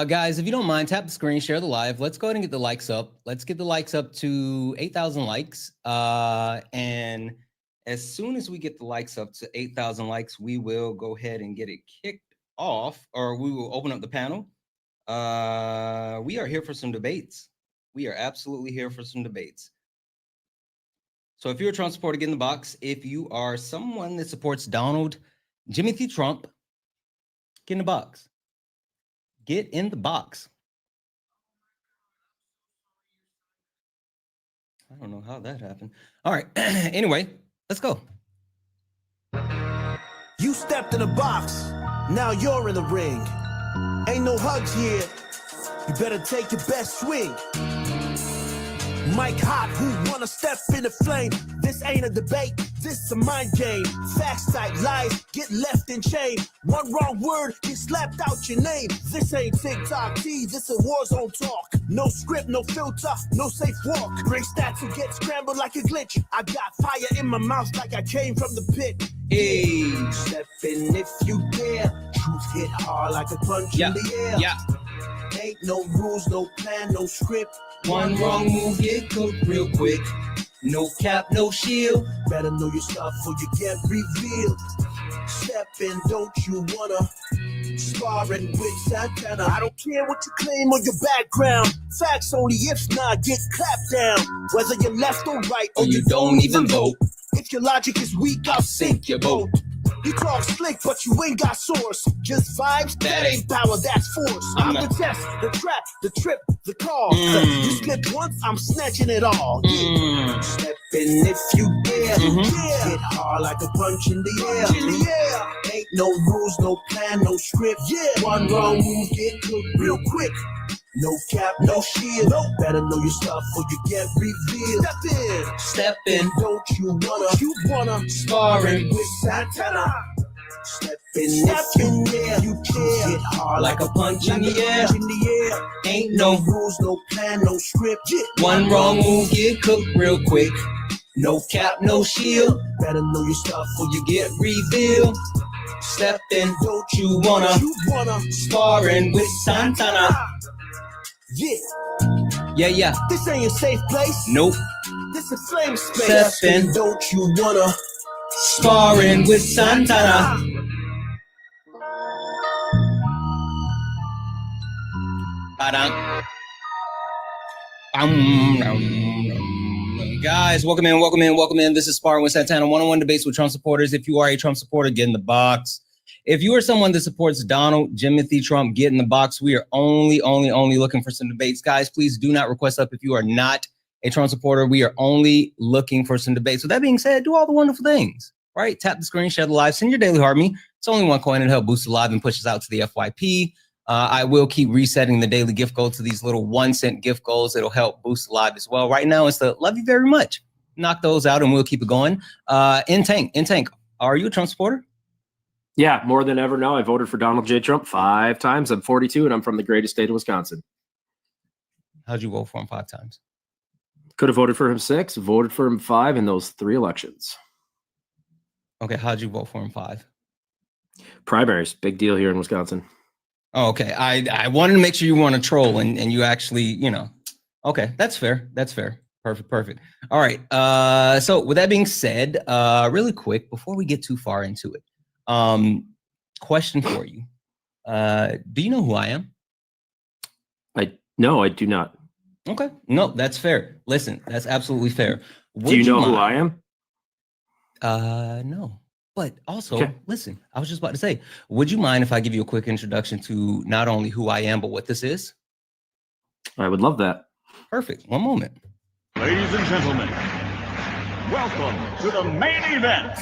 Guys, if you don't mind, tap the screen, share the live. Let's go ahead and get the likes up. Let's get the likes up to 8,000 likes. And as soon as we get the likes up to 8,000 likes, we will go ahead and get it kicked off, or we will open up the panel. We are here for some debates. We are absolutely here for some debates. So if you're a Trump supporter, get in the box. If you are someone that supports Donald Jimothy Trump, get in the box. Get in the box. I don't know how that happened. All right. Anyway, let's go. You stepped in the box. Now you're in the ring. Ain't no hugs here. You better take your best swing. Mike Hot, who wanna step in the flame? This ain't a debate, this is a mind game. Facts type lies, get left in chain. One wrong word, get slapped out your name. This ain't TikTok T, this a war zone talk. No script, no filter, no safe walk. Great stats will get scrambled like a glitch. I got fire in my mouth like I came from the pit. Hey, step in if you dare. Truth hit hard like a punch in the air. Yeah. Ain't no rules, no plan, no script. One wrong move, get cooked real quick. No cap, no shield. Better know your stuff or you get revealed. Step in, don't you wanna? Sparring with Santana. I don't care what you claim or your background. Facts only if not, get clapped down. Whether you're left or right or you don't even vote. If your logic is weak, I'll sink your boat. You talk slick, but you ain't got source. Just vibes, that ain't power, that's force. I'm the test, the trap, the trip, the call. You slip once, I'm snatching it all. Step in if you dare. Hit hard like a punch in the air. Ain't no rules, no plan, no script. One wrong move, get cooked real quick. No cap, no shield. Better know your stuff or you get revealed. Step in, don't you wanna? Sparring with Santana. Step in, if you care. Hit hard like a punch in the air. Ain't no rules, no plan, no script. One wrong move, get cooked real quick. No cap, no shield. Better know your stuff or you get revealed. Step in, don't you wanna? Sparring with Santana. Yeah. This ain't a safe place. Nope. This is flame space. Step in, don't you wanna? Sparring with Santana. Guys, welcome in. This is Sparring with Santana, one-on-one debates with Trump supporters. If you are a Trump supporter, get in the box. If you are someone that supports Donald Jimothy Trump, get in the box. We are only looking for some debates. Guys, please do not request up if you are not a Trump supporter. We are only looking for some debates. So that being said, do all the wonderful things, right? Tap the screen, share the live, send your daily heart me. It's only one coin and help boost the live and push us out to the FYP. I will keep resetting the daily gift goal to these little 1-cent gift goals. It'll help boost the live as well. Right now, it's the love you very much. Knock those out and we'll keep it going. In Tank, are you a Trump supporter? Yeah, more than ever now. I voted for Donald J. Trump 5 times. I'm 42, and I'm from the greatest state of Wisconsin. How'd you vote for him 5 times? Could have voted for him 6, voted for him 5 in those 3 elections. Okay, how'd you vote for him 5? Primaries, big deal here in Wisconsin. Oh, okay. I wanted to make sure you weren't a troll and you actually, Okay, that's fair. Perfect. All right. So with that being said, really quick, before we get too far into it, question for you. Do you know who I am? No, I do not. Okay. No, that's fair. Listen, that's absolutely fair. Do you know who I am? No. But also, Listen, I was just about to say, would you mind if I give you a quick introduction to not only who I am, but what this is? I would love that. Perfect. One moment. Ladies and gentlemen, welcome to the main event.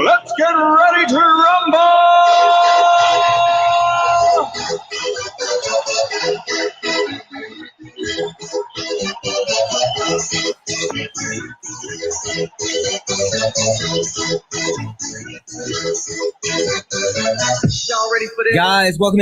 Let's get ready to rumble! Y'all ready for this? Guys, welcome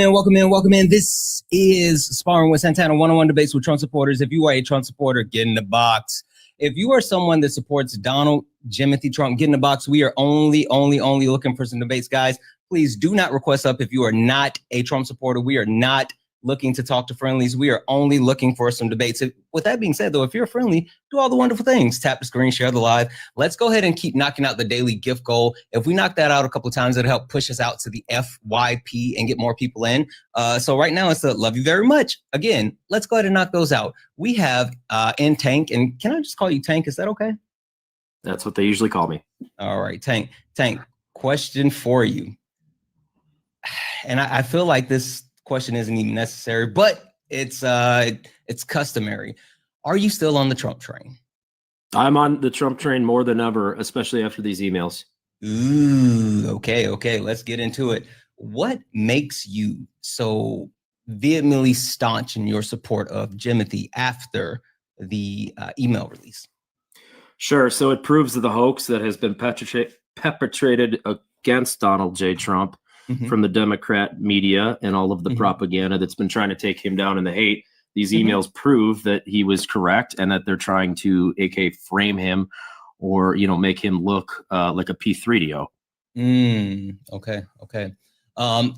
in. This is Sparring with Santana, one-on-one debates with Trump supporters. If you are a Trump supporter, get in the box. If you are someone that supports Donald Jimothy Trump, get in the box. We are only looking for some debates, guys. Please do not request up if you are not a Trump supporter. We are not looking to talk to friendlies. We are only looking for some debates. With that being said, though, if you're friendly, do all the wonderful things. Tap the screen, share the live. Let's go ahead and keep knocking out the daily gift goal. If we knock that out a couple of times, it'll help push us out to the FYP and get more people in. So right now, it's a love you very much. Again, let's go ahead and knock those out. We have in Tank, and can I just call you Tank? Is that okay? That's what they usually call me. All right, Tank, question for you. And I feel like this question isn't even necessary, but it's customary. Are you still on the Trump train? I'm on the Trump train more than ever, especially after these emails. Ooh, okay. Let's get into it. What makes you so vehemently staunch in your support of Jimothy after the email release? Sure. So it proves that the hoax that has been perpetrated against Donald J. Trump from the Democrat media and all of the propaganda that's been trying to take him down in the hate. These emails prove that he was correct and that they're trying to aka frame him or, make him look like a P3DO. Okay.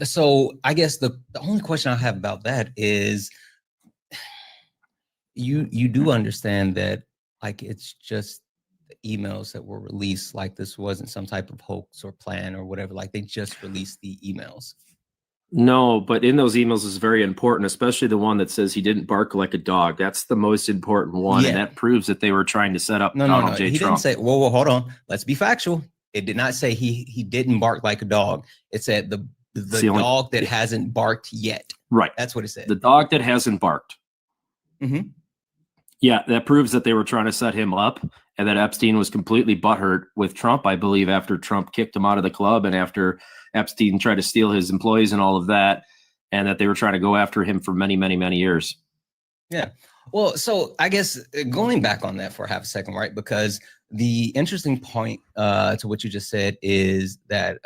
So I guess the only question I have about that is you do understand that like it's just emails that were released, like this wasn't some type of hoax or plan or whatever, like they just released the emails. No, but in those emails is very important, especially the one that says he didn't bark like a dog. That's the most important one, and that proves that they were trying to set up Donald J. He Trump. didn't say, whoa, hold on. Let's be factual. It did not say he didn't bark like a dog. It said the dog that hasn't barked yet. Right. That's what it said. The dog that hasn't barked. Yeah, that proves that they were trying to set him up and that Epstein was completely butthurt with Trump, I believe, after Trump kicked him out of the club and after Epstein tried to steal his employees and all of that, and that they were trying to go after him for many, many, many years. Yeah. Well, so I guess going back on that for half a second, right? Because the interesting point to what you just said is that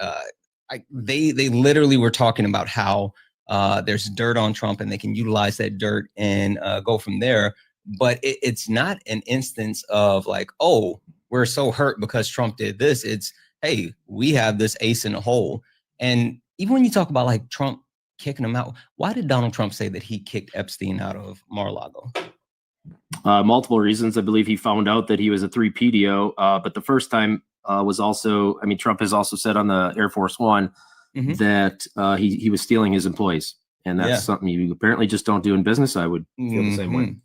they literally were talking about how there's dirt on Trump and they can utilize that dirt and go from there. But it's not an instance of like, oh, we're so hurt because Trump did this. It's, hey, we have this ace in the hole. And even when you talk about like Trump kicking him out, why did Donald Trump say that he kicked Epstein out of Mar-a-Lago? Multiple reasons. I believe he found out that he was a 3PDO. But the first time was also, Trump has also said on the Air Force One that he was stealing his employees. And that's something you apparently just don't do in business. I would feel the same way.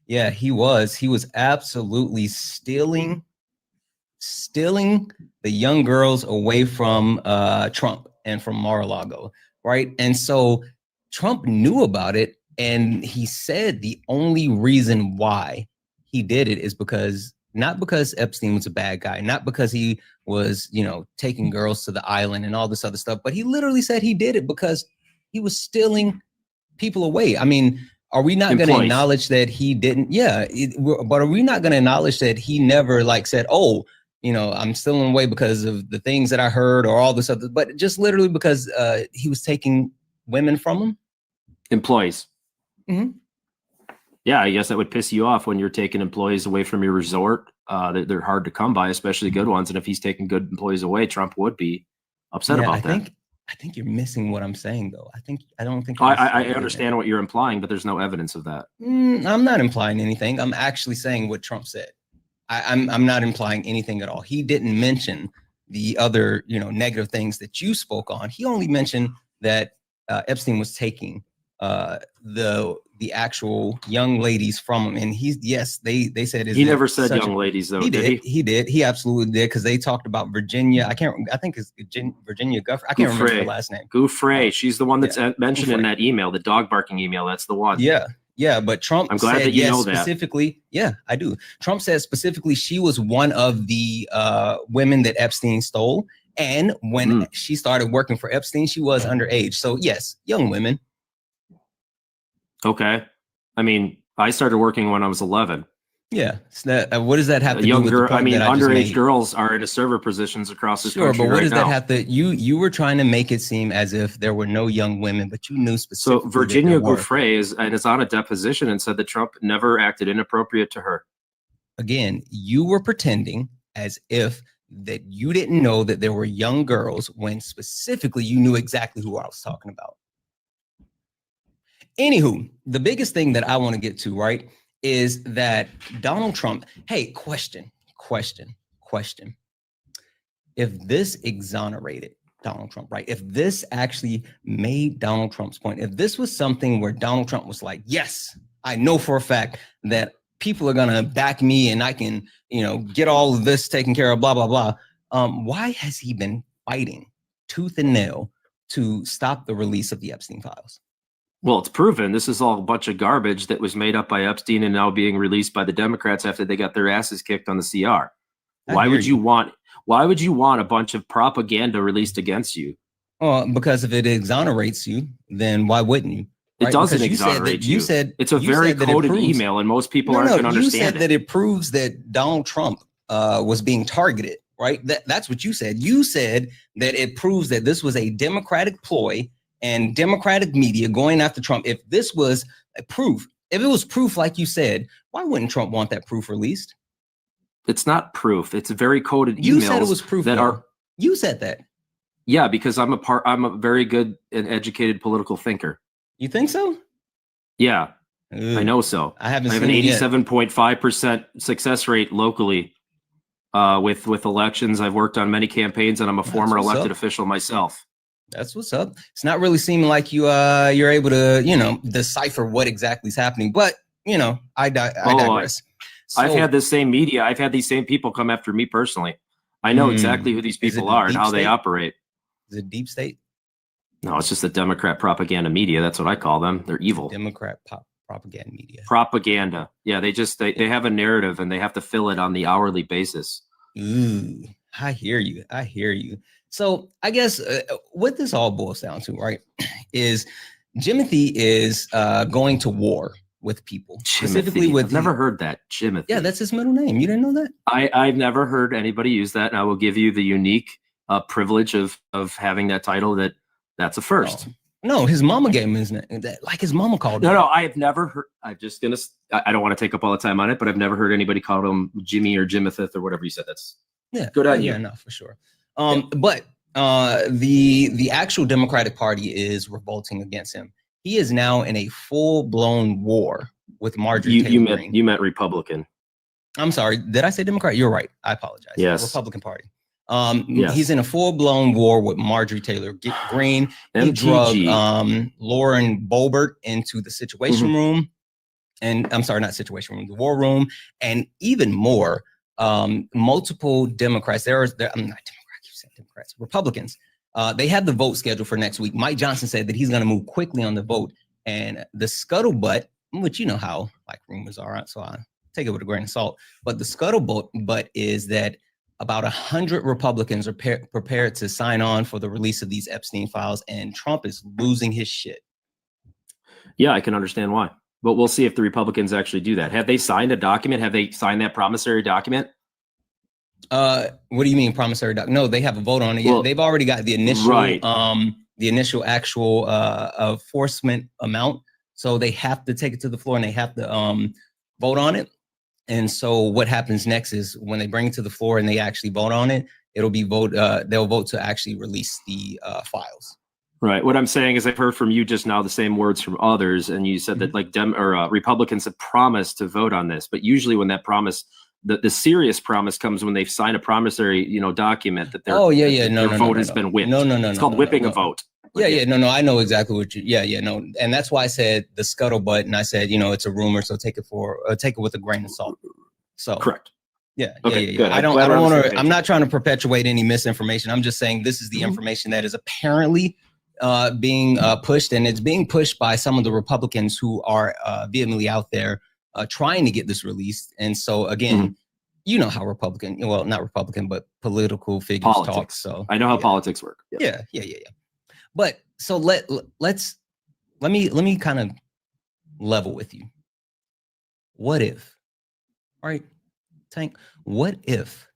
Yeah, he was absolutely stealing the young girls away from Trump and from Mar-a-Lago, right? And so Trump knew about it, and he said the only reason why he did it is not because Epstein was a bad guy, not because he was, taking girls to the island and all this other stuff, but he literally said he did it because he was stealing people away. Are we not going to acknowledge that he didn't? Yeah, but are we not going to acknowledge that he never said, oh, I'm stealing away because of the things that I heard or all this other, but just literally because he was taking women from him? Employees. Yeah, I guess that would piss you off when you're taking employees away from your resort. They're hard to come by, especially good ones. And if he's taking good employees away, Trump would be upset about that. I think you're missing what I'm saying, though. I don't think I understand what you're implying, but there's no evidence of that. I'm not implying anything. I'm actually saying what Trump said. I'm not implying anything at all. He didn't mention the other, negative things that you spoke on. He only mentioned that Epstein was taking the actual young ladies from him, and they said he never said young ladies though. He did. He absolutely did, because they talked about Virginia. I think it's Virginia Guffrey. I can't remember her last name. Gouffre. She's the one that's mentioned in that email, the dog barking email. That's the one. Yeah. But Trump. I'm glad that you know that. Specifically. Yeah, I do. Trump said specifically she was one of the women that Epstein stole, and when she started working for Epstein, she was underage. So yes, young women. Okay. I started working when I was 11. Yeah. What does that have to do with the Younger, point I mean, that I just underage made? girls are in server positions across this Sure, country but what right does now. that have to? You were trying to make it seem as if there were no young women, but you knew So specifically Virginia that there were. Giuffre is on a deposition and said that Trump never acted inappropriate to her. Again, you were pretending as if that you didn't know that there were young girls when specifically you knew exactly who I was talking about. Anywho, the biggest thing that I want to get to, right, is that Donald Trump, hey, question. If this exonerated Donald Trump, right? If this actually made Donald Trump's point, if this was something where Donald Trump was like, yes, I know for a fact that people are going to back me and I can, get all of this taken care of, blah, blah, blah. Why has he been fighting tooth and nail to stop the release of the Epstein files? Well, it's proven this is all a bunch of garbage that was made up by Epstein and now being released by the Democrats after they got their asses kicked on the CR. Why would you want a bunch of propaganda released against you? Because if it exonerates you, then why wouldn't you? Right? It doesn't Because exonerate you. You said it's a very coded email, and most people aren't going to understand you said that it proves that Donald Trump was being targeted, right? That's what you said. You said that it proves that this was a Democratic ploy and Democratic media going after Trump. If this was a proof, if it was proof, like you said, why wouldn't Trump want that proof released? It's not proof. It's very coded emails. You said it was proof. Are. You said that. Yeah, because I'm a very good and educated political thinker. You think so? Yeah, Ugh. I know so. I have an 87.5% success rate locally with elections. I've worked on many campaigns, and I'm a former elected official myself. That's what's up. It's not really seeming like you're able to decipher what exactly is happening, but I digress. I've had the same media. I've had these same people come after me personally. I know exactly who these people are and how they operate. Is it deep state? No, it's just the Democrat propaganda media. That's what I call them. They're evil. Democrat propaganda media. Propaganda. Yeah, they have a narrative and they have to fill it on the hourly basis. Ooh, I hear you. So I guess what this all boils down to, right, is Jimothy is going to war with people. Specifically with I've never heard that. Jimothy. Yeah, that's his middle name. You didn't know that? I've never heard anybody use that, and I will give you the unique privilege of having that title. That's a first. No, his mama gave him his name. Like his mama called him. No, I have never heard. I don't want to take up all the time on it, but I've never heard anybody call him Jimmy or Jimothy or whatever you said. That's good on you. Yeah, no, for sure. But the actual Democratic Party is revolting against him. He is now in a full-blown war with Marjorie Taylor Greene. You meant Republican. I'm sorry. Did I say Democrat? You're right. I apologize. Yes. Republican Party. Yes. He's in a full-blown war with Marjorie Taylor Greene. He drug Lauren Boebert into the Situation Room. And I'm sorry, not Situation Room, the War Room. And even more, multiple Democrats. I'm not Democrats. You said Democrats. Republicans. They have the vote scheduled for next week. Mike Johnson said that he's going to move quickly on the vote. And the scuttlebutt, which you know how like rumors are, so I take it with a grain of salt. But the scuttlebutt is that about 100 Republicans are prepared to sign on for the release of these Epstein files, and Trump is losing his shit. Yeah, I can understand why. But we'll see if the Republicans actually do that. Have they signed a document? Have they signed that promissory document? What do you mean promissory document? No, they have a vote on it. Well, they've already got the initial actual enforcement amount. So they have to take it to the floor and they have to vote on it. And so what happens next is when they bring it to the floor and they actually vote on it, they'll vote to actually release the files. Right. What I'm saying is I've heard from you just now the same words from others. And you said that like Republicans have promised to vote on this. But usually when that promise, the serious promise comes when they've signed a promissory, document that their vote has been whipped. No. It's called whipping a vote. No, I know exactly what you. And that's why I said the scuttlebutt, and I said it's a rumor, so take it with a grain of salt. So correct. Yeah. Good. I don't want to. I'm not trying to perpetuate any misinformation. I'm just saying this is the information that is apparently being pushed, and it's being pushed by some of the Republicans who are vehemently out there trying to get this released. And so again. You know how not Republican, but political figures talk. So I know how politics work. Yeah. But so let me kind of level with you. What if All right, Tank, what if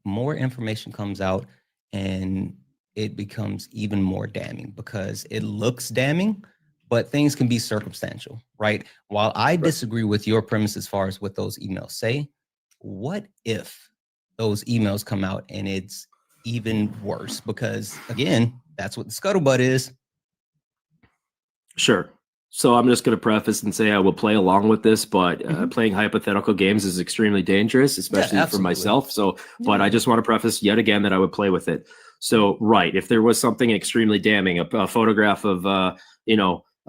more information comes out and it becomes even more damning because it looks damning, but things can be circumstantial, right? While I disagree with your premise as far as what those emails say, what if those emails come out and it's even worse? Because again, that's what the scuttlebutt is. Sure. So I'm just going to preface and say I will play along with this, but playing hypothetical games is extremely dangerous, especially for myself. So, but I just want to preface yet again that I would play with it. So, right, if there was something extremely damning, a photograph of, of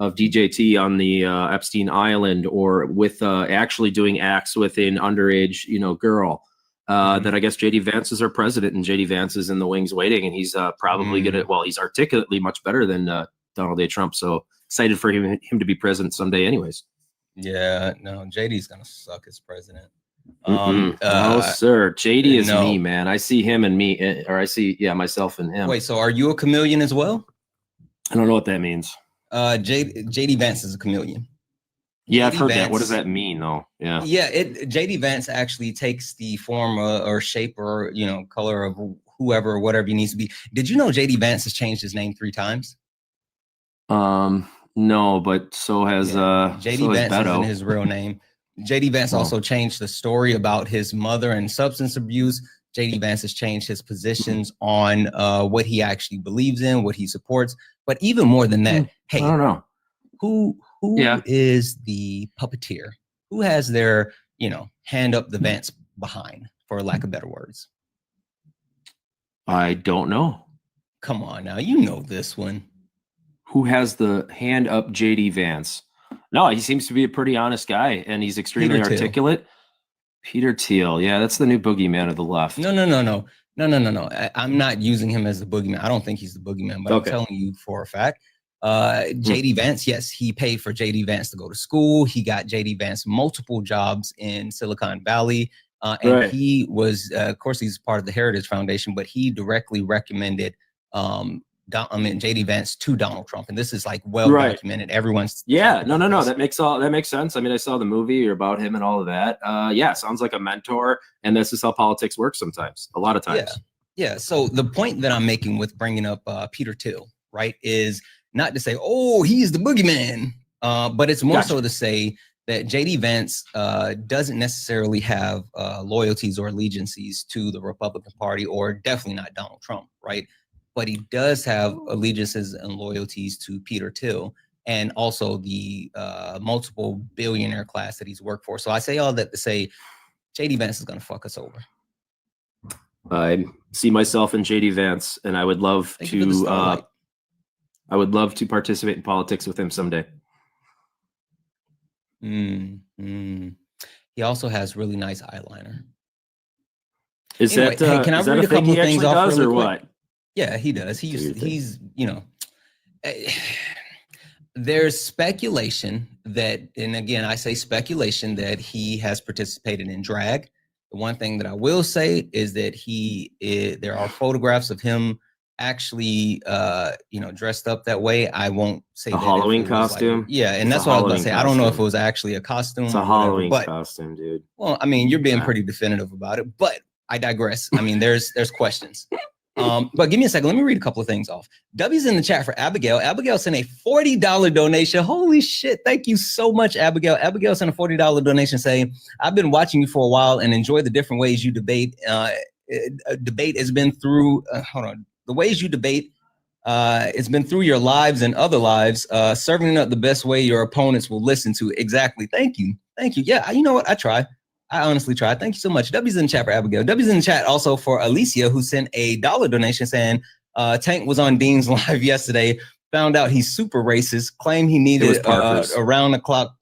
DJT on the Epstein Island, or with actually doing acts with an underage, girl, that I guess JD Vance is our president, and JD Vance is in the wings waiting, and he's probably he's articulately much better than Donald J. Trump. So excited for him to be president someday anyways. Yeah, no, JD's gonna suck as president. No, sir. JD is me, man. I see him and me, or I see, myself and him. Wait, so are you a chameleon as well? I don't know what that means. JD Vance is a chameleon. Yeah, I've heard that. What does that mean, though? Yeah. Yeah, JD Vance actually takes the form or shape or color of whoever or whatever he needs to be. Did you know JD Vance has changed his name 3 times? No, but so has JD Vance isn't his real name. JD Vance also changed the story about his mother and substance abuse. JD Vance has changed his positions on what he actually believes in, what he supports. But even more than that, hey, I don't know who is the puppeteer? Who has their hand up the Vance behind, for lack of better words? I don't know. Come on now, you know this one. Who has the hand up JD Vance? No, he seems to be a pretty honest guy, and he's extremely articulate. Peter Thiel. Yeah, that's the new boogeyman of the left. No. I'm not using him as the boogeyman. I don't think he's the boogeyman, but I'm telling you for a fact. JD Vance, yes, he paid for JD Vance to go to school. He got JD Vance multiple jobs in Silicon Valley. And he was, of course, he's part of the Heritage Foundation, but he directly recommended JD Vance to Donald Trump, and this is like well documented. Everyone's no. That makes sense. I mean, I saw the movie about him and all of that. Sounds like a mentor, and this is how politics works sometimes. A lot of times. Yeah. So the point that I'm making with bringing up Peter Thiel, right, is not to say, oh, he's the boogeyman, but it's more so to say that JD Vance doesn't necessarily have loyalties or allegiances to the Republican Party, or definitely not Donald Trump, right? But he does have allegiances and loyalties to Peter Thiel, and also the multiple billionaire class that he's worked for. So I say all that to say JD Vance is going to fuck us over. I see myself in JD Vance, and I would love to participate in politics with him someday. He also has really nice eyeliner. Hey, can I read a couple of things off really quick? What? Yeah, he does. He's there's speculation that, and again, I say speculation, that he has participated in drag. The one thing that I will say is that there are photographs of him actually, dressed up that way. I won't say a Halloween costume. And that's what I was going to say. I don't know if it was actually a costume. It's a Halloween costume, dude. Well, I mean, you're being pretty definitive about it, but I digress. I mean, there's questions. But give me a second. Let me read a couple of things off. W's in the chat for Abigail. Abigail sent a $40 donation. Holy shit. Thank you so much, Abigail. Abigail sent a $40 donation saying, I've been watching you for a while and enjoy the different ways you debate. Debate has been through, the ways you debate, it's been through your lives and other lives, serving up the best way your opponents will listen to. Exactly. Thank you. Yeah, you know what? I try. I honestly tried. Thank you so much. W's in the chat for Abigail. W's in the chat also for Alicia, who sent a $1 donation saying Tank was on Dean's live yesterday, found out he's super racist, claimed he needed around the clock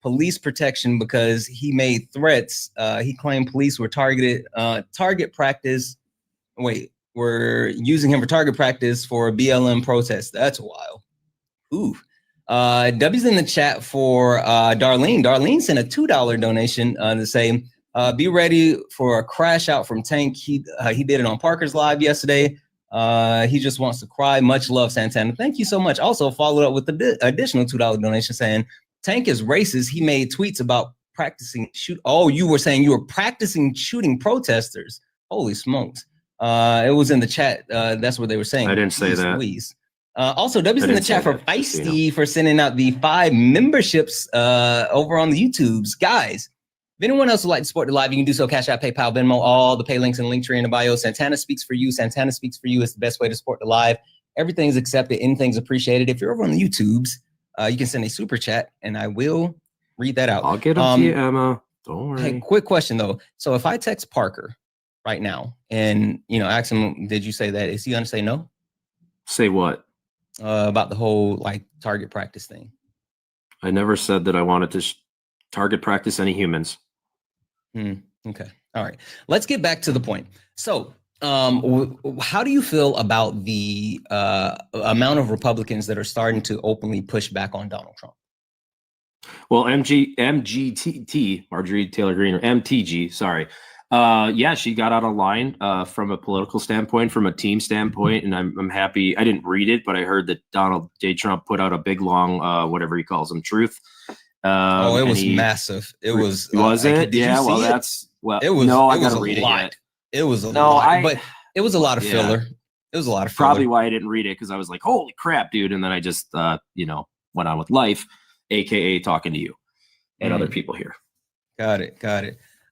police protection because he made threats. He claimed police were were using him for target practice for a BLM protest. That's wild. Ooh. W's in the chat for Darlene. Darlene sent a $2 donation to say, be ready for a crash out from Tank. He did it on Parker's Live yesterday. He just wants to cry. Much love, Santana. Thank you so much. Also followed up with the additional $2 donation saying, Tank is racist. He made tweets about practicing shoot. Oh, you were saying you were practicing shooting protesters. Holy smokes. It was in the chat. That's what they were saying. I didn't say that. Louise. Also, W's in the chat for Feisty for sending out the 5 memberships over on the YouTubes. Guys, if anyone else would like to support the live, you can do so. Cash App, PayPal, Venmo, all the pay links and link tree in the bio. Santana Speaks for You. Santana Speaks for You is the best way to support the live. Everything's accepted. Anything's appreciated. If you're over on the YouTubes, you can send a super chat, and I will read that out. I'll get them to you, Emma. Don't worry. Hey, quick question, though. So if I text Parker right now and, ask him, did you say that? Is he going to say no? Say what? About the whole, target practice thing. I never said that I wanted to target practice any humans. Okay. All right. Let's get back to the point. So how do you feel about the amount of Republicans that are starting to openly push back on Donald Trump? Well, MGT, Marjorie Taylor Greene, or MTG, sorry. Yeah, she got out of line from a political standpoint, from a team standpoint, and I'm happy. I didn't read it, but I heard that Donald J. Trump put out a big, long, whatever he calls them, truth. It was massive. It was. Was it? Yeah. Well, that's it was. No, I got gotta read it yet. It was a lot, but it was a lot of filler. It was a lot of filler. Probably why I didn't read it, because I was like, "Holy crap, dude!" And then I just, went on with life, aka talking to you and other people here. Got it.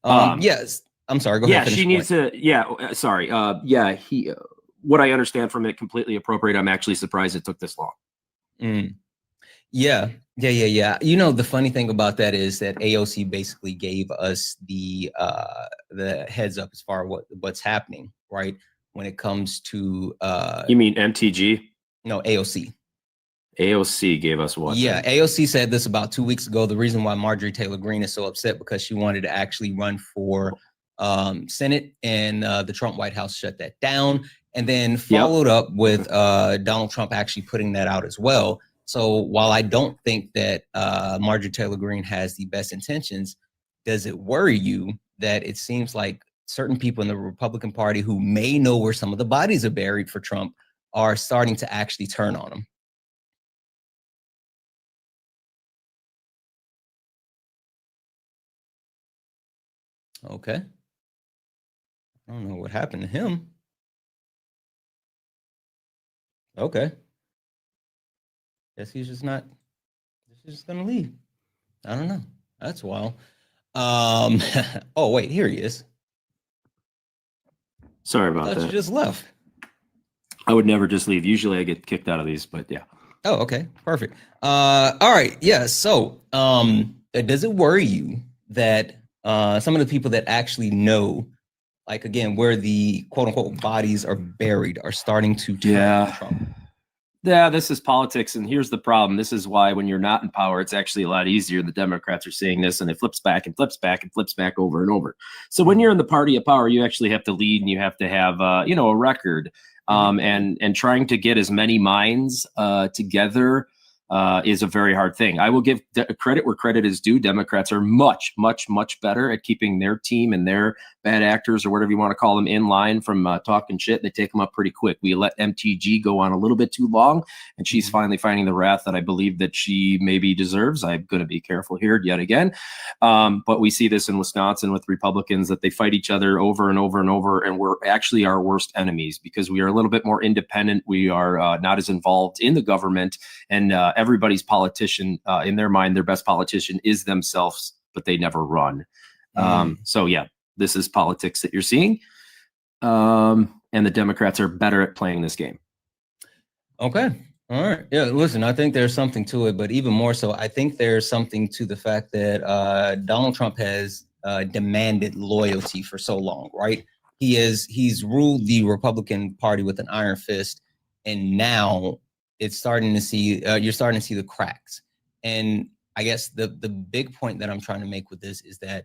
Yes. I'm sorry. Go ahead. Yeah, she needs to. Yeah, sorry. He. What I understand from it, completely appropriate. I'm actually surprised it took this long. Yeah. The funny thing about that is that AOC basically gave us the heads up as far as what's happening, right? When it comes to you mean MTG? No, AOC. AOC gave us what? Yeah, AOC said this about 2 weeks ago. The reason why Marjorie Taylor Greene is so upset because she wanted to actually run for Senate, and the Trump White House shut that down, and then followed up with Donald Trump actually putting that out as well. So while I don't think that Marjorie Taylor Greene has the best intentions, does it worry you that it seems like certain people in the Republican Party who may know where some of the bodies are buried for Trump are starting to actually turn on him? Okay. I don't know what happened to him. Okay. Guess he's just gonna leave. I don't know. That's wild. Oh wait, here he is. Sorry about that. You just left. I would never just leave. Usually I get kicked out of these, but yeah. Oh, okay. Perfect. All right. Yeah. So does it worry you that some of the people that actually know, like, again, where the quote unquote bodies are buried are starting to turn on Trump? Yeah, this is politics, and here's the problem. This is why when you're not in power, it's actually a lot easier. The Democrats are seeing this, and it flips back and flips back and flips back over and over. So when you're in the party of power, you actually have to lead, and you have to have, a record. And trying to get as many minds together is a very hard thing. I will give credit where credit is due. Democrats are much, much, much better at keeping their team and their bad actors, or whatever you want to call them, in line from talking shit. They take them up pretty quick. We let MTG go on a little bit too long, and she's finally finding the wrath that I believe that she maybe deserves. I'm going to be careful here yet again. But we see this in Wisconsin with Republicans, that they fight each other over and over and over, and we're actually our worst enemies because we are a little bit more independent. We are not as involved in the government, and everybody's politician, in their mind, their best politician is themselves, but they never run. So yeah, this is politics that you're seeing. And the Democrats are better at playing this game. Okay. All right. Yeah, listen, I think there's something to it, but even more so, I think there's something to the fact that Donald Trump has demanded loyalty for so long, right? He's ruled the Republican Party with an iron fist, and now it's starting to see, you're starting to see the cracks. And I guess the big point that I'm trying to make with this is that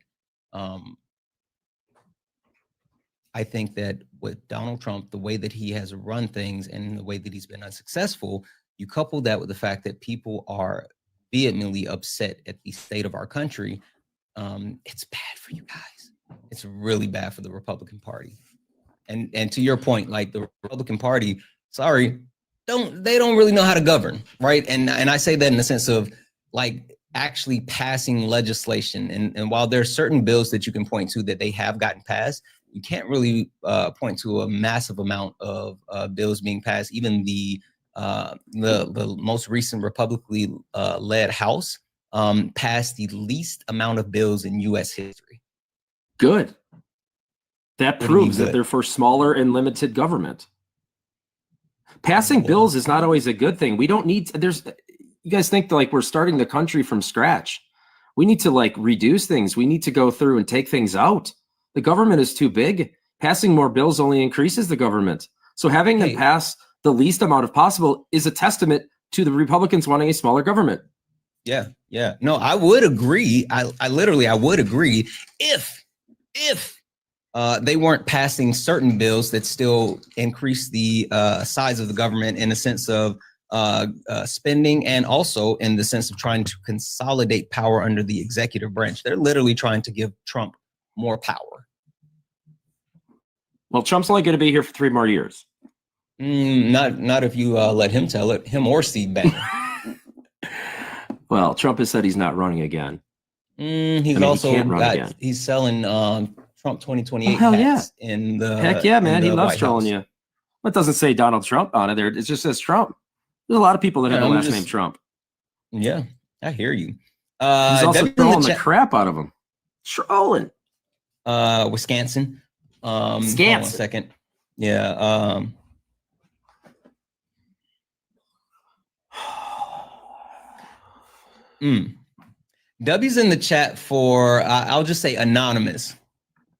I think that with Donald Trump, the way that he has run things and the way that he's been unsuccessful, you couple that with the fact that people are vehemently upset at the state of our country. It's bad for you guys. It's really bad for the Republican Party. And to your point, like, the Republican Party, sorry, they don't really know how to govern, right? And I say that in the sense of, like, actually passing legislation. And while there are certain bills that you can point to that they have gotten passed, you can't really point to a massive amount of bills being passed. Even the most recent Republically led House passed the least amount of bills in U.S. history. Good. That proves that they're for smaller and limited government. Passing bills is not always a good thing. We don't need you guys think like we're starting the country from scratch. We need to like reduce things. We need to go through and take things out. The government is too big. Passing more bills only increases the government. So having them pass the least amount of possible is a testament to the Republicans wanting a smaller government. Yeah. No, I would agree. I would agree if they weren't passing certain bills that still increase the size of the government in a sense of spending, and also in the sense of trying to consolidate power under the executive branch. They're literally trying to give Trump more power. Well, Trump's only going to be here for 3 more years. Not if you let him tell it, him or Steve Bannon. Well, Trump has said he's not running again. He's selling Trump 2028 hats in the heck yeah, man. He loves trolling you. It doesn't say Donald Trump on it there. It just says Trump. There's a lot of people that have the last name Trump. Yeah, I hear you. He's also trolling the crap out of him. Trolling. Wisconsin. Hold on a second. Yeah. W's in the chat for I'll just say anonymous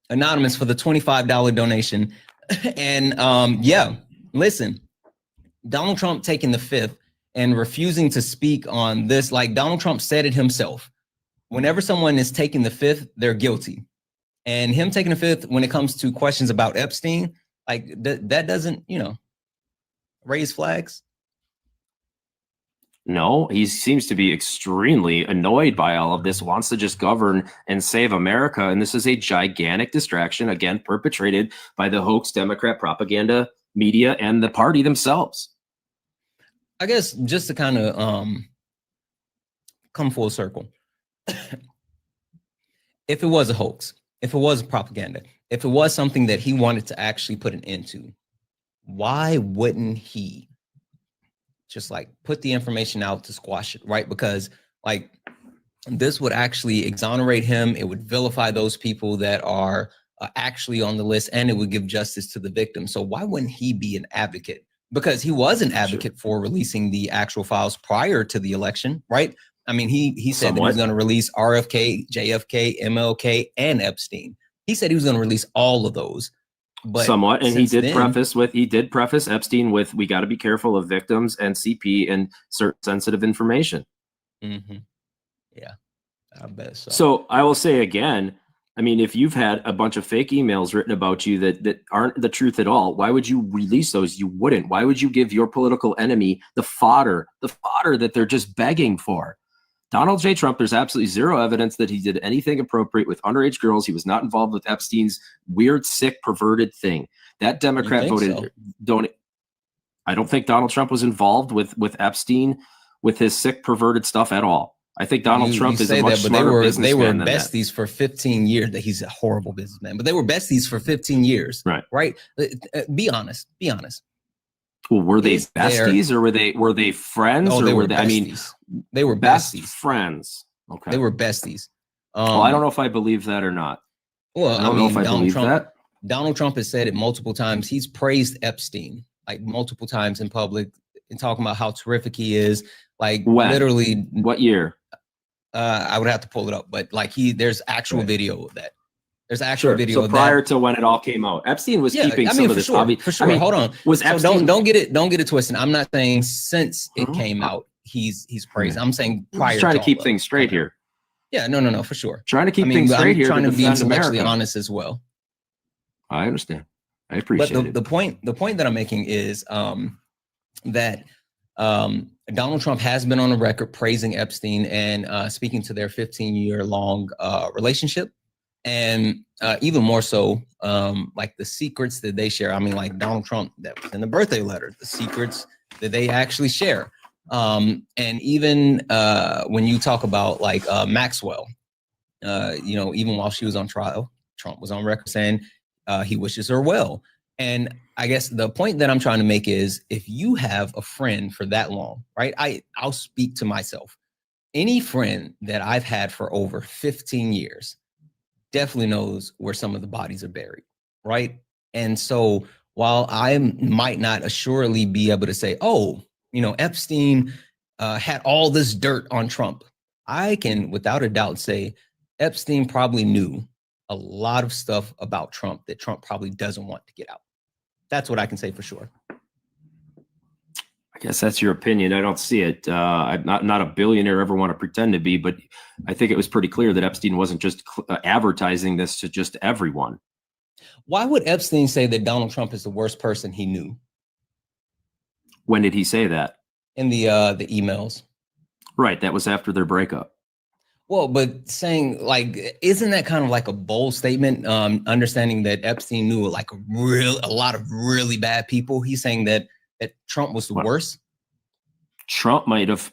for the $25 donation. And listen, Donald Trump taking the fifth and refusing to speak on this, like Donald Trump said it himself. Whenever someone is taking the fifth, they're guilty. And him taking the fifth when it comes to questions about Epstein, like that doesn't, raise flags. No, he seems to be extremely annoyed by all of this, wants to just govern and save America. And this is a gigantic distraction, again, perpetrated by the hoax Democrat propaganda media and the party themselves. I guess just to kind of come full circle. If it was a hoax, if it was propaganda, if it was something that he wanted to actually put an end to, why wouldn't he just like put the information out to squash it, right? Because like this would actually exonerate him. It would vilify those people that are actually on the list, and it would give justice to the victim. So why wouldn't he be an advocate? Because he was an advocate for releasing the actual files prior to the election, right? I mean, he said that he was going to release RFK, JFK, MLK, and Epstein. He said he was going to release all of those. But somewhat, and he did preface Epstein with, we got to be careful of victims and CP and certain sensitive information. Mm-hmm. Yeah, I bet so. So I will say again, I mean, if you've had a bunch of fake emails written about you that aren't the truth at all, why would you release those? You wouldn't. Why would you give your political enemy the fodder that they're just begging for? Donald J. Trump, there's absolutely zero evidence that he did anything appropriate with underage girls. He was not involved with Epstein's weird, sick, perverted thing. That Democrat voted. I don't think Donald Trump was involved with Epstein, with his sick, perverted stuff at all. I think Donald Trump is a much smarter businessman than that. They were besties for 15 years. That he's a horrible businessman, but they were besties for 15 years. Right. Be honest. Well, were they besties or were they friends? Oh, or they were they, besties. I mean, they were best besties. Friends. Okay. They were besties. Well, I don't know if I believe that or not. Well, I don't know if I believe that. Donald Trump has said it multiple times. He's praised Epstein like multiple times in public and talking about how terrific he is. Like literally, what year? I would have to pull it up, but like there's actual video of that. There's actual video. So prior to when it all came out, Epstein was keeping some of this hobby. For sure. Hold on. Was Epstein? Don't get it twisted. I'm not saying since it came out, he's praised. I'm saying prior. I'm trying to keep things straight here. Yeah, no, for sure. Trying to keep things straight here. Trying to be intellectually America. honest as well. I understand. I appreciate it. The point that I'm making is that Donald Trump has been on the record praising Epstein and speaking to their 15-year-long relationship. And even more so, like the secrets that they share. I mean, like Donald Trump, that was in the birthday letter, the secrets that they actually share. And even when you talk about like Maxwell, even while she was on trial, Trump was on record saying he wishes her well. And I guess the point that I'm trying to make is if you have a friend for that long, right? I'll speak to myself. Any friend that I've had for over 15 years definitely knows where some of the bodies are buried, right? And so while I might not assuredly be able to say, oh, Epstein had all this dirt on Trump, I can without a doubt say Epstein probably knew a lot of stuff about Trump that Trump probably doesn't want to get out. That's what I can say for sure. I guess that's your opinion. I don't see it. I'm not a billionaire, ever want to pretend to be, but I think it was pretty clear that Epstein wasn't just advertising this to just everyone. Why would Epstein say that Donald Trump is the worst person he knew? When did he say that? In the emails. Right. That was after their breakup. Well, but saying like, isn't that kind of like a bold statement? Understanding that Epstein knew like a lot of really bad people. He's saying that Trump was the worst. Trump might have,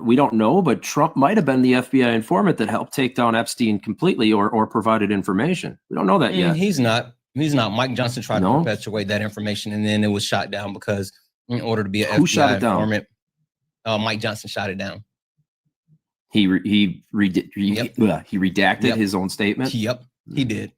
we don't know, but Trump might have been the FBI informant that helped take down Epstein completely or provided information. We don't know that yet. He's not. Mike Johnson tried to perpetuate that information and then it was shot down because in order to be an FBI informant, Mike Johnson shot it down. He redacted his own statement. Yep, he did.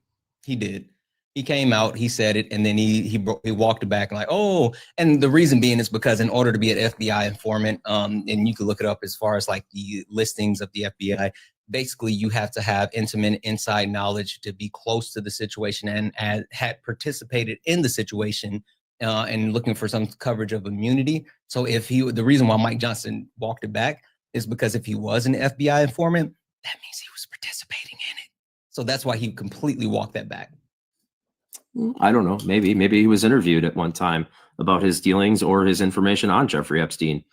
He came out, he said it, and then he walked it back and like, oh, and the reason being is because in order to be an FBI informant, and you can look it up as far as like the listings of the FBI, basically you have to have intimate inside knowledge to be close to the situation and had participated in the situation and looking for some coverage of immunity. So the reason why Mike Johnson walked it back is because if he was an FBI informant, that means he was participating in it. So that's why he completely walked that back. I don't know. Maybe he was interviewed at one time about his dealings or his information on Jeffrey Epstein.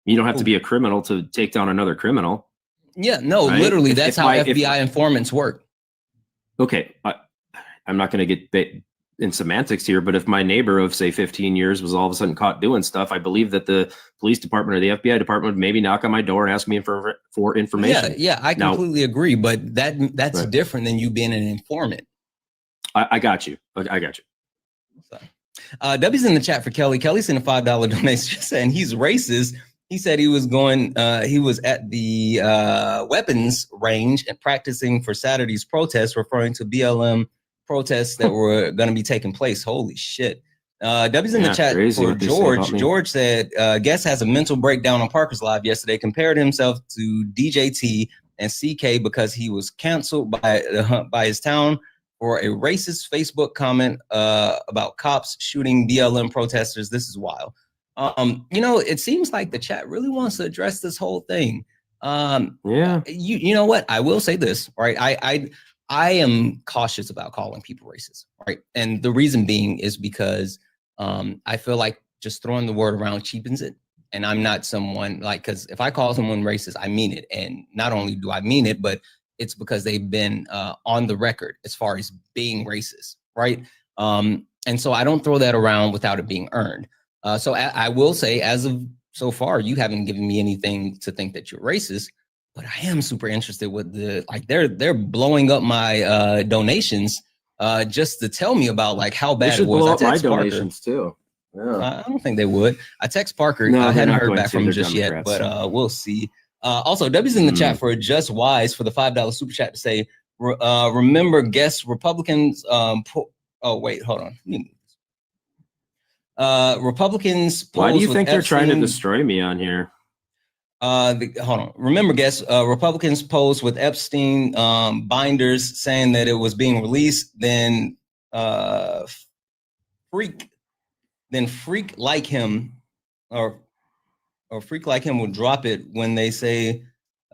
You don't have to be a criminal to take down another criminal. Yeah, no, right? Literally, that's how FBI informants work. Okay, I'm not going to get in semantics here, but if my neighbor of say 15 years was all of a sudden caught doing stuff, I believe that the police department or the FBI department would maybe knock on my door and ask me for information. Yeah, I completely agree, but that's different than you being an informant. I got you. I got you. So, W's in the chat for Kelly. Kelly sent a $5 donation saying he's racist. He said he was he was at the weapons range and practicing for Saturday's protest, referring to BLM protests that were going to be taking place. Holy shit. W's in the chat for George. George said, guest has a mental breakdown on Parker's Live yesterday, compared himself to DJT and CK because he was canceled by his town for a racist Facebook comment about cops shooting BLM protesters. This is wild. It seems like the chat really wants to address this whole thing. You know what? I will say this, right? I am cautious about calling people racist, right? And the reason being is because I feel like just throwing the word around cheapens it. And I'm not someone because if I call someone racist, I mean it. And not only do I mean it, but it's because they've been on the record as far as being racist, right? And so I don't throw that around without it being earned. So I will say, as of so far, you haven't given me anything to think that you're racist, but I am super interested with they're blowing up my donations just to tell me about how bad it was. Blow up my donations too. Yeah. I don't think they would. I text Parker. I hadn't heard back from him just yet, but we'll see. Also, W's in the chat for Just Wise for the $5 super chat to say, remember, guess Republicans. Wait, hold on. Republicans. Why do you think they're trying to destroy me on here? Hold on. Remember, guess Republicans posed with Epstein binders saying that it was being released. Then freak like him or freak like him would drop it when they say,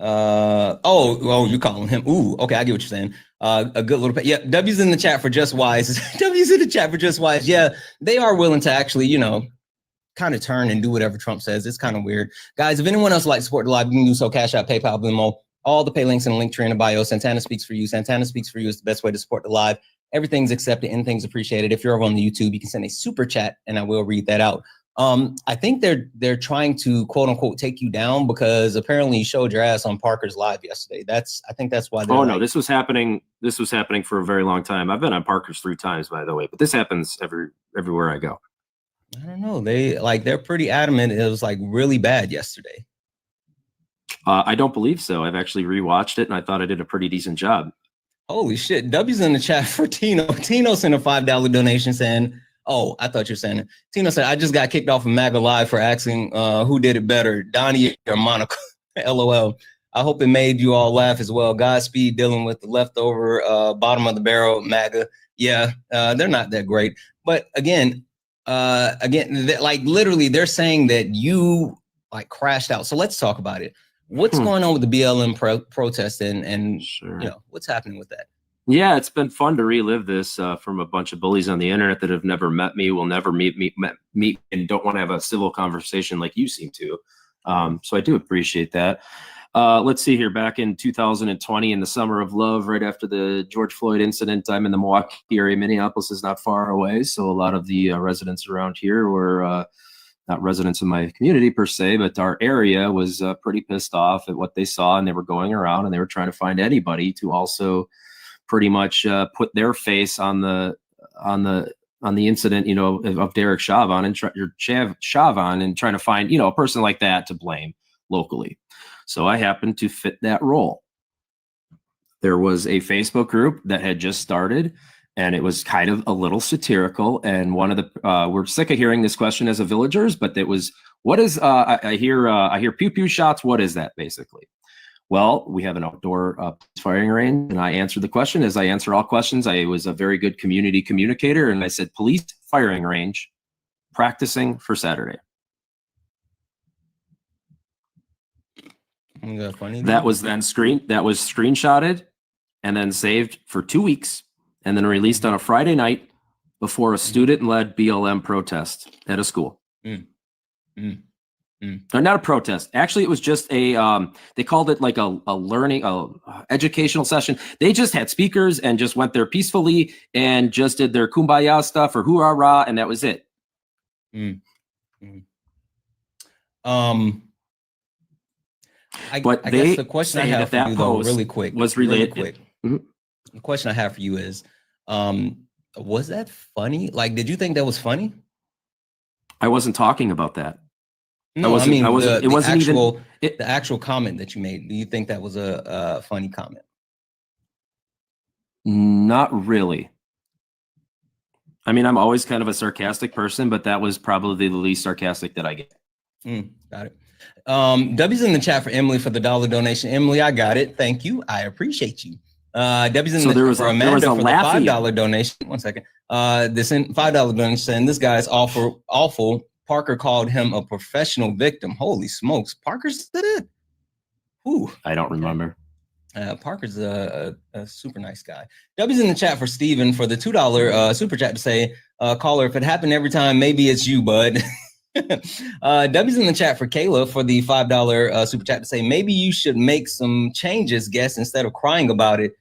you're calling him. Ooh, okay, I get what you're saying. A good little bit. Yeah, W's in the chat for Just Wise. W's in the chat for Just Wise. Yeah, they are willing to actually, kind of turn and do whatever Trump says. It's kind of weird. Guys, if anyone else would like to support the live, you can do so. Cash App, PayPal, Venmo, all the pay links in the link tree in the bio. Santana Speaks for You. Santana Speaks for You is the best way to support the live. Everything's accepted, anything's appreciated. If you're over on the YouTube, you can send a super chat and I will read that out. I think they're trying to quote unquote take you down because apparently you showed your ass on Parker's live yesterday. I think that's why. Oh no, this was happening. This was happening for a very long time. I've been on Parker's 3 times, by the way, but this happens everywhere I go. I don't know. They're pretty adamant. It was like really bad yesterday. I don't believe so. I've actually rewatched it and I thought I did a pretty decent job. Holy shit. W's in the chat for Tino. Tino sent a $5 donation saying, oh, I thought you were saying it. Tino said, I just got kicked off of MAGA Live for asking who did it better, Donnie or Monica. LOL. I hope it made you all laugh as well. Godspeed dealing with the leftover bottom of the barrel MAGA. Yeah, they're not that great. But again, like literally they're saying that you like crashed out. So let's talk about it. What's going on with the BLM protest and sure. You know, what's happening with that? Yeah, it's been fun to relive this from a bunch of bullies on the internet that have never met me, will never meet me, and don't want to have a civil conversation like you seem to. So I do appreciate that. Let's see here. Back in 2020, in the summer of love, right after the George Floyd incident, I'm in the Milwaukee area. Minneapolis is not far away, so a lot of the residents around here were not residents in my community per se, but our area was pretty pissed off at what they saw, and they were going around and they were trying to find anybody to also pretty much put their face on the incident, you know, of Derek Chauvin and trying to find, you know, a person like that to blame locally. So I happened to fit that role. There was a Facebook group that had just started, and it was kind of a little satirical. And one of the we're sick of hearing this question as a villagers, but it was, what is I hear pew pew shots. What is that basically? Well, we have an outdoor firing range, and I answered the question as I answer all questions. I was a very good community communicator, and I said police firing range, practicing for Saturday. That was then screenshotted and then saved for 2 weeks and then released on a Friday night before a student-led BLM protest at a school. Or not a protest. Actually, it was just a, they called it like a learning, educational session. They just had speakers and just went there peacefully and just did their kumbaya stuff or hoorah, and that was it. I guess the question I have for you, though, really quick, was related. Really quick. The question I have for you is, was that funny? Like, did you think that was funny? I wasn't talking about that. No, I mean, the actual comment that you made. Do you think that was a funny comment? Not really. I mean, I'm always kind of a sarcastic person, but that was probably the least sarcastic that I get. Got it. W's in the chat for Emily for the $1 donation. Emily, I got it. Thank you. I appreciate you. W's in the chat for Amanda for the $5 donation. 1 second. This $5 donation saying this guy is awful. Parker called him a professional victim. Holy smokes. Parker said it? Ooh. I don't remember. Parker's a super nice guy. W's in the chat for Steven for the $2 super chat to say, caller, if it happened every time, maybe it's you, bud. W's in the chat for Kayla for the $5 super chat to say, maybe you should make some changes, guess, instead of crying about it.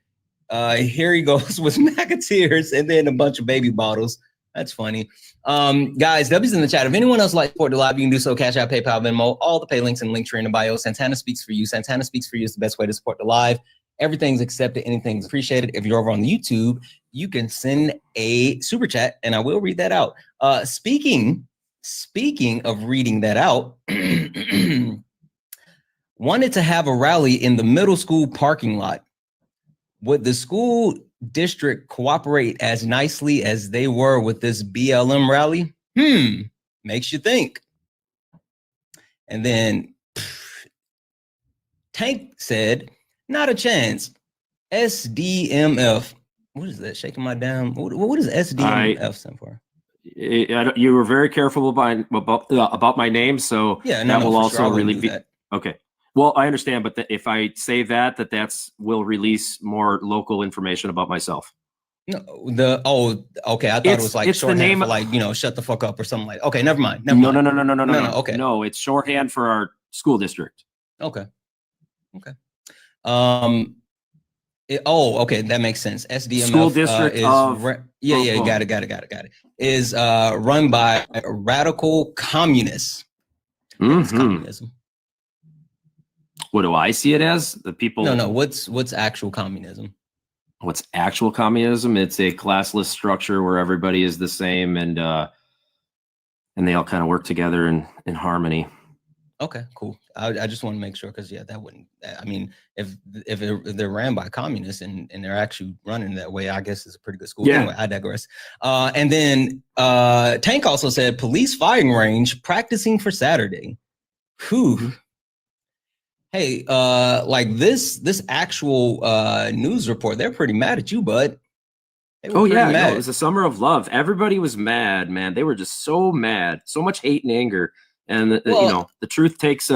Here he goes with MAGA tears and then a bunch of baby bottles. That's funny. Guys, W's in the chat. If anyone else like support the live, you can do so. Cash App, PayPal, Venmo, all the pay links and link tree in the bio. Santana speaks for you. Santana speaks for you is the best way to support the live. Everything's accepted. Anything's appreciated. If you're over on the YouTube, you can send a super chat and I will read that out. Speaking of reading that out, wanted to have a rally in the middle school parking lot. Would the school district cooperate as nicely as they were with this BLM rally? Makes you think. And then Tank said, not a chance. SDMF. What is that? Shaking my damn. What does SDMF stand for? You were very careful about my name, so yeah, that will also really be that. Okay. Well, I understand, but if I say that's will release more local information about myself. No, okay. I thought it was like shorthand for like, you know, shut the fuck up or something like. Okay, never mind. No. Okay, no, it's shorthand for our school district. Okay. Okay, that makes sense. SDMF school district is of got it. is run by radical communists. What's communism? What do I see it as? The people. No. What's actual communism? What's actual communism? It's a classless structure where everybody is the same and they all kind of work together in harmony. Okay, cool. I just want to make sure because that wouldn't. I mean, if they're ran by communists and they're actually running that way, I guess it's a pretty good school. Yeah. Anyway, I digress. And then Tank also said police firing range practicing for Saturday. Whew. Hey, like this actual news report, they're pretty mad at you, bud. Oh yeah, no, it was a summer of love. Everybody was mad, man. They were just so mad, so much hate and anger. And the truth takes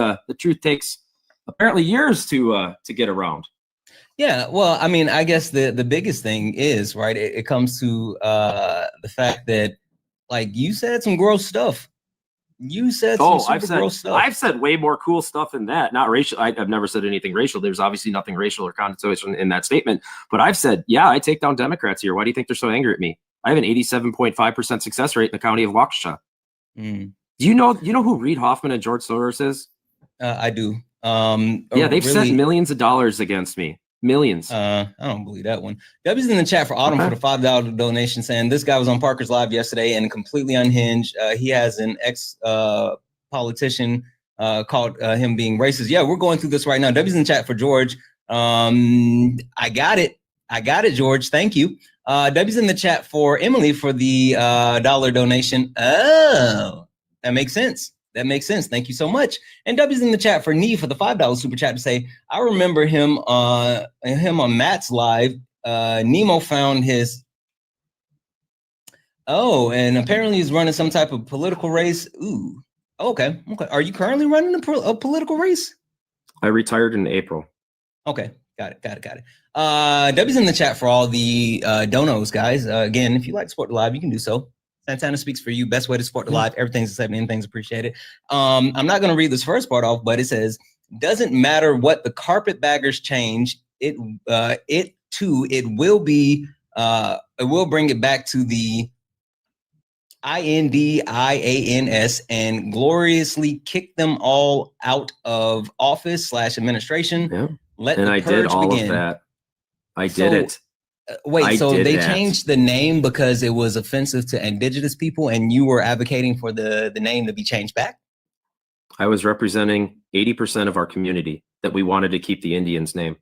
apparently years to get around. Yeah, well, I mean, I guess the biggest thing is right. It comes to the fact that like you said some gross stuff. You said some gross stuff. I've said way more cool stuff than that. Not racial. I've never said anything racial. There's obviously nothing racial or connotation in that statement. But I've said, yeah, I take down Democrats here. Why do you think they're so angry at me? I have an 87.5% success rate in the county of Waukesha. Do you know who Reid Hoffman and George Soros is? I do. Yeah, they've sent millions of dollars against me. Millions. I don't believe that one. W's in the chat for Autumn for the $5 donation saying this guy was on Parker's Live yesterday and completely unhinged. He has an ex politician called him being racist. Yeah, we're going through this right now. W's in the chat for George. I got it, George. Thank you. W's in the chat for Emily for the $1 donation. Oh, that makes sense. Thank you so much. And W's in the chat for Nee for the $5 super chat to say, I remember him on Matt's live. Nemo found his. Oh, and apparently he's running some type of political race. Ooh, okay. Are you currently running a political race? I retired in April. Okay, got it. W's in the chat for all the donos, guys. Again, if you like Sport Live, you can do so. Santana speaks for you. Best way to support the live. Everything's accepted. Anything's appreciated. I'm not going to read this first part off, but it says, doesn't matter what the carpetbaggers change. It will bring it back to the INDIANS and gloriously kick them all out of office / administration. Yeah. Let and the I purge did all begin. of that. I did it. Wait, so they changed the name because it was offensive to indigenous people and you were advocating for the name to be changed back? I was representing 80% of our community that we wanted to keep the Indians name.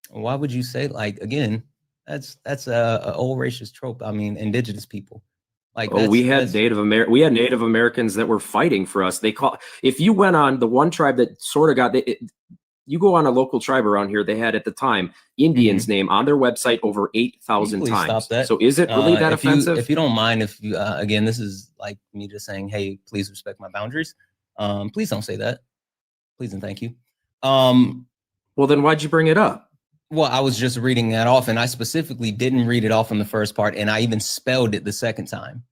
Why would you say, like, again, that's a old racist trope. I mean, indigenous people. Like, we had Native Americans that were fighting for us. If you went on the one tribe that sort of got you go on a local tribe around here, they had at the time Indians name on their website over 8,000 times. Stop that. So is it really that offensive? If you don't mind, if you again, this is like me just saying, hey, please respect my boundaries. Please don't say that. Please and thank you. Well, then why'd you bring it up? Well, I was just reading that off, and I specifically didn't read it off in the first part, and I even spelled it the second time.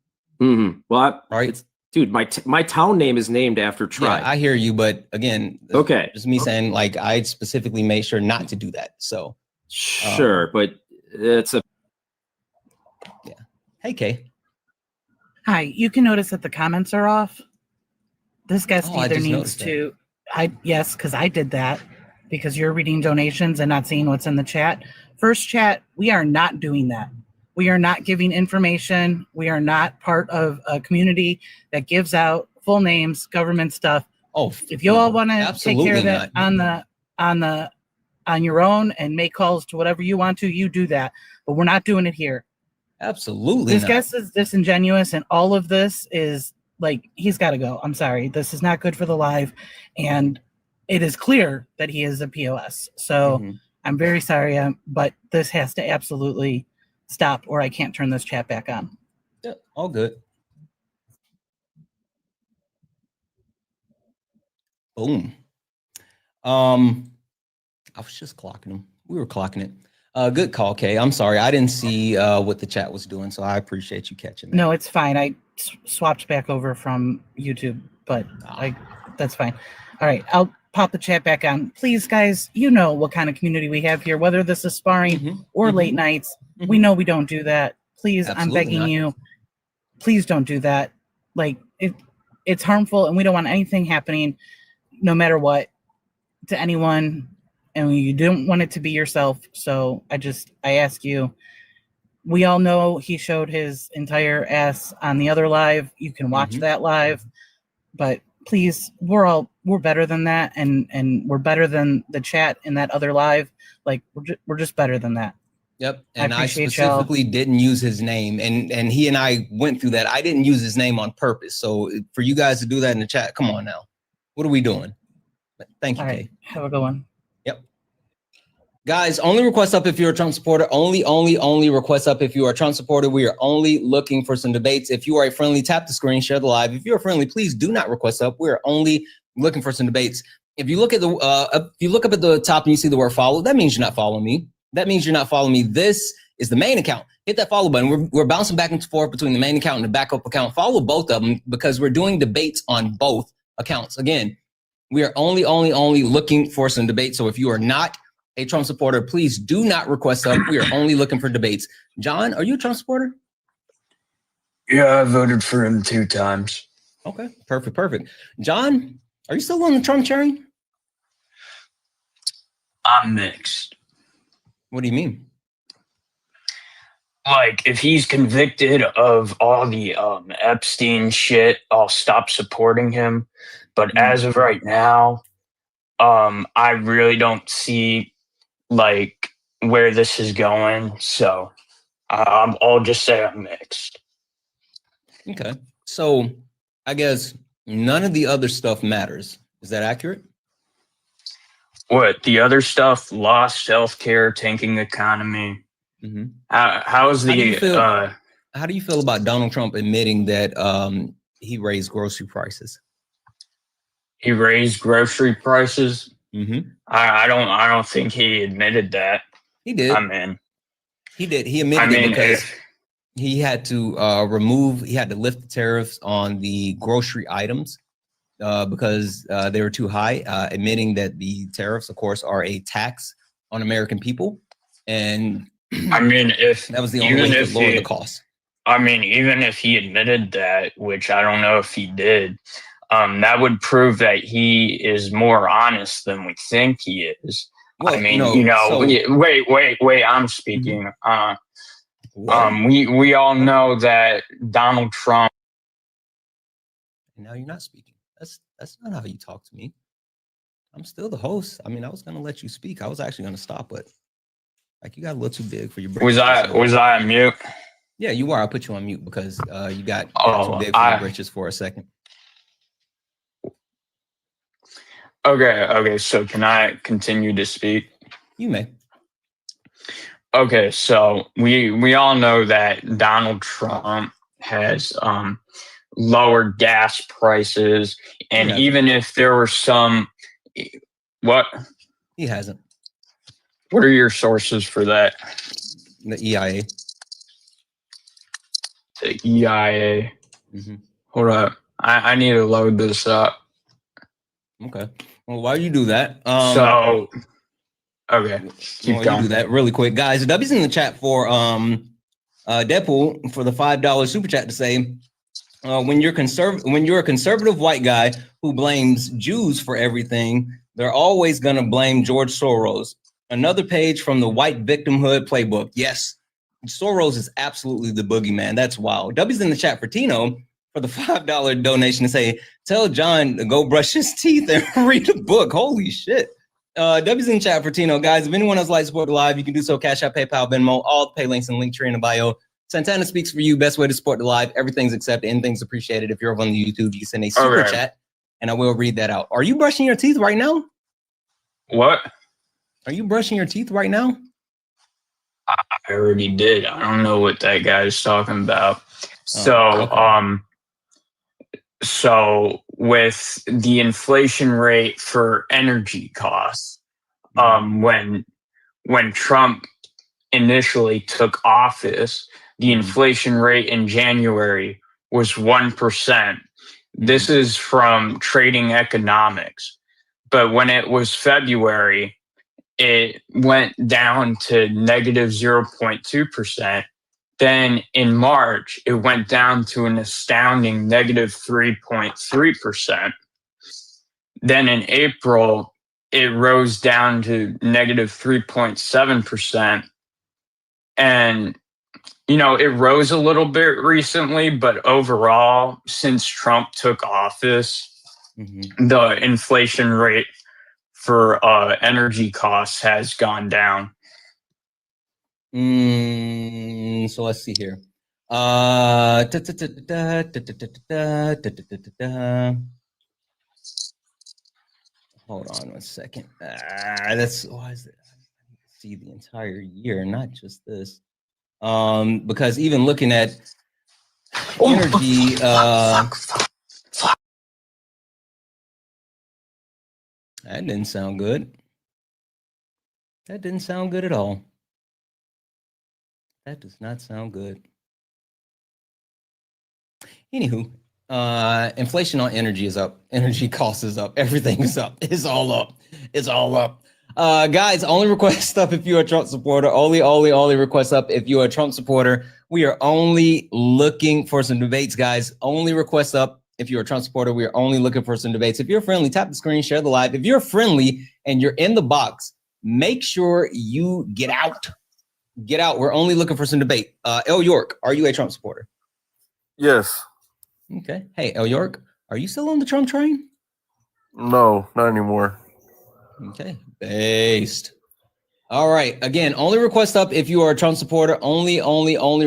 Well, right. Dude, my town name is named after tribe. Yeah, I hear you, but again, okay, just me saying, like, I specifically made sure not to do that. So sure, but it's a Hey, Kay. Hi. You can notice that the comments are off. This guest either needs to. Yes, because I did that because you're reading donations and not seeing what's in the chat. First chat, we are not doing that. We are not giving information. We are not part of a community that gives out full names, government stuff. Oh, if you all want to take care of that on your own and make calls to whatever you want to, you do that. But we're not doing it here. Absolutely. This guest is disingenuous, and all of this is like, he's got to go. I'm sorry. This is not good for the live. And it is clear that he is a POS. So I'm very sorry, but this has to absolutely stop or I can't turn this chat back on. Yeah, all good. Boom. I was just clocking him. We were clocking it. Good call, Kay. I'm sorry. I didn't see what the chat was doing, so I appreciate you catching that. No, it's fine. I swapped back over from YouTube, but that's fine. All right. I'll pop the chat back on. Please, guys, you know what kind of community we have here, whether this is sparring or late nights. We know we don't do that. Please, I'm begging you. please don't do that. Like it's harmful, and we don't want anything happening, no matter what, to anyone. And you don't want it to be yourself. So I ask you, we all know he showed his entire ass on the other live. You can watch that live, but please, we're better than that. And we're better than the chat in that other live. Like we're just better than that. Yep. And I appreciate specifically didn't use his name, and he and I went through that. I didn't use his name on purpose. So for you guys to do that in the chat, come on now. What are we doing? Thank you, All right. Kay. Have a good one. Yep. Guys, only request up if you're a Trump supporter. Only request up if you are a Trump supporter. We are only looking for some debates. If you are a friendly, tap the screen, share the live. If you're friendly, please do not request up. We are only looking for some debates. If you look at if you look up at the top and you see the word follow, that means you're not following me. That means you're not following me. This is the main account. Hit that follow button. We're bouncing back and forth between the main account and the backup account. Follow both of them because we're doing debates on both accounts. Again, we are only looking for some debates. So if you are not a Trump supporter, please do not request up. We are only looking for debates. John, are you a Trump supporter? Yeah, I voted for him 2 times. Okay, perfect. John, are you still on the Trump train? I'm mixed. What do you mean? Like, if he's convicted of all the Epstein shit, I'll stop supporting him. But as of right now, I really don't see like where this is going. So I'll just say I'm mixed. Okay. So I guess none of the other stuff matters. Is that accurate? What, the other stuff? Lost healthcare, tanking economy. Mm-hmm. How's the how do you feel about Donald Trump admitting that he raised grocery prices? He raised grocery prices? Mm-hmm. I don't think he admitted that. He did. He did. He admitted it because he had to lift the tariffs on the grocery items because they were too high, admitting that the tariffs, of course, are a tax on American people. And I mean, if that was the only way to lower the cost. I mean, even if he admitted that, which I don't know if he did, that would prove that he is more honest than we think he is. Well, I mean, no, wait, I'm speaking. We all know that Donald Trump. Now you're not speaking. That's not how you talk to me. I'm still the host. I mean, I was gonna let you speak. I was actually gonna stop, but like you got a little too big for your britches. Was I on mute? Yeah, you are. I put you on mute because you got too big for your britches for a second. Okay. So can I continue to speak? You may. Okay, so we all know that Donald Trump has lowered gas prices, and even if there were some, what? He hasn't. What are your sources for that? The EIA. The EIA. Mm-hmm. Hold up, I need to load this up. Okay. Well, while you do that, okay, keep going. You do that really quick, guys. The W's in the chat for Deadpool for the $5 super chat to say, when you're a conservative white guy who blames Jews for everything, they're always gonna blame George Soros. Another page from the white victimhood playbook. Yes, Soros is absolutely the boogeyman. That's wild. W's in the chat for Tino for the $5 donation to say, tell John to go brush his teeth and read a book. Holy shit. W's in the chat for Tino. Guys, if anyone else likes to support the live, you can do so. Cash App, PayPal, Venmo, all the pay links and link tree in the bio. Santana speaks for you. Best way to support the live. Everything's accepted. Anything's appreciated. If you're over on the YouTube, you can send a super chat and I will read that out. Are you brushing your teeth right now? What? Are you brushing your teeth right now? I already did. I don't know what that guy's talking about. So with the inflation rate for energy costs, when Trump initially took office, the inflation rate in January was 1%. This is from Trading Economics. But when it was February, it went down to negative 0.2%. Then in March, it went down to an astounding negative 3.3%. Then in April, it rose down to negative 3.7%. And, it rose a little bit recently, but overall, since Trump took office, the inflation rate for energy costs has gone down. So let's see here. Hold on one second. That's why is it? I see the entire year, not just this. Because even looking at energy, that didn't sound good. That didn't sound good at all. That does not sound good. Anywho, inflation on energy is up. Energy cost is up. Everything is up. It's all up. It's all up. Guys, only request up if you're a Trump supporter. Only request up if you're a Trump supporter. We are only looking for some debates, guys. Only request up if you're a Trump supporter. We are only looking for some debates. If you're friendly, tap the screen, share the live. If you're friendly and you're in the box, make sure you get out. Get out. We're only looking for some debate. El York, are you a Trump supporter? Yes. Okay. Hey, El York, are you still on the Trump train? No, not anymore. Okay. Based. All right. Again, only request up if you are a Trump supporter. Only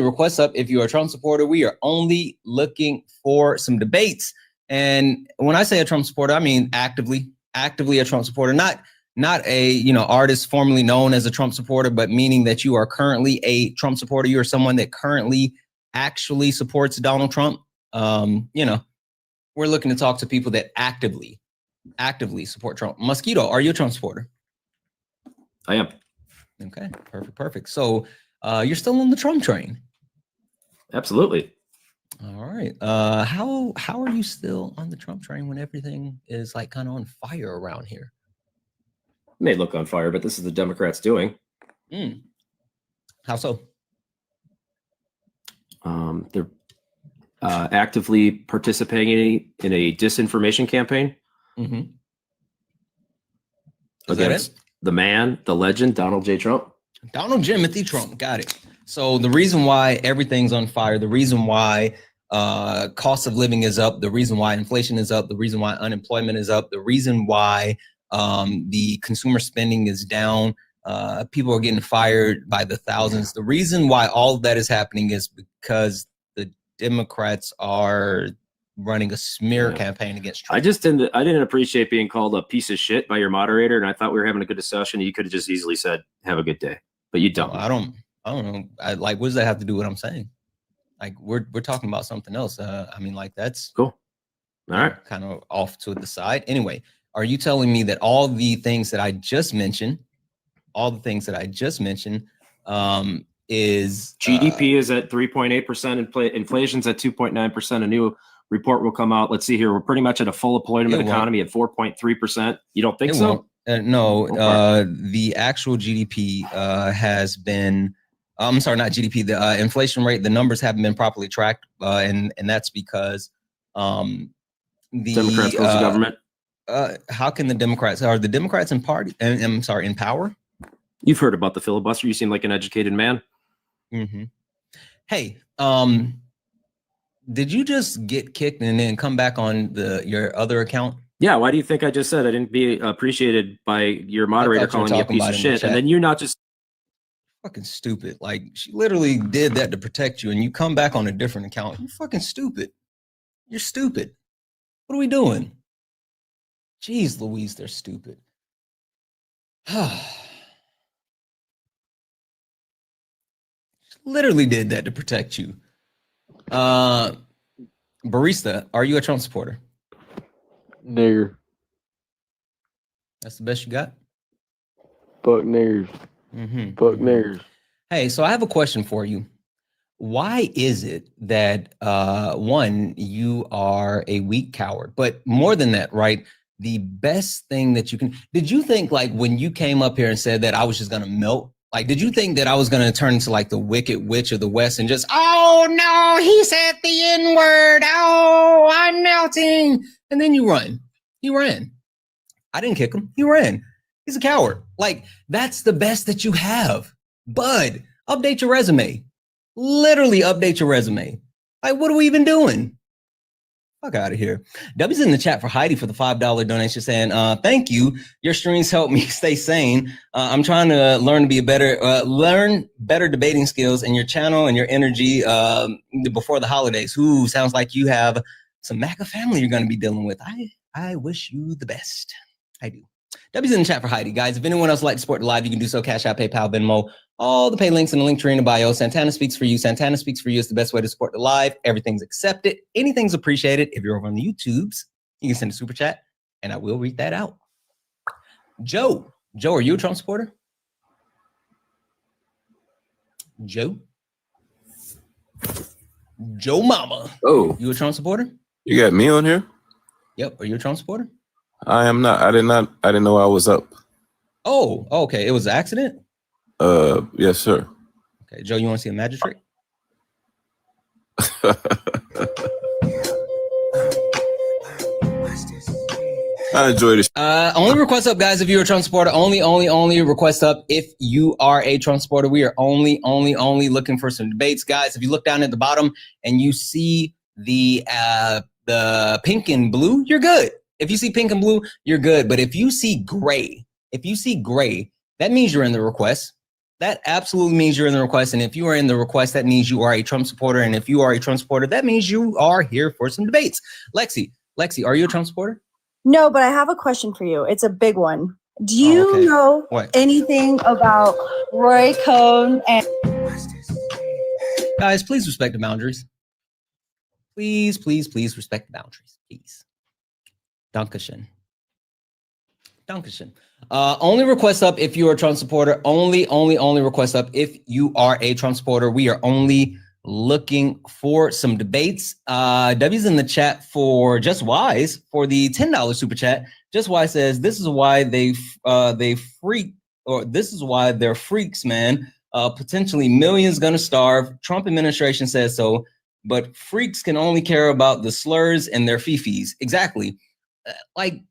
request up if you are a Trump supporter. We are only looking for some debates. And when I say a Trump supporter, I mean actively a Trump supporter, not a, artist formerly known as a Trump supporter, but meaning that you are currently a Trump supporter. You are someone that currently actually supports Donald Trump. We're looking to talk to people that actively support Trump. Mosquito, are you a Trump supporter? I am. Okay, perfect. So you're still on the Trump train? Absolutely. All right. How are you still on the Trump train when everything is like kind of on fire around here? May look on fire, but this is the Democrats doing. How so? They're actively participating in a disinformation campaign against the man, the legend, Donald J. Trump. Donald Jimothy Trump. Got it. So the reason why everything's on fire, the reason why cost of living is up, the reason why inflation is up, the reason why unemployment is up, the reason why the consumer spending is down, people are getting fired by the thousands. The reason why all of that is happening is because the Democrats are running a smear campaign against Trump. I didn't appreciate being called a piece of shit by your moderator, and I thought we were having a good discussion. You could have just easily said, "Have a good day," but you don't. No, I don't know. What does that have to do with what I'm saying? Like we're talking about something else. That's cool. All right, kind of off to the side. Anyway, are you telling me that all the things that I just mentioned, is GDP is at 3.8%, inflation's at 2.9%. A new report will come out. Let's see here. We're pretty much at a full employment economy at 4.3%. You don't think so? No, the actual GDP has been, I'm sorry, not GDP, the inflation rate, the numbers haven't been properly tracked. And that's because the Democrats rules the government. How can are the Democrats in power? You've heard about the filibuster. You seem like an educated man. Hey, did you just get kicked and then come back on your other account? Yeah. Why do you think I just said I didn't be appreciated by your moderator calling you a piece of shit? And then you're not just fucking stupid. Like she literally did that to protect you and you come back on a different account. You're fucking stupid. You're stupid. What are we doing? Jeez Louise, they're stupid. Literally did that to protect you. Barista, are you a Trump supporter? Nigger. That's the best you got? Fuck niggers. Fuck niggers. Hey, so I have a question for you. Why is it that one, you are a weak coward, but more than that, right? The best thing that you can, did you think like when you came up here and said that I was just gonna melt, Like, did you think that I was gonna turn into like the Wicked Witch of the West and just, oh no, he said the N-word. Oh, I'm melting. And then you run. He ran. I didn't kick him. He ran. He's a coward. Like, that's the best that you have. Bud, update your resume. Literally update your resume. Like, what are we even doing? Fuck out of here. W's in the chat for Heidi for the $5 donation saying, thank you. Your streams help me stay sane. I'm trying to learn to be learn better debating skills, and your channel and your energy before the holidays. Ooh, sounds like you have some MAGA family you're going to be dealing with. I wish you the best. I do. W's in the chat for Heidi. Guys, if anyone else would like to support the live, you can do so. Cash App, PayPal, Venmo. All the pay links in the link tree in the bio. Santana speaks for you. Santana speaks for you is the best way to support the live. Everything's accepted. Anything's appreciated. If you're over on the YouTubes, you can send a super chat and I will read that out. Joe, are you a Trump supporter? Joe Mama. Oh, You a Trump supporter? you got me on here? Yep. Are you a Trump supporter? I am not. I didn't know I was up. Oh, okay. It was an accident? Yes, sir. Okay, Joe, you want to see a magic trick? I enjoy this. Only request up, guys, if you're a Trump supporter. Only request up if you are a Trump supporter. We are only looking for some debates, guys. If you look down at the bottom and you see the pink and blue, you're good. If you see pink and blue, you're good. But if you see gray, that means you're in the request. That absolutely means you're in the request. And if you are in the request, that means you are a Trump supporter. And if you are a Trump supporter, that means you are here for some debates. Lexi, are you a Trump supporter? No, but I have a question for you. It's a big one. Do you know anything about Roy Cohn and... Guys, please respect the boundaries. Please respect the boundaries. Please. Dankeschön. Only request up if you are a Trump supporter. Only request up if you are a Trump supporter. We are only looking for some debates. W's in the chat for Just Wise for the $10 super chat. Just Wise says this is why they freak, or this is why they're freaks, man. Potentially millions gonna starve. Trump administration says so, but freaks can only care about the slurs and their fifis. Exactly. Like,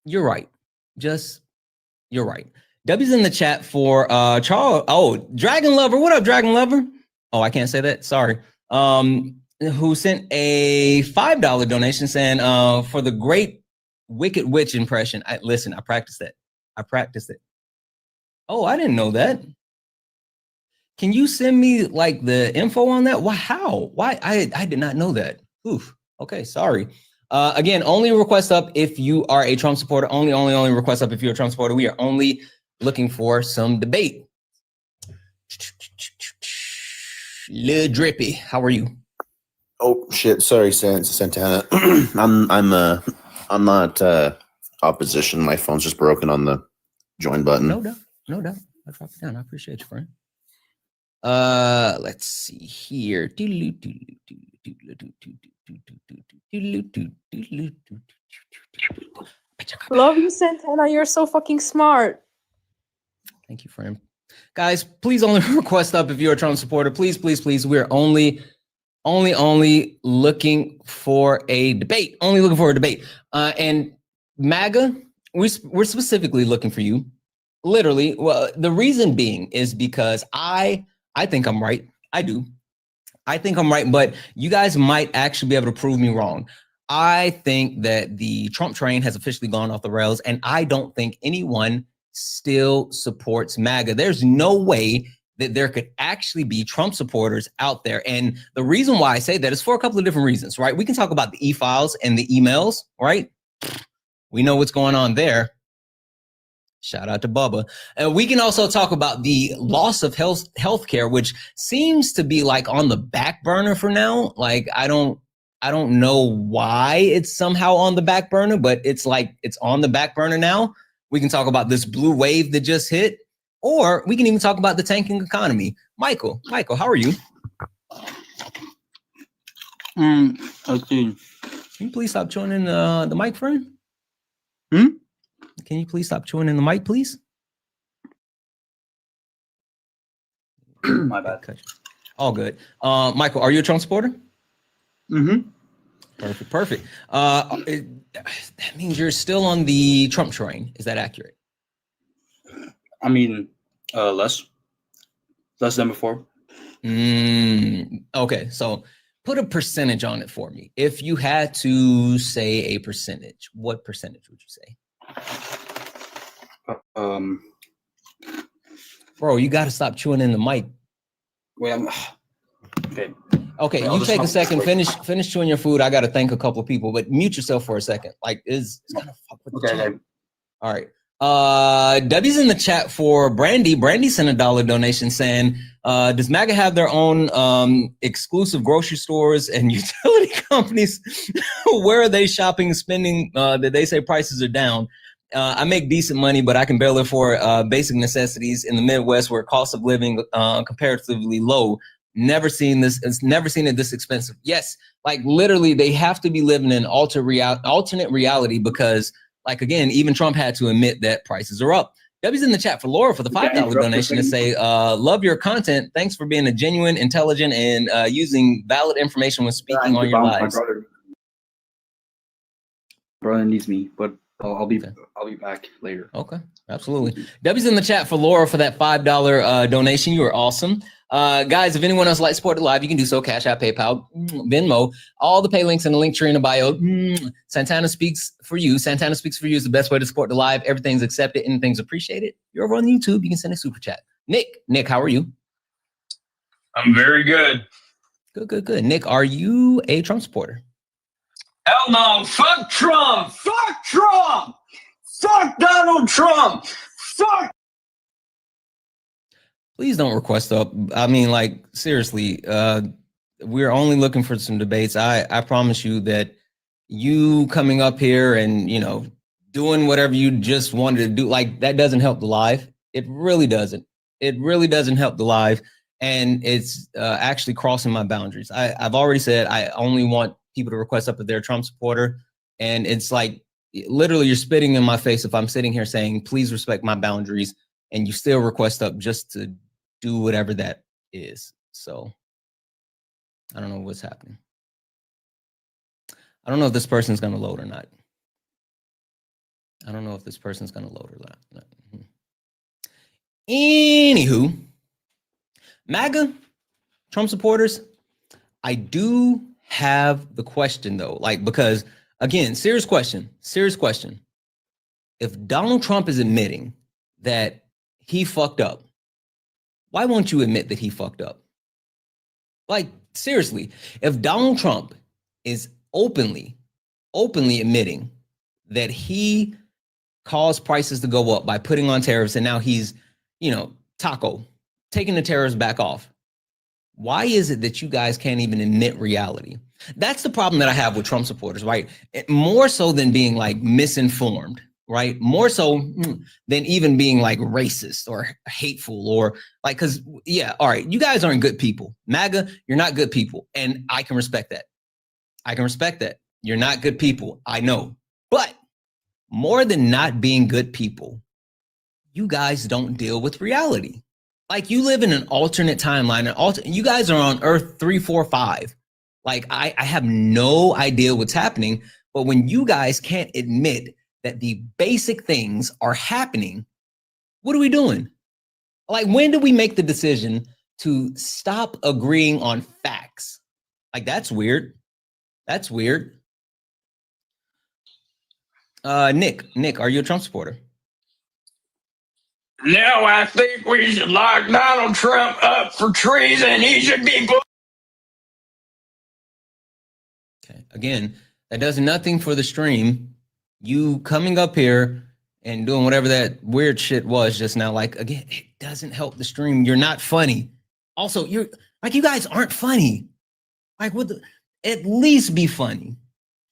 you're right. You're right. W's in the chat for Charles. Oh, Dragon Lover. What up, Dragon Lover? Oh, I can't say that. Sorry. Who sent a $5 donation saying for the great Wicked Witch impression. Listen, I practiced that. Oh, I didn't know that. Can you send me like the info on that? Why? How? Why? I did not know that. Oof. Okay, sorry. Again, only request up if you are a Trump supporter. Only request up if you're a Trump supporter. We are only looking for some debate. Lil Drippy, how are you? Oh shit! Sorry, Santana. I'm not opposition. My phone's just broken on the join button. No doubt. I'll drop it down. I appreciate you, friend. Let's see here. Love you, Santana. You're so fucking smart. Thank you, friend. Guys, please only request up if you're a Trump supporter. Please. We're only looking for a debate. And MAGA, we're specifically looking for you. Literally. Well, the reason being is because I think I'm right. I do. I think I'm right, but you guys might actually be able to prove me wrong. I think that the Trump train has officially gone off the rails, and I don't think anyone still supports MAGA. There's no way that there could actually be Trump supporters out there. And the reason why I say that is for a couple of different reasons, right? We can talk about the e-files and the emails, right? We know what's going on there. Shout out to Bubba. And we can also talk about the loss of healthcare, which seems to be like on the back burner for now. Like, I don't know why it's somehow on the back burner, but it's like it's on the back burner now. We can talk about this blue wave that just hit, or we can even talk about the tanking economy. Michael, how are you? Okay. Can you please stop chewing in the mic, friend? Can you please stop chewing in the mic, please? My bad. All good. Michael, are you a Trump supporter? Mm-hmm. Perfect. That means you're still on the Trump train. Is that accurate? I mean, less than before. Okay, so put a percentage on it for me. If you had to say a percentage, what percentage would you say? Bro, you got to stop chewing in the mic. Wait, okay. Okay, you take a second, finish chewing your food. I got to thank a couple of people, but mute yourself for a second. Like, it's gonna fuck with the chat. All right. W's in the chat for Brandy. Brandy sent a $1 donation saying, does MAGA have their own exclusive grocery stores and utility companies? Where are they shopping and spending that they say prices are down? I make decent money, but I can barely afford basic necessities in the Midwest where cost of living comparatively low. Never seen this. It's never seen it this expensive. Yes, like literally, they have to be living in alternate reality because, like again, even Trump had to admit that prices are up. W's in the chat for Laura for the $5 donation to say, love your content. Thanks for being a genuine, intelligent, and using valid information when speaking on your lives. My brother needs me, but I'll be back later. Okay, absolutely. W's in the chat for Laura for that $5 donation. You are awesome. Guys, if anyone else would like to support the live, you can do so. Cash App, PayPal, Venmo, all the pay links in the link tree in the bio. Santana Speaks for You. Santana Speaks for You is the best way to support the live. Everything's accepted. Anything's appreciated. You're over on YouTube. You can send a super chat. Nick, how are you? I'm very good. Good. Nick, are you a Trump supporter? Hell no. Fuck Trump. Fuck Trump. Fuck Donald Trump. Fuck. Please don't request up. I mean, like, seriously, we're only looking for some debates. I promise you that you coming up here and, you know, doing whatever you just wanted to do, like, that doesn't help the live. It really doesn't. It really doesn't help the live. And it's actually crossing my boundaries. I've already said I only want people to request up if they're a Trump supporter. And it's like, literally, you're spitting in my face if I'm sitting here saying, please respect my boundaries, and you still request up just to do whatever that is. So I don't know what's happening. I don't know if this person's going to load or not. Anywho, MAGA, Trump supporters, I do have the question though, like, because again, serious question. If Donald Trump is admitting that he fucked up, why won't you admit that he fucked up? Like, seriously, if Donald Trump is openly admitting that he caused prices to go up by putting on tariffs and now he's, you know, taking the tariffs back off, why is it that you guys can't even admit reality? That's the problem that I have with Trump supporters, right? More so than being like misinformed, right? More so than even being like racist or hateful or like, because yeah, all right, you guys aren't good people. MAGA, you're not good people. And I can respect that. You're not good people. I know. But more than not being good people, you guys don't deal with reality. Like, you live in an alternate timeline. You guys are on Earth 3, 4, 5. Like, I have no idea what's happening. But when you guys can't admit that the basic things are happening, what are we doing? Like, when do we make the decision to stop agreeing on facts? Like, that's weird. Nick, are you a Trump supporter? No, I think we should lock Donald Trump up for treason. He should be. Okay. Again, that does nothing for the stream. You coming up here and doing whatever that weird shit was just now, like, again, it doesn't help the stream. You're not funny. Also, you're like, you guys aren't funny. Like, at least be funny.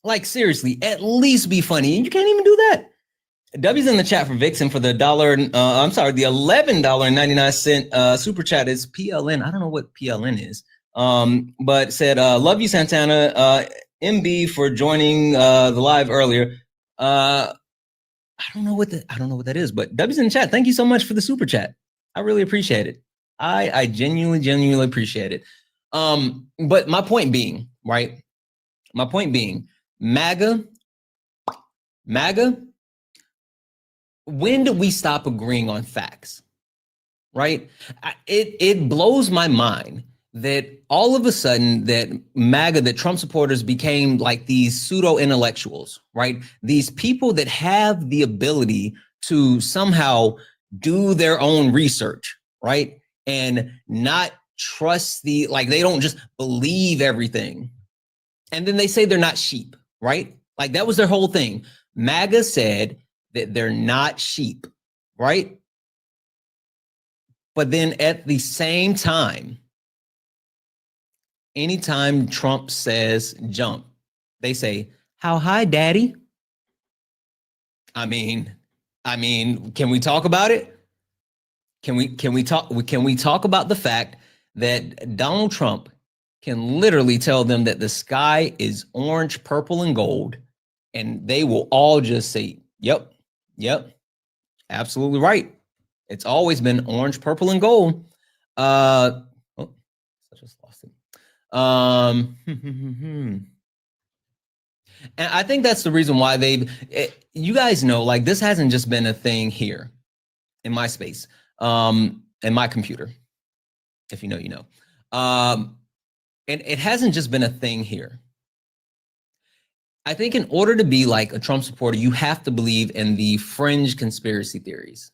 Like, seriously, at least be funny. And you can't even do that. W's in the chat for Vixen for the the $11.99 super chat is PLN. I don't know what PLN is. But said, love you, Santana. MB for joining the live earlier. I don't know what that is, but W's in the chat. Thank you so much for the super chat. I really appreciate it. I genuinely appreciate it. But my point being, right? My point being, MAGA, when do we stop agreeing on facts? Right? It blows my mind that all of a sudden that MAGA, that Trump supporters became like these pseudo intellectuals, right? These people that have the ability to somehow do their own research, right? And not trust like they don't just believe everything. And then they say they're not sheep, right? Like that was their whole thing. MAGA said that they're not sheep, right? But then at the same time, anytime Trump says jump, they say, how high, daddy? I mean, can we talk about it? Can we talk about the fact that Donald Trump can literally tell them that the sky is orange, purple, and gold, and they will all just say, yep, absolutely right. It's always been orange, purple, and gold. I just lost it. And I think that's the reason why you guys know, like this hasn't just been a thing here in my space, in my computer. If you know, you know. And it hasn't just been a thing here. I think in order to be like a Trump supporter, you have to believe in the fringe conspiracy theories.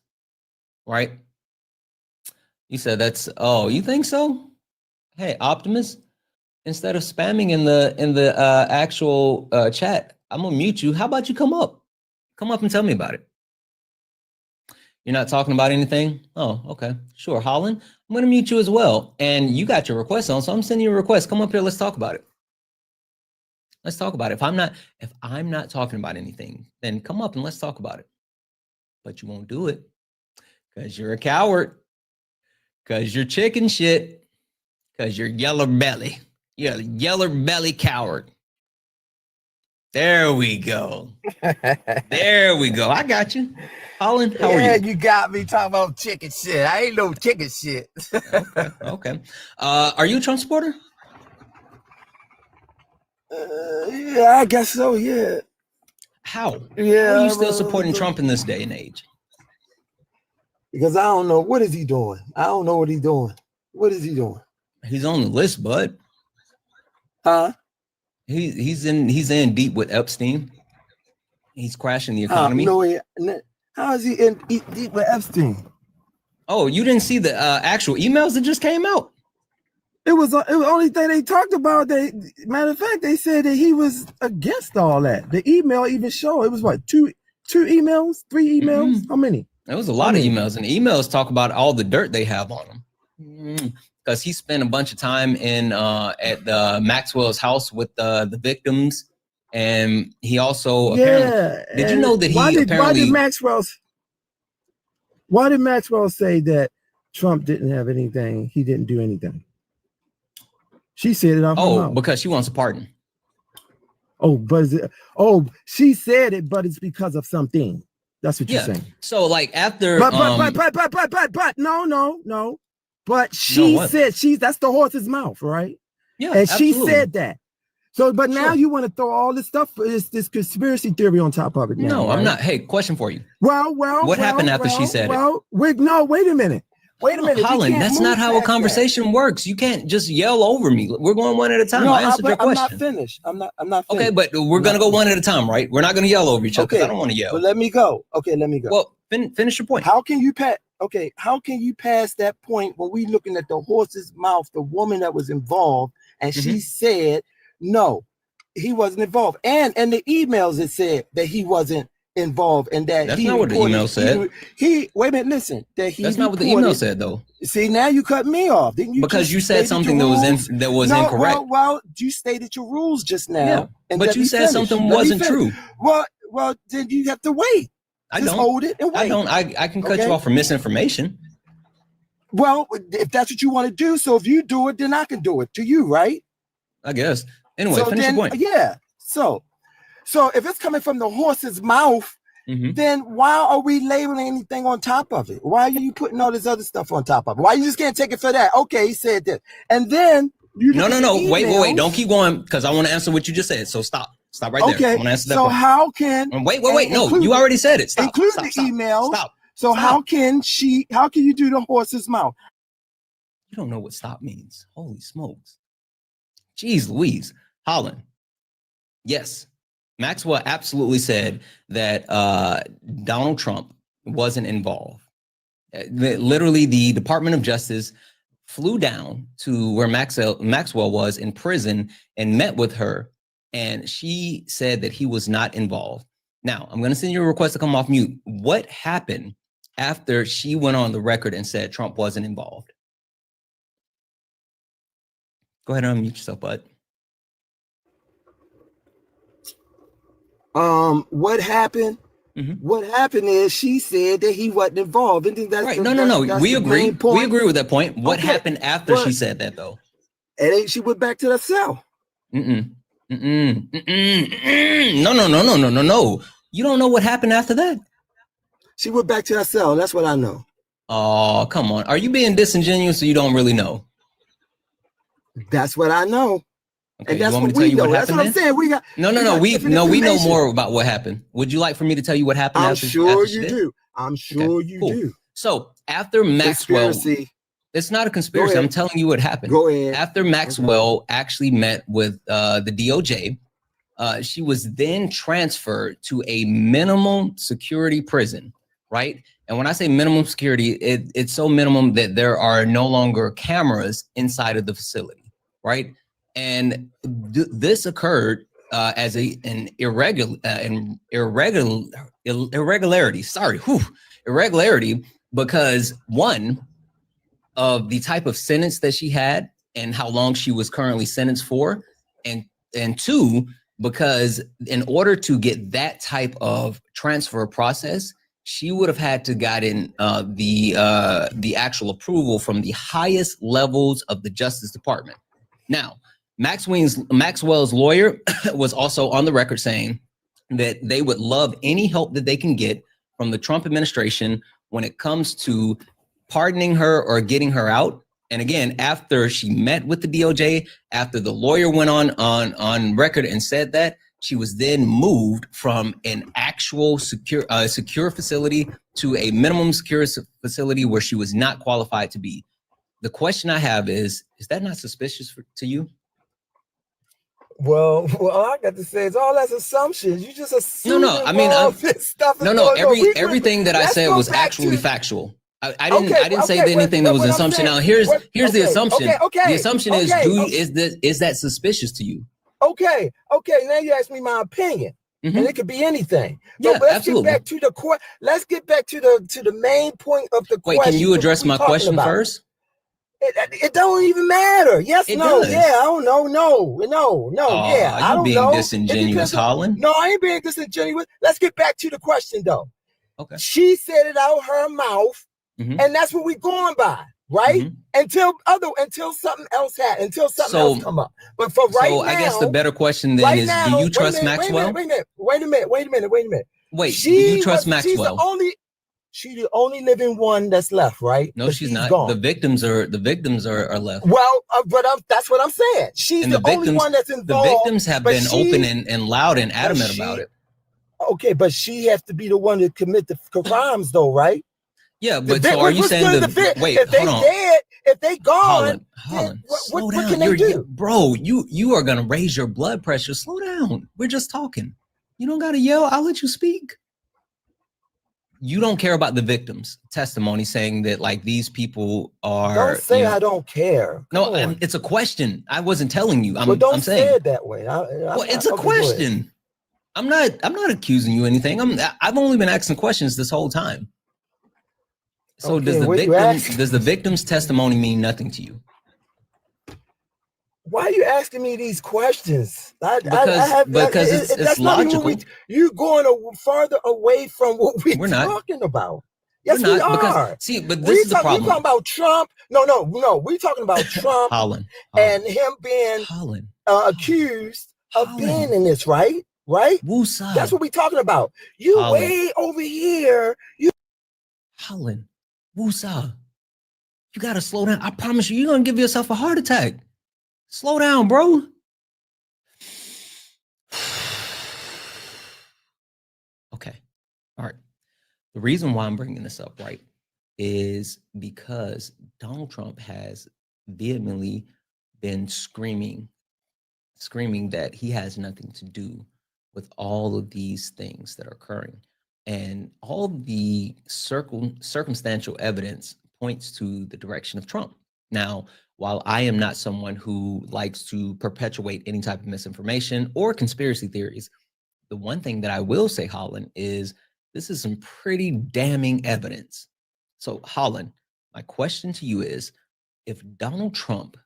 Right? You said oh, you think so? Hey, Optimus, instead of spamming in the actual chat, I'm gonna mute you. How about you come up and tell me about it? You're not talking about anything? Oh, okay, sure. Holland, I'm gonna mute you as well. And you got your request on, so I'm sending you a request. Come up here, let's talk about it. Let's talk about it. If I'm not talking about anything, then come up and let's talk about it. But you won't do it. Because you're a coward. Because you're chicken shit. Because you're yellow belly. You're a yellow belly coward. There we go. There we go. I got you. Holland, how are you? You got me talking about chicken shit. I ain't no chicken shit. Okay. Are you a Trump supporter? Yeah, I guess so, yeah. How? Yeah. How are you still supporting Trump in this day and age? Because I don't know. What is he doing? I don't know what he's doing. What is he doing? He's on the list, bud. Huh? He's in deep with Epstein. He's crashing the economy. How is he in deep with Epstein? Oh, you didn't see the actual emails that just came out? It was the only thing they talked about. Matter of fact, they said that he was against all that. The email even showed it was what, two emails, 3 emails? Mm-hmm. How many? There was a lot of emails, and emails talk about all the dirt they have on him. Because he spent a bunch of time at Maxwell's house with the victims, and he also apparently. Did you know that why did Maxwell say that Trump didn't have anything? He didn't do anything. She said it off her mouth. Because she wants a pardon. She said it, but it's because of something. That's what you're saying. So like after, but no. But she said that's the horse's mouth, right? Yeah, and she said that. So, but now you want to throw all this stuff, this conspiracy theory on top of it. No, right? I'm not. Hey, question for you. What happened after she said it? Wait a minute. Holland, that's not how a conversation works. You can't just yell over me. We're going one at a time. I answered your question. I'm not finished. I'm not finished. Okay, but we're going to go one at a time, right? We're not going to yell over each other because I don't want to yell. But let me go. Okay, let me go. Well, finish your point. How can you pass that point when we looking at the horse's mouth, the woman that was involved, and she said, no, he wasn't involved. And the emails it said that he wasn't involved and that that's not what the email said. Wait a minute, listen. That's not what the email said though. See, now you cut me off, didn't you? Because you said something that was incorrect. Well, you stated your rules just now. Yeah, but you said something wasn't true. Well, then you have to wait. Hold it and wait. I don't. I can cut you off for misinformation. Well, if that's what you want to do, so if you do it, then I can do it to you, right? I guess. Anyway, finish your point. Yeah. So if it's coming from the horse's mouth then why are we labeling anything on top of it? Why are you putting all this other stuff on top of it? Why you just can't take it for that? Okay, he said this. And then you No. Wait. Don't keep going because I want to answer what you just said. So stop right there. I want to answer that. So point. how can wait. No, you already said it. Stop. Include the emails. Stop. So how can you do the horse's mouth? You don't know what stop means. Holy smokes. Jeez Louise. Holland. Yes. Maxwell absolutely said that Donald Trump wasn't involved. Literally, the Department of Justice flew down to where Maxwell was in prison and met with her, and she said that he was not involved. Now, I'm going to send you a request to come off mute. What happened after she went on the record and said Trump wasn't involved? Go ahead and unmute yourself, bud. What happened? What happened is she said that he wasn't involved. And that's right. No. We agree. We agree with that point. What happened after she said that, though? And she went back to the cell. No. You don't know what happened after that. She went back to her cell. That's what I know. Oh, come on. Are you being disingenuous or you don't really know? That's what I know. Okay, and that's you want me what to tell we you know. what That's happened what I'm saying. We got we know more about what happened. Would you like for me to tell you what happened? I'm sure you do. I'm sure you do. So after Maxwell, conspiracy. It's not a conspiracy. I'm telling you what happened. Go ahead. After Maxwell actually met with the DOJ, she was then transferred to a minimum security prison, right? And when I say minimum security, it's so minimum that there are no longer cameras inside of the facility, right? And this occurred as an irregularity. Irregularity, because one of the type of sentence that she had and how long she was currently sentenced for, and two, because in order to get that type of transfer process, she would have had to gotten the actual approval from the highest levels of the Justice Department. Now, Maxwell's lawyer was also on the record saying that they would love any help that they can get from the Trump administration when it comes to pardoning her or getting her out. And again, after she met with the DOJ, after the lawyer went on record and said that, she was then moved from an actual secure facility to a minimum secure facility where she was not qualified to be. The question I have is that not suspicious to you? Well, all I got to say is all that's assumptions. You just assume. No. I mean, everything that I said was actually factual. I didn't say anything that was an assumption. Now here's the assumption. The assumption is that suspicious to you? Okay. Now you ask me my opinion, and it could be anything. Yeah, but let's absolutely. Get back to the let's get back to the main point of the question. Wait, can you address my question first? It don't even matter. Yes, it no, does. yeah, I don't know, no, yeah. Are you being disingenuous, Holland? No, I ain't being disingenuous. Let's get back to the question though. Okay. She said it out her mouth, and that's what we're going by, right? Until something else until something else come up. But for right now, I guess the better question then is: do you trust Maxwell? Wait a minute. Wait, do you trust Maxwell? She's the only living one that's left, right? No, she's not. Gone. The victims are left. Well, but that's what I'm saying. She's the only one that's involved. The victims have been open and loud and adamant about it. Okay, but she has to be the one to commit the crimes, though, right? Yeah, but so are you saying wait? If they dead, if they gone, Holland, what can they do? Bro, you are gonna raise your blood pressure. Slow down. We're just talking. You don't gotta yell. I'll let you speak. You don't care about the victims' testimony saying that like these people are. Don't say I don't care. No, it's a question. I wasn't telling you. Don't I'm saying say it that way. It's a question. I'm not accusing you of anything. I've only been asking questions this whole time. So does the victim's testimony mean nothing to you? Why are you asking me these questions? Because it's logical. You're going farther away from what we're talking about. Yes, we are. But this is the problem. We're talking about Trump. No. We're talking about Trump Holland. And him being accused of being in this, right? right? Woosah. That's what we're talking about. You Holland. way over here. You Holland. Woosah. You gotta slow down. I promise you, you're gonna give yourself a heart attack. Slow down, bro. Okay. All right. The reason why I'm bringing this up, right, is because Donald Trump has vehemently been screaming that he has nothing to do with all of these things that are occurring. And all the circumstantial evidence points to the direction of Trump. Now, while I am not someone who likes to perpetuate any type of misinformation or conspiracy theories, the one thing that I will say, Holland, is this is some pretty damning evidence. So, Holland, my question to you is, if Donald Trump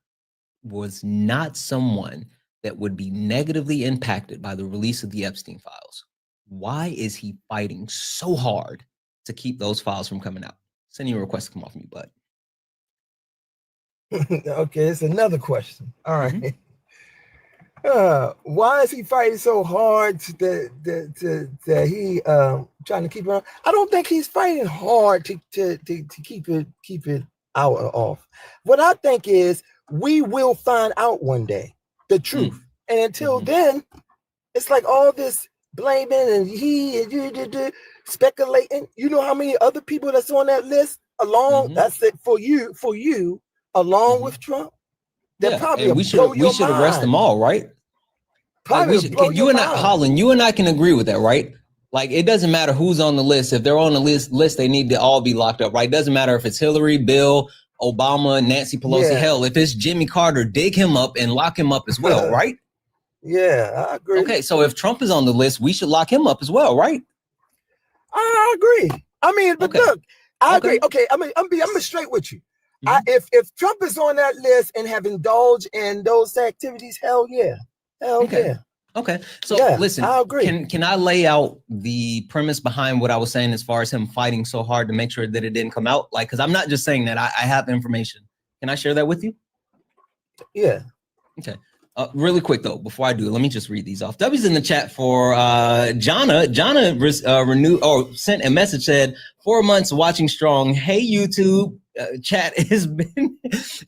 was not someone that would be negatively impacted by the release of the Epstein files, why is he fighting so hard to keep those files from coming out? Send you a request to come off mute, bud. okay, it's another question. All right. Why is he fighting so hard that he trying to keep it on? I don't think he's fighting hard to keep it out or off. What I think is we will find out one day the truth, and until then, it's like all this blaming and you speculating. You know how many other people that's on that list along? That's it for you along with Trump. That probably we should arrest them all, right? Like you and I, Holland, you and I can agree with that, right? Like it doesn't matter who's on the list. If they're on the list, they need to all be locked up, right? Doesn't matter if it's Hillary, Bill, Obama, Nancy Pelosi. Yeah. Hell, if it's Jimmy Carter, dig him up and lock him up as well, right? Yeah, I agree. Okay, so if Trump is on the list, we should lock him up as well, right? I agree. I mean, but look, I agree. Okay, I mean, I'm straight with you. If Trump is on that list and have indulged in those activities, hell yeah. Yeah. Okay. So Yeah, listen, I agree. Can I lay out the premise behind what I was saying as far as him fighting so hard to make sure that it didn't come out? Like, because I'm not just saying that, I have information. Can I share that with you? Yeah. Okay. Really quick though, before I do, let me just read these off. W's in the chat for Jonna. Jonna sent a message, said 4 months watching strong. Hey YouTube, chat has been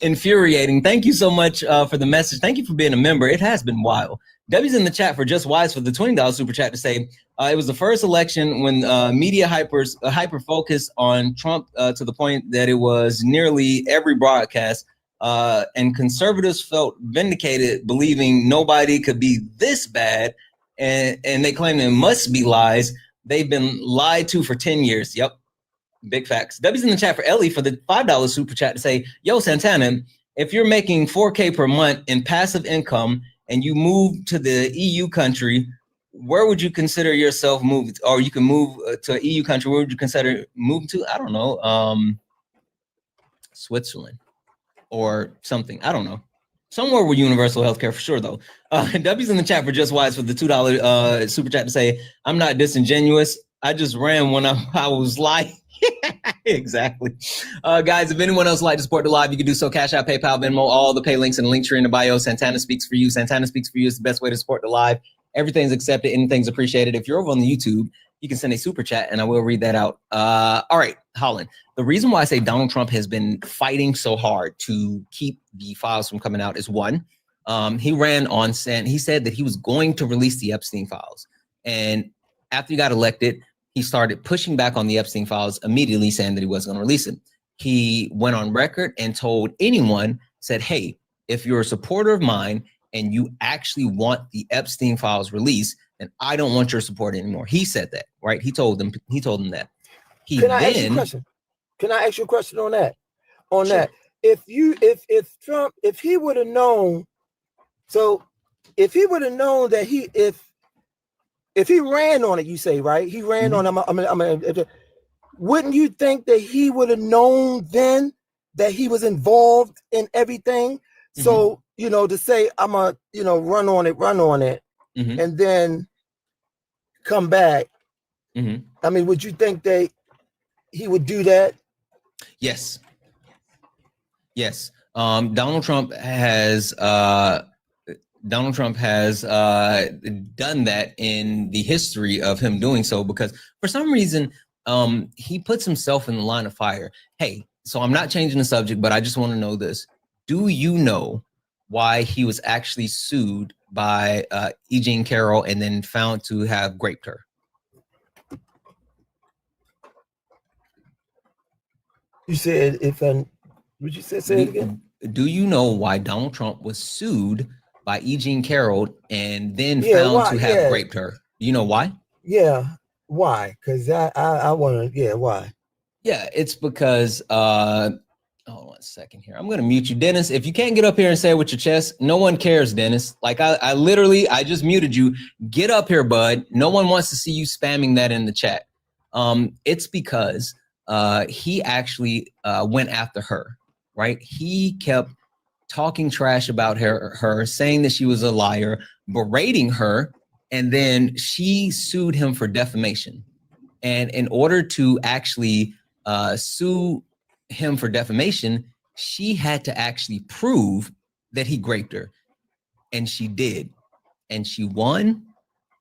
infuriating. Thank you so much for the message. Thank you for being a member. It has been wild. W's in the chat for Just Wise for the $20 super chat to say it was the first election when media hyper focused on Trump to the point that it was nearly every broadcast. And conservatives felt vindicated, believing nobody could be this bad, and they claim it must be lies. They've been lied to for 10 years. Yep, big facts. W's in the chat for Ellie for the $5 super chat to say, yo, Santana, if you're making $4K per month in passive income and you move to the EU country, where would you consider yourself moving? Or you can move to an EU country, where would you consider moving to? I don't know, Switzerland. Or something, I don't know. Somewhere with universal healthcare for sure, though. W's in the chat for Just Wise for the $2 super chat to say, I'm not disingenuous. I just ran when I was lying. Exactly. Guys, if anyone else would like to support the live, you can do so. Cash App, PayPal, Venmo, all the pay links in the link tree in the bio. Santana Speaks for You. Santana Speaks for You is the best way to support the live. Everything's accepted. Anything's appreciated. If you're over on the YouTube, you can send a super chat and I will read that out. All right, Holland. The reason why I say Donald Trump has been fighting so hard to keep the files from coming out is one, he ran on he said that he was going to release the Epstein files. And after he got elected, he started pushing back on the Epstein files, immediately saying that he wasn't going to release it. He went on record and told anyone, said, hey, if you're a supporter of mine and you actually want the Epstein files released, then I don't want your support anymore. He said that, right? He told them that. Can I ask you a question? Can I ask you a question on that? On Sure. that, if Trump, if he would have known, so if he would have known that if he ran on it, you say, right? He ran on. Wouldn't you think that he would have known then that he was involved in everything? So to say I'm a run on it, and then come back. I mean, would you think that he would do that? Yes. Donald Trump has Donald Trump has done that in the history of him doing so, because for some reason, he puts himself in the line of fire. Hey, so I'm not changing the subject, but I just want to know this. Do you know why he was actually sued by E. Jean Carroll and then found to have raped her? You said would you say it again? Do you know why Donald Trump was sued by E. Jean Carroll and then found to have raped her? Do you know why? Yeah, why? Because I want to. Yeah, why? Yeah, it's because. Hold on a second here. I'm gonna mute you, Dennis. If you can't get up here and say it with your chest, no one cares, Dennis. Like I literally just muted you. Get up here, bud. No one wants to see you spamming that in the chat. It's because he actually went after her. Right? He kept talking trash about her, saying that she was a liar, berating her, and then she sued him for defamation. And in order to actually sue him for defamation, she had to actually prove that he raped her. And she did. And she won.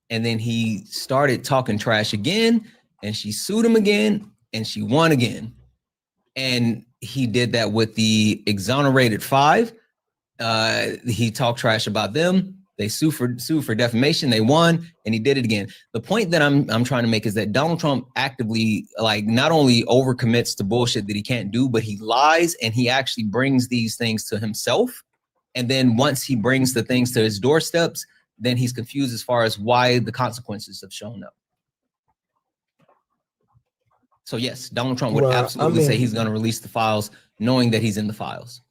And then he started talking trash again, and she sued him again, and she won again. And he did that with the exonerated 5. He talked trash about them. They sued for defamation. They won, and he did it again. The point that I'm trying to make is that Donald Trump actively, like, not only overcommits to bullshit that he can't do, but he lies, and he actually brings these things to himself. And then once he brings the things to his doorsteps, then he's confused as far as why the consequences have shown up. So yes, Donald Trump would absolutely say he's going to release the files, knowing that he's in the files.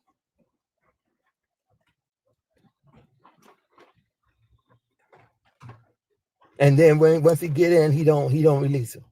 And then once he get in, he don't release them.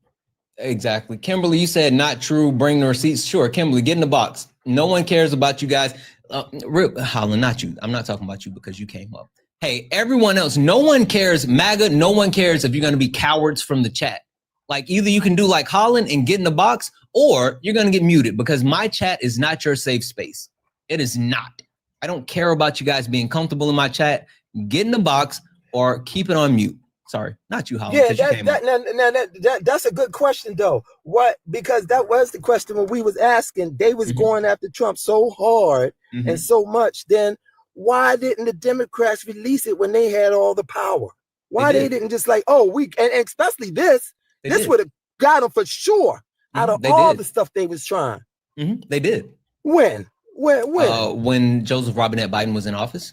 Exactly. Kimberly, you said not true. Bring the receipts. Sure, Kimberly, get in the box. No one cares about you guys. Holland, not you. I'm not talking about you because you came up. Hey, everyone else, no one cares. MAGA, no one cares if you're going to be cowards from the chat. Like, either you can do like Holland and get in the box, or you're going to get muted, because my chat is not your safe space. It is not. I don't care about you guys being comfortable in my chat. Get in the box or keep it on mute. Sorry, not you, Holland. Yeah, that's a good question, though. What? Because that was the question when we was asking. They was going after Trump so hard and so much. Then why didn't the Democrats release it when they had all the power? Why they didn't just like, oh, and especially this would have got them for sure out of all the stuff they was trying. They did. When? When Joseph Robinette Biden was in office.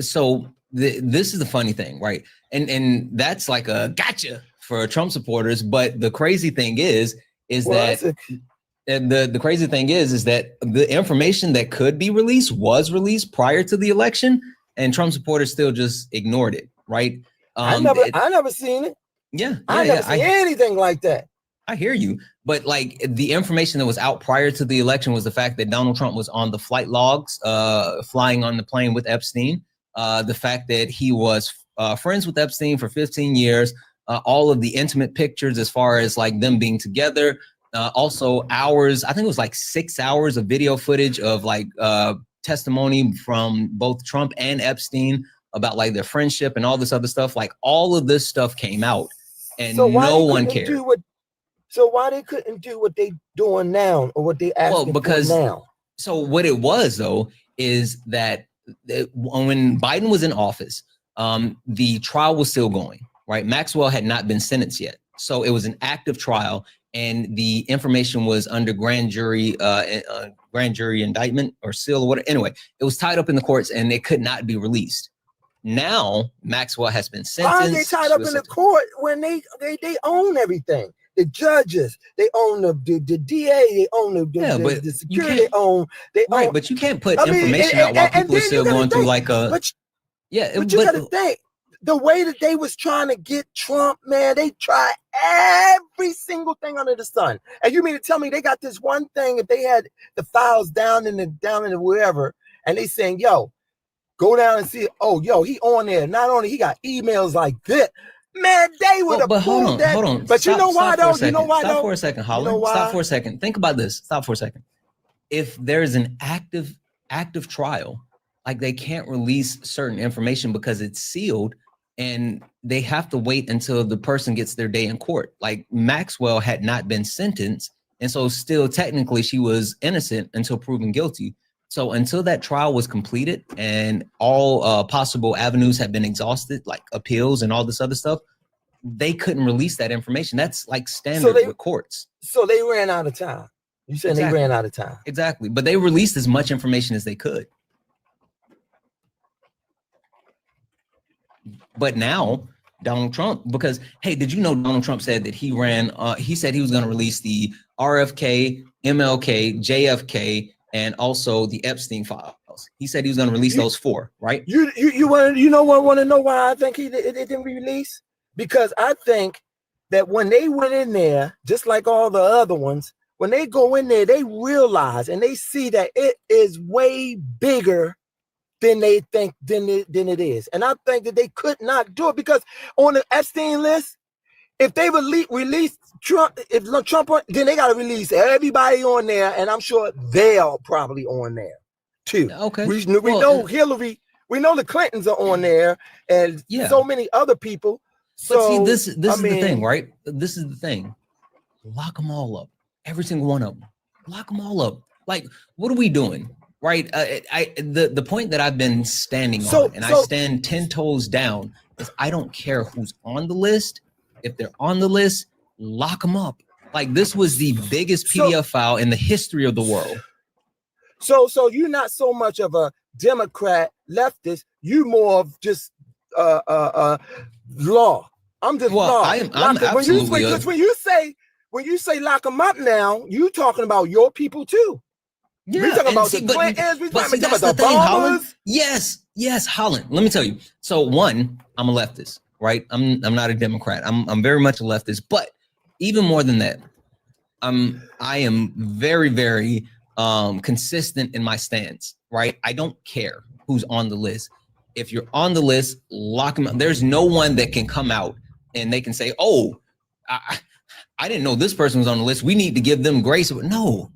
So this is the funny thing, right? And that's like a gotcha for Trump supporters. But the crazy thing is that the crazy thing is that the information that could be released was released prior to the election, and Trump supporters still just ignored it, right? I never seen it. I never seen anything like that. I hear you, but like the information that was out prior to the election was the fact that Donald Trump was on the flight logs, flying on the plane with Epstein. The fact that he was friends with Epstein for 15 years, all of the intimate pictures as far as like them being together. Also hours, I think it was like 6 hours of video footage of like testimony from both Trump and Epstein about like their friendship and all this other stuff. Like all of this stuff came out, and so no one cared. So why they couldn't do what they doing now, or what they asking for now? So what it was though is that when Biden was in office, the trial was still going, right? Maxwell had not been sentenced yet, so it was an active trial, and the information was under grand jury indictment or seal or whatever. Anyway, it was tied up in the courts, and it could not be released. Now Maxwell has been sentenced. Why are they tied up in the court when they own everything? The judges, they own the DA, they own the security, they own. But you can't put information out while people are still going through like a. But you gotta think the way that they was trying to get Trump, man. They tried every single thing under the sun. And you mean to tell me they got this one thing? If they had the files down in the wherever, and they saying, "Yo, go down and see it." Oh, yo, he on there. Not only he got emails like this. Man, they would have pulled that. Hold on. But you know why though? You know why though? Stop for a second, Holland. Stop for a second. Think about this. Stop for a second. If there's an active trial, like they can't release certain information because it's sealed, and they have to wait until the person gets their day in court. Like Maxwell had not been sentenced, and so still technically she was innocent until proven guilty. So until that trial was completed and all possible avenues had been exhausted, like appeals and all this other stuff, they couldn't release that information. That's like standard with courts. So they ran out of time. You said Exactly. they ran out of time. Exactly. But they released as much information as they could. But now Donald Trump, because, hey, did you know Donald Trump said that he said he was going to release the RFK, MLK, JFK, and also the Epstein files. He said he was going to release those 4, right? Want to know why I think it didn't release? Because I think that when they went in there, just like all the other ones, when they go in there, they realize and they see that it is way bigger than they think than it is. And I think that they could not do it because on the Epstein list, if they release Trump, if Trump, then they got to release everybody on there, and I'm sure they're probably on there too. Okay. We know Hillary, we know the Clintons are on there, and so many other people. So But see, this is the thing, right? This is the thing. Lock them all up. Every single one of them. Lock them all up. Like, what are we doing? Right? The point that I've been standing on, and I stand 10 toes down, is I don't care who's on the list. If they're on the list, lock them up. Like, this was the biggest PDF file in the history of the world. So you're not so much of a Democrat leftist. You more of just law. I'm just law. I'm absolutely. When you say lock them up now, you talking about your people too. Yeah, we're talking about the Clintons. We're talking about the Holland. Yes, Holland. Let me tell you. So one, I'm a leftist, right? I'm not a Democrat. I'm very much a leftist, but even more than that, I am very, very consistent in my stance, right? I don't care who's on the list. If you're on the list, lock them up. There's no one that can come out and they can say, oh, I didn't know this person was on the list. We need to give them grace. No.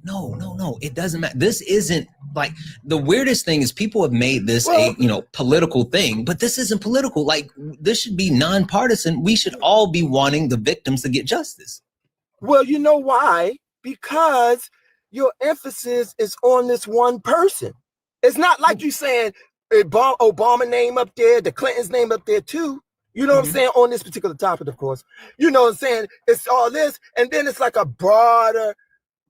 It doesn't matter. This isn't like, the weirdest thing is people have made this a political thing, but this isn't political. Like, this should be nonpartisan. We should all be wanting the victims to get justice. Well, you know why? Because your emphasis is on this one person. It's not like you saying Obama name up there, the Clintons name up there too. You know what I'm saying? On this particular topic, of course. You know what I'm saying? It's all this, and then it's like a broader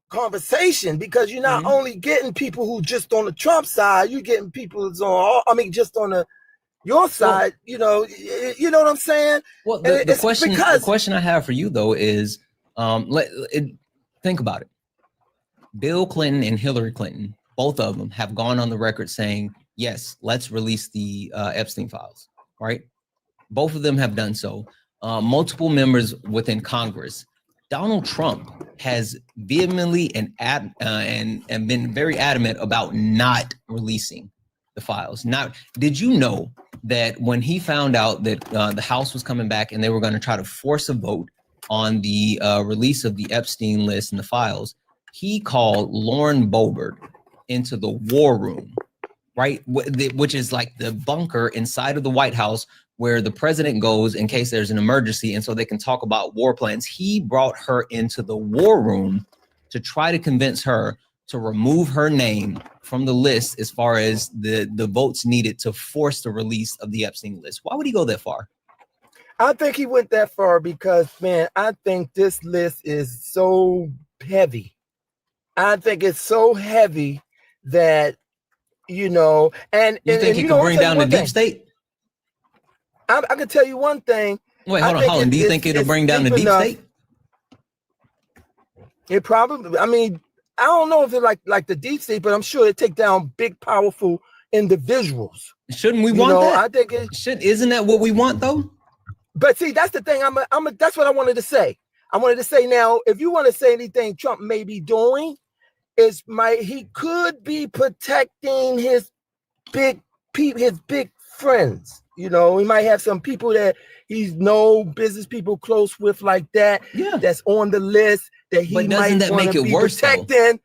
conversation because you're not only getting people who just on the Trump side, you're getting people who's on, just on your side. You know what I'm saying? Well, the question I have for you though is, think about it. Bill Clinton and Hillary Clinton, both of them have gone on the record saying, yes, let's release the Epstein files, right? Both of them have done so. Multiple members within Congress. Donald Trump has vehemently and been very adamant about not releasing the files. Now, did you know that when he found out that the House was coming back and they were going to try to force a vote on the release of the Epstein list and the files, he called Lauren Boebert into the war room, right? Which is like the bunker inside of the White House where the president goes in case there's an emergency, and so they can talk about war plans. He brought her into the war room to try to convince her to remove her name from the list as far as the votes needed to force the release of the Epstein list. Why would he go that far? I think he went that far because, man, I think this list is so heavy. I think it's so heavy that, and you think it could bring down the deep state? I can tell you one thing. Wait, hold on, Holland. Do you think it'll bring down the deep state? It probably. I mean, I don't know if it's like the deep state, but I'm sure it take down big, powerful individuals. Shouldn't we want that? I think it should. Isn't that what we want, though? But see, that's the thing. That's what I wanted to say. I wanted to say now, if you want to say anything Trump may be doing, he could be protecting his big friends. He might have some people that he's business people close with like that. Yeah, that's on the list that he might want to be protecting.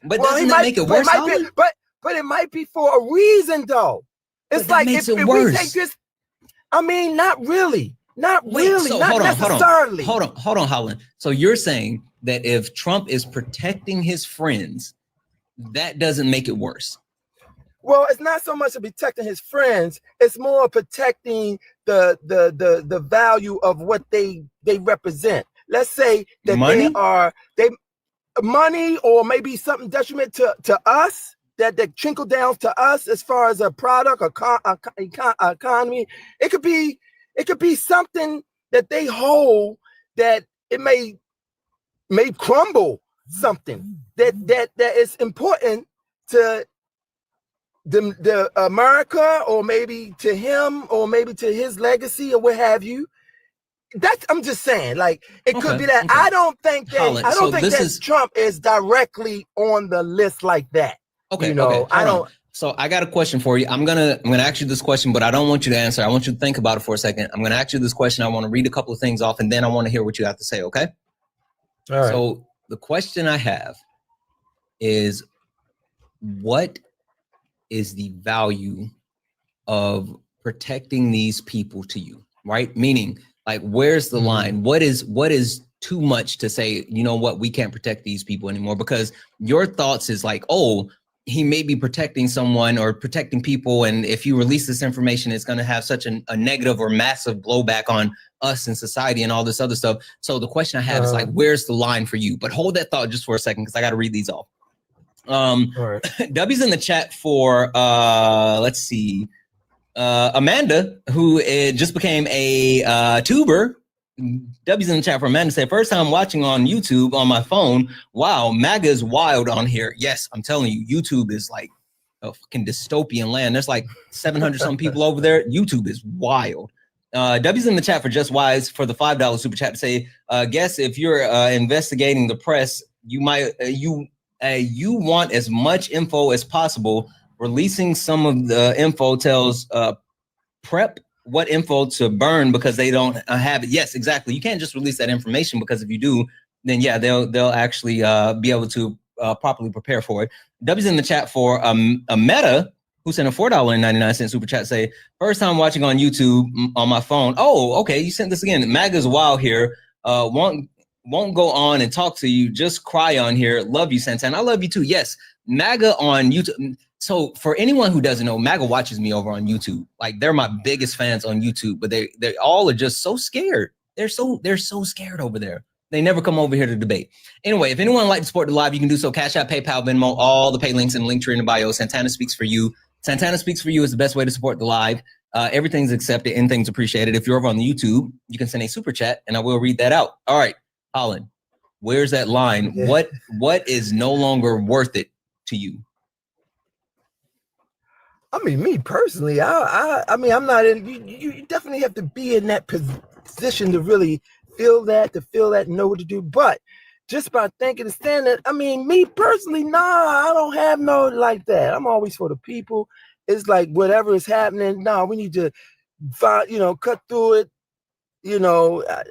But doesn't that make it worse? but it might be for a reason, though. It's like if we take this, I mean, not really, not necessarily. Hold on, Holland. So you're saying that if Trump is protecting his friends, that doesn't make it worse? Well, it's not so much of protecting his friends; it's more protecting the value of what they represent. Let's say that they money, or maybe something detriment to us that trickle down to us as far as a product, economy. It could be something that they hold that it may crumble something that is important to the America, or maybe to him, or maybe to his legacy, or what have you. That's, I'm just saying, like, it could be that. Okay. I don't think that Trump is directly on the list like that. Okay, you know, I don't. So I got a question for you. I'm gonna ask you this question, but I don't want you to answer. I want you to think about it for a second. I'm gonna ask you this question. I want to read a couple of things off, and then I want to hear what you have to say. Okay. All right. So the question I have is, what is the value of protecting these people to you? Right? Meaning, like, where's the line? What is too much to say, you know what, we can't protect these people anymore? Because your thoughts is like, oh, he may be protecting someone or protecting people, and if you release this information, it's going to have such a negative or massive blowback on us in society and all this other stuff. So the question I have is like, where's the line for you? But hold that thought just for a second, because I got to read these off. All right. W's in the chat for let's see, Amanda, who just became a tuber. W's in the chat for Amanda, said, first time watching on YouTube on my phone. Wow, MAGA is wild on here. Yes, I'm telling you, YouTube is like a fucking dystopian land. There's like 700 some people over there. YouTube is wild. W's in the chat for Just Wise for the $5 super chat to say, guess if you're investigating the press, you might you want as much info as possible. Releasing some of the info tells prep what info to burn because they don't have it. Yes, exactly. You can't just release that information, because if you do, then yeah, they'll actually be able to properly prepare for it. W's in the chat for a Meta, who sent a $4.99 super chat, say, first time watching on YouTube on my phone. Oh, okay, you sent this again. MAGA's wild here. Won't go on and talk to you. Just cry on here. Love you, Santana. I love you too. Yes, MAGA on YouTube. So for anyone who doesn't know, MAGA watches me over on YouTube. Like, they're my biggest fans on YouTube, but they all are just so scared. They're so scared over there. They never come over here to debate. Anyway, if anyone would like to support the live, you can do so. Cash App, PayPal, Venmo, all the pay links in the link tree in the bio. Santana Speaks for You. Santana Speaks for You is the best way to support the live. Everything's accepted, anything's appreciated. If you're over on the YouTube, you can send a super chat and I will read that out. All right, Holland, where's that line? Yeah. What is no longer worth it to you? I mean, me personally, I mean, I'm not in. You definitely have to be in that position to really feel that, know what to do. But just by thinking and standing, I mean, me personally, nah, I don't have no like that. I'm always for the people. It's like whatever is happening, nah, we need to find, cut through it.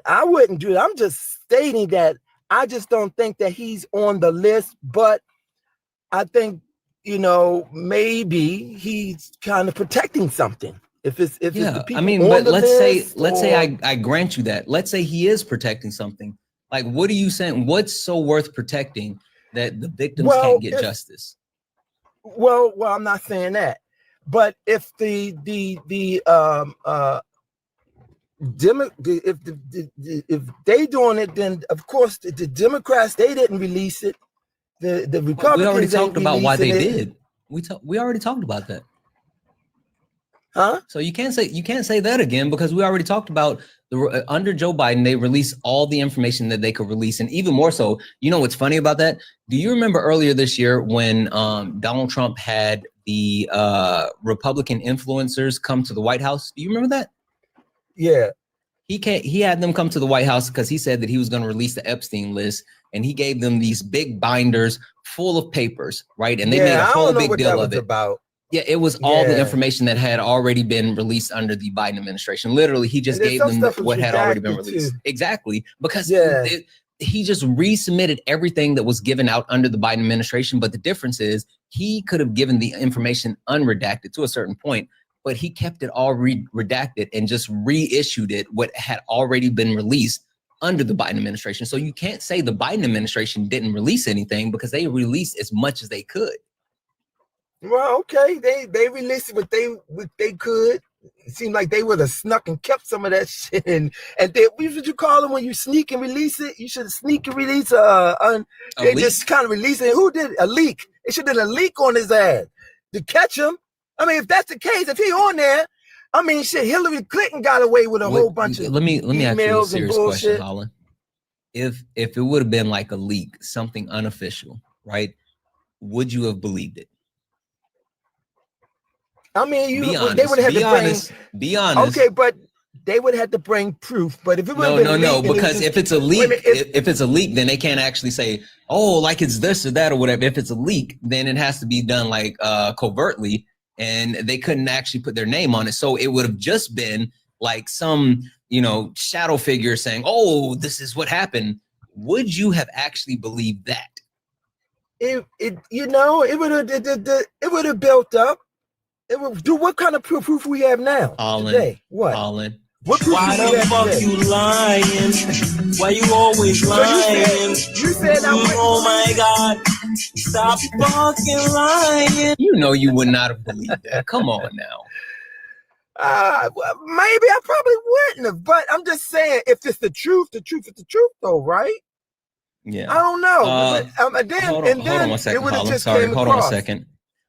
I wouldn't do it. I'm just stating that I just don't think that he's on the list, but I think, maybe he's kind of protecting something. If it's the people, I mean, but let's say I grant you that. Let's say he is protecting something. Like, what are you saying? What's so worth protecting that the victims can't get justice? Well, I'm not saying that, but if if they doing it, then of course the Democrats, they didn't release it. The Republicans, we already talked about why they did. We already talked about that. Huh? So you can't say that again, because we already talked about under Joe Biden, they released all the information that they could release. And even more so, what's funny about that? Do you remember earlier this year when Donald Trump had the Republican influencers come to the White House? Do you remember that? Yeah. He had them come to the White House because he said that he was going to release the Epstein list, and he gave them these big binders full of papers, right? And they made a whole big deal of it. Yeah, it was all the information that had already been released under the Biden administration. Literally, he just gave them what had already been released. Exactly, because he just resubmitted everything that was given out under the Biden administration. But the difference is he could have given the information unredacted to a certain point, but he kept it all redacted and just reissued it, what had already been released under the Biden administration. So you can't say the Biden administration didn't release anything because they released as much as they could. Well, okay, they released what they could. It seemed like they would have snuck and kept some of that shit. And they, what should you call them when you sneak and release it? You should sneak and release they leak? just kind of release it. Who did it? A leak? It should have been a leak on his ass to catch him. I mean, if that's the case, if he on there, I mean, shit, Hillary Clinton got away with a whole bunch of let me ask you a serious question, bullshit. Holland. If it would have been like a leak, something unofficial, right? Would you have believed it? I mean, Be they honest. would have Be to bring. honest. Be honest. Okay, but they would have to bring proof. But if it would have been a leak, and because if it's a leak, if it's a leak, then they can't actually say, oh, like it's this or that or whatever. If it's a leak, then it has to be done like covertly, and they couldn't actually put their name on it. So it would have just been like some, shadow figure saying, oh, this is what happened. Would you have actually believed that? It would have built up. It would do. What kind of proof we have now? Today? What? Holland. What proof Why do we the have fuck today? you lying? Why you always lying? You said I went. Oh my God! Stop fucking lying. You would not have believed that. Come on now. Well, maybe I probably wouldn't have, but I'm just saying, if it's the truth is the truth, though, right? Yeah. I don't know. Hold on one second, it would have Holland. just Sorry, came hold on a across. second.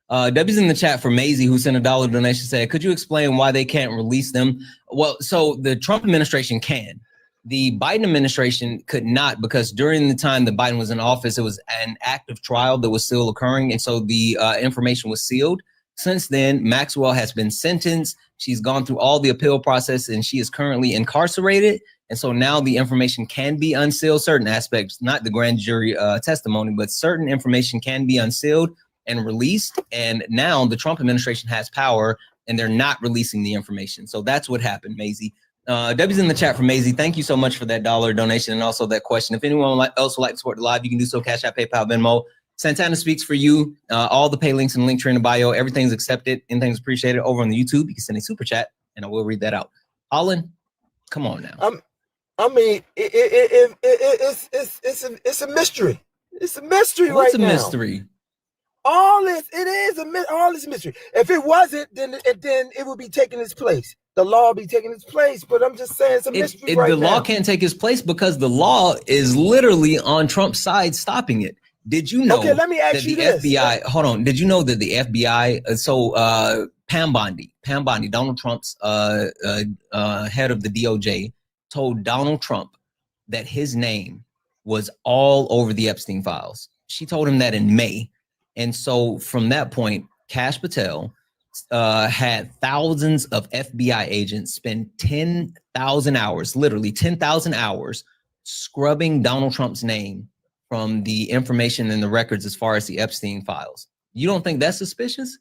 W's in the chat for Maisie, who sent a $1 donation, said, could you explain why they can't release them? Well, so the Trump administration can. The Biden administration could not, because during the time that Biden was in office, it was an active trial that was still occurring. And so the information was sealed. Since then, Maxwell has been sentenced. She's gone through all the appeal process and she is currently incarcerated. And so now the information can be unsealed, certain aspects, not the grand jury testimony, but certain information can be unsealed and released. And now the Trump administration has power and they're not releasing the information. So that's what happened, Maisie. Debbie's in the chat for Maisie. Thank you so much for that $1 donation and also that question. If anyone else would like to support the live, you can do so. Cash App, PayPal, Venmo. Santana speaks for you. All the pay links and link tree in the bio. Everything's accepted. Anything's appreciated over on the YouTube. You can send a super chat and I will read that out. Holland, come on now. I mean, it's a mystery. It's a mystery. What's right a now. mystery? All this mystery. If it wasn't, then it would be taking its place. The law will be taking its place. But I'm just saying it's a mystery right now. The law can't take its place because the law is literally on Trump's side stopping it. Did you know? Okay, let me ask you this. FBI, hold on. Did you know that the FBI, Pam Bondi, Donald Trump's head of the DOJ, told Donald Trump that his name was all over the Epstein files. She told him that in May. And so from that point, Kash Patel had thousands of FBI agents spend 10,000 hours, literally 10,000 hours, scrubbing Donald Trump's name from the information and the records as far as the Epstein files. You don't think that's suspicious?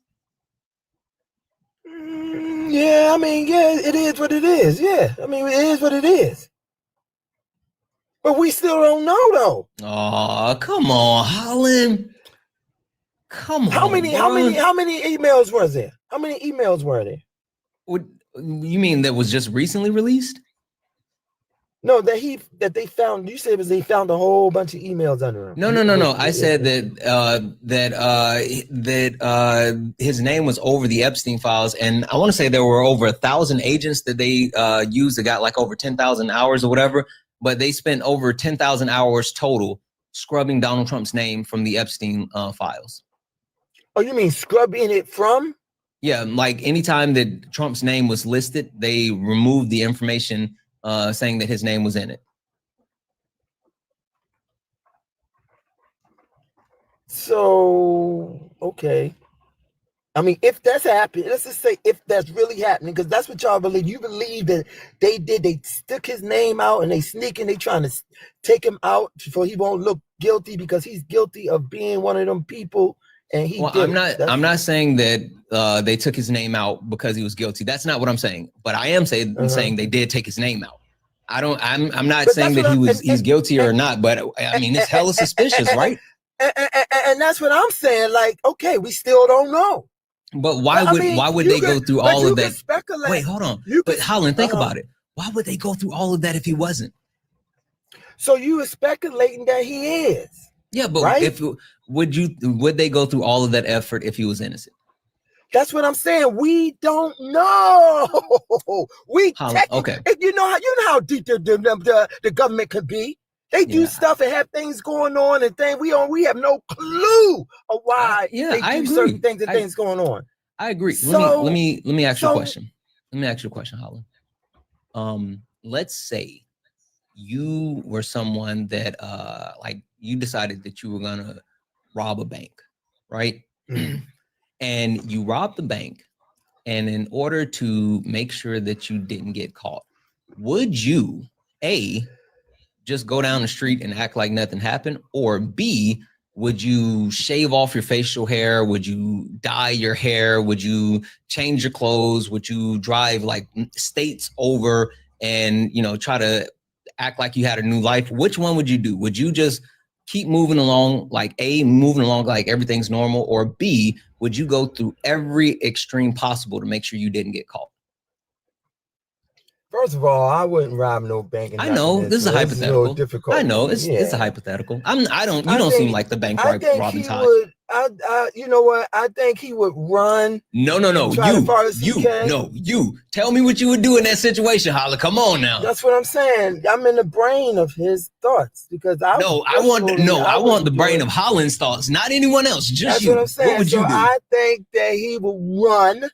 Yeah, I mean, yeah, it is what it is. Yeah, I mean, it is what it is. But we still don't know, though. Oh, come on, Holland. Come on. How many emails was there? How many emails were there? What you mean that was just recently released? No, that they found. You said it was they found a whole bunch of emails under him. No. I said that his name was over the Epstein files, and I want to say there were over 1,000 agents that they used that got like over 10,000 hours or whatever. But they spent over 10,000 hours total scrubbing Donald Trump's name from the Epstein files. Oh, you mean scrubbing it from? Yeah, like anytime that Trump's name was listed, they removed the information saying that his name was in it. So, okay. I mean, if that's happening, let's just say if that's really happening, because that's what y'all believe. You believe that they stick his name out and they sneaking, they trying to take him out so he won't look guilty because he's guilty of being one of them people. And he I'm not saying that they took his name out because he was guilty. That's not what I'm saying. But I am saying they did take his name out. I'm not saying that he's guilty or not, but I mean, it's hella suspicious, right? And that's what I'm saying. Like, okay, we still don't know. But why would they go through all of that? Wait, hold on. But Holland, think about it. Why would they go through all of that if he wasn't? So you are speculating that he is. Yeah, but right? would they go through all of that effort if he was innocent? That's what I'm saying. We don't know. Okay. You know how deep the government could be. They do stuff and have things going on and things we have no clue of why they do certain things and things going on. I agree. So, let me ask you a question. Let me ask you a question, Holland. Let's say you were someone that like you decided that you were gonna rob a bank, right? And you robbed the bank, and in order to make sure that you didn't get caught, would you just go down the street and act like nothing happened, or B, would you shave off your facial hair? Would you dye your hair? Would you change your clothes? Would you drive like states over and try to act like you had a new life? Which one would you do? Would you just keep moving along like everything's normal, or B, would you go through every extreme possible to make sure you didn't get caught? First of all, I wouldn't rob no bank. I know this is a hypothetical. Difficult. I know it's a hypothetical. You don't seem like the bank robbing type. You know what? I think he would run. No. You. Tell me what you would do in that situation, Holla. Come on now. That's what I'm saying. I'm in the brain of his thoughts because I want the brain of Holland's thoughts, not anyone else. Just you. That's what I'm saying. What would you do? I think that he will run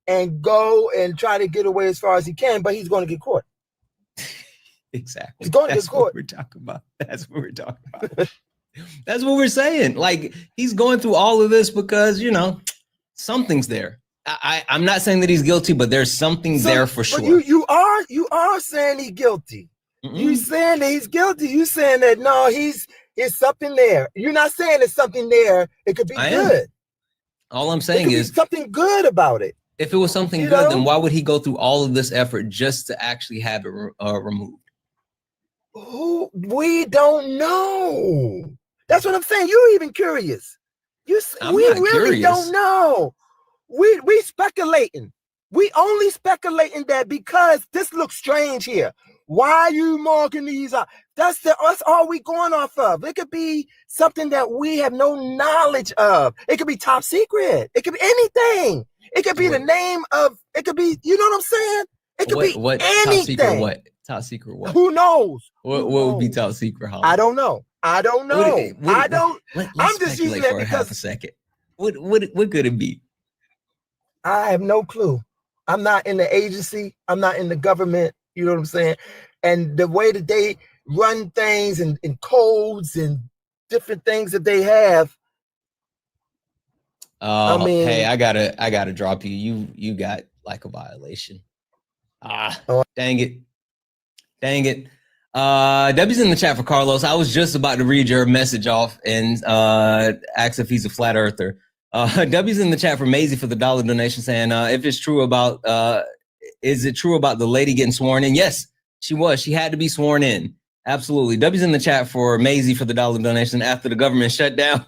and go and try to get away as far as he can, but he's going to get caught. Exactly. He's going to get caught. What we're talking about. That's what we're talking about. That's what we're saying. Like, he's going through all of this because, something's there. I'm not saying that he's guilty, but there's something there for sure. But you are saying he's guilty. You saying that he's guilty. You saying that no, he's something there. You're not saying there's something there. It could be good. All I'm saying is something good about it. If it was something good, then why would he go through all of this effort just to actually have it removed? We don't know. That's what I'm saying. You're even curious. We really don't know. We speculating. We only speculating that because this looks strange here. Why are you marking these up? That's all we going off of. It could be something that we have no knowledge of. It could be top secret. It could be anything. It could be the name of. It could be. You know what I'm saying? It could be anything. Top secret what? Who knows? What would be top secret, Holland? I don't know. I'm just using that for because half a second. What could it be? I have no clue. I'm not in the agency. I'm not in the government. You know what I'm saying? And the way that they run things and codes and different things that they have. Hey, I gotta drop you. You got like a violation. Dang it. W's in the chat for Carlos. I was just about to read your message off and ask if he's a flat earther. W's in the chat for Maisie for the $1 donation saying, if it's true about, is it true about the lady getting sworn in? Yes, she was. She had to be sworn in. Absolutely. W's in the chat for Maisie for the $1 donation after the government shut down.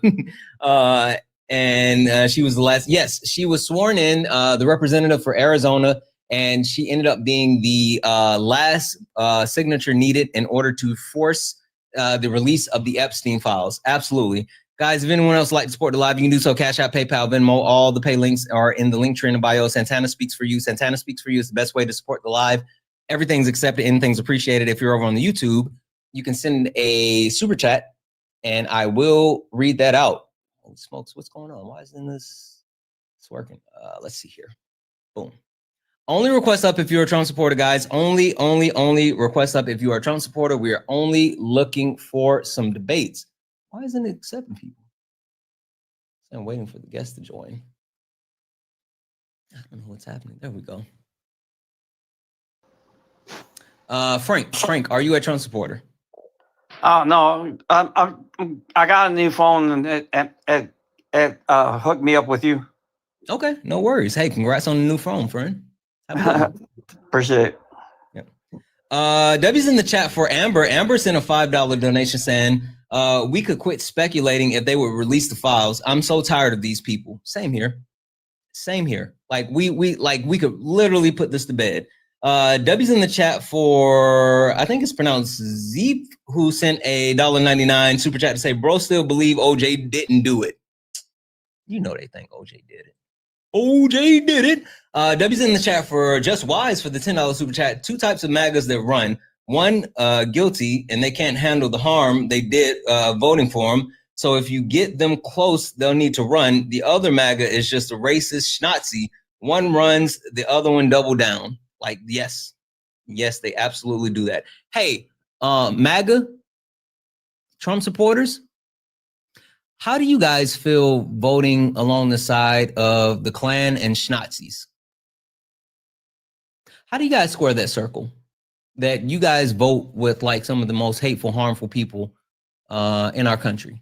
And she was the last. Yes, she was sworn in, the representative for Arizona, and she ended up being the last signature needed in order to force the release of the Epstein files. Absolutely. Guys, if anyone else would like to support the live, you can do so. Cash App, PayPal, Venmo, all the pay links are in the link tree in the bio. Santana Speaks for You. Santana Speaks for You is the best way to support the live. Everything's accepted, anything's appreciated. If you're over on the YouTube, you can send a super chat and I will read that out. Holy smokes, what's going on? Why isn't this working? Let's see here. Boom. Only request up if you're a Trump supporter, guys. Only request up if you are a Trump supporter. We are only looking for some debates. Why isn't it accepting people? I'm waiting for the guests to join. I don't know what's happening. There we go. Frank, are you a Trump supporter? Oh no, I got a new phone and it hooked me up with you. Okay, no worries. Hey, congrats on the new phone, friend. Appreciate it. Yep. W's in the chat for Amber. Amber sent a $5 donation saying, we could quit speculating if they would release the files. I'm so tired of these people. Same here. Same here. Like we could literally put this to bed. W's in the chat for, I think it's pronounced Zeep, who sent a $1.99 super chat to say, bro, still believe OJ didn't do it. You know they think OJ did it. OJ did it. W's in the chat for Just Wise for the $10 super chat. 2 types of MAGAs that run. One, guilty, and they can't handle the harm they did voting for him. So if you get them close, they'll need to run. The other MAGA is just a racist schnazi. One runs, the other one double down. Like, yes, they absolutely do that. Hey, MAGA, Trump supporters, how do you guys feel voting along the side of the Klan and Schnazis? How do you guys square that circle? That you guys vote with like some of the most hateful, harmful people in our country?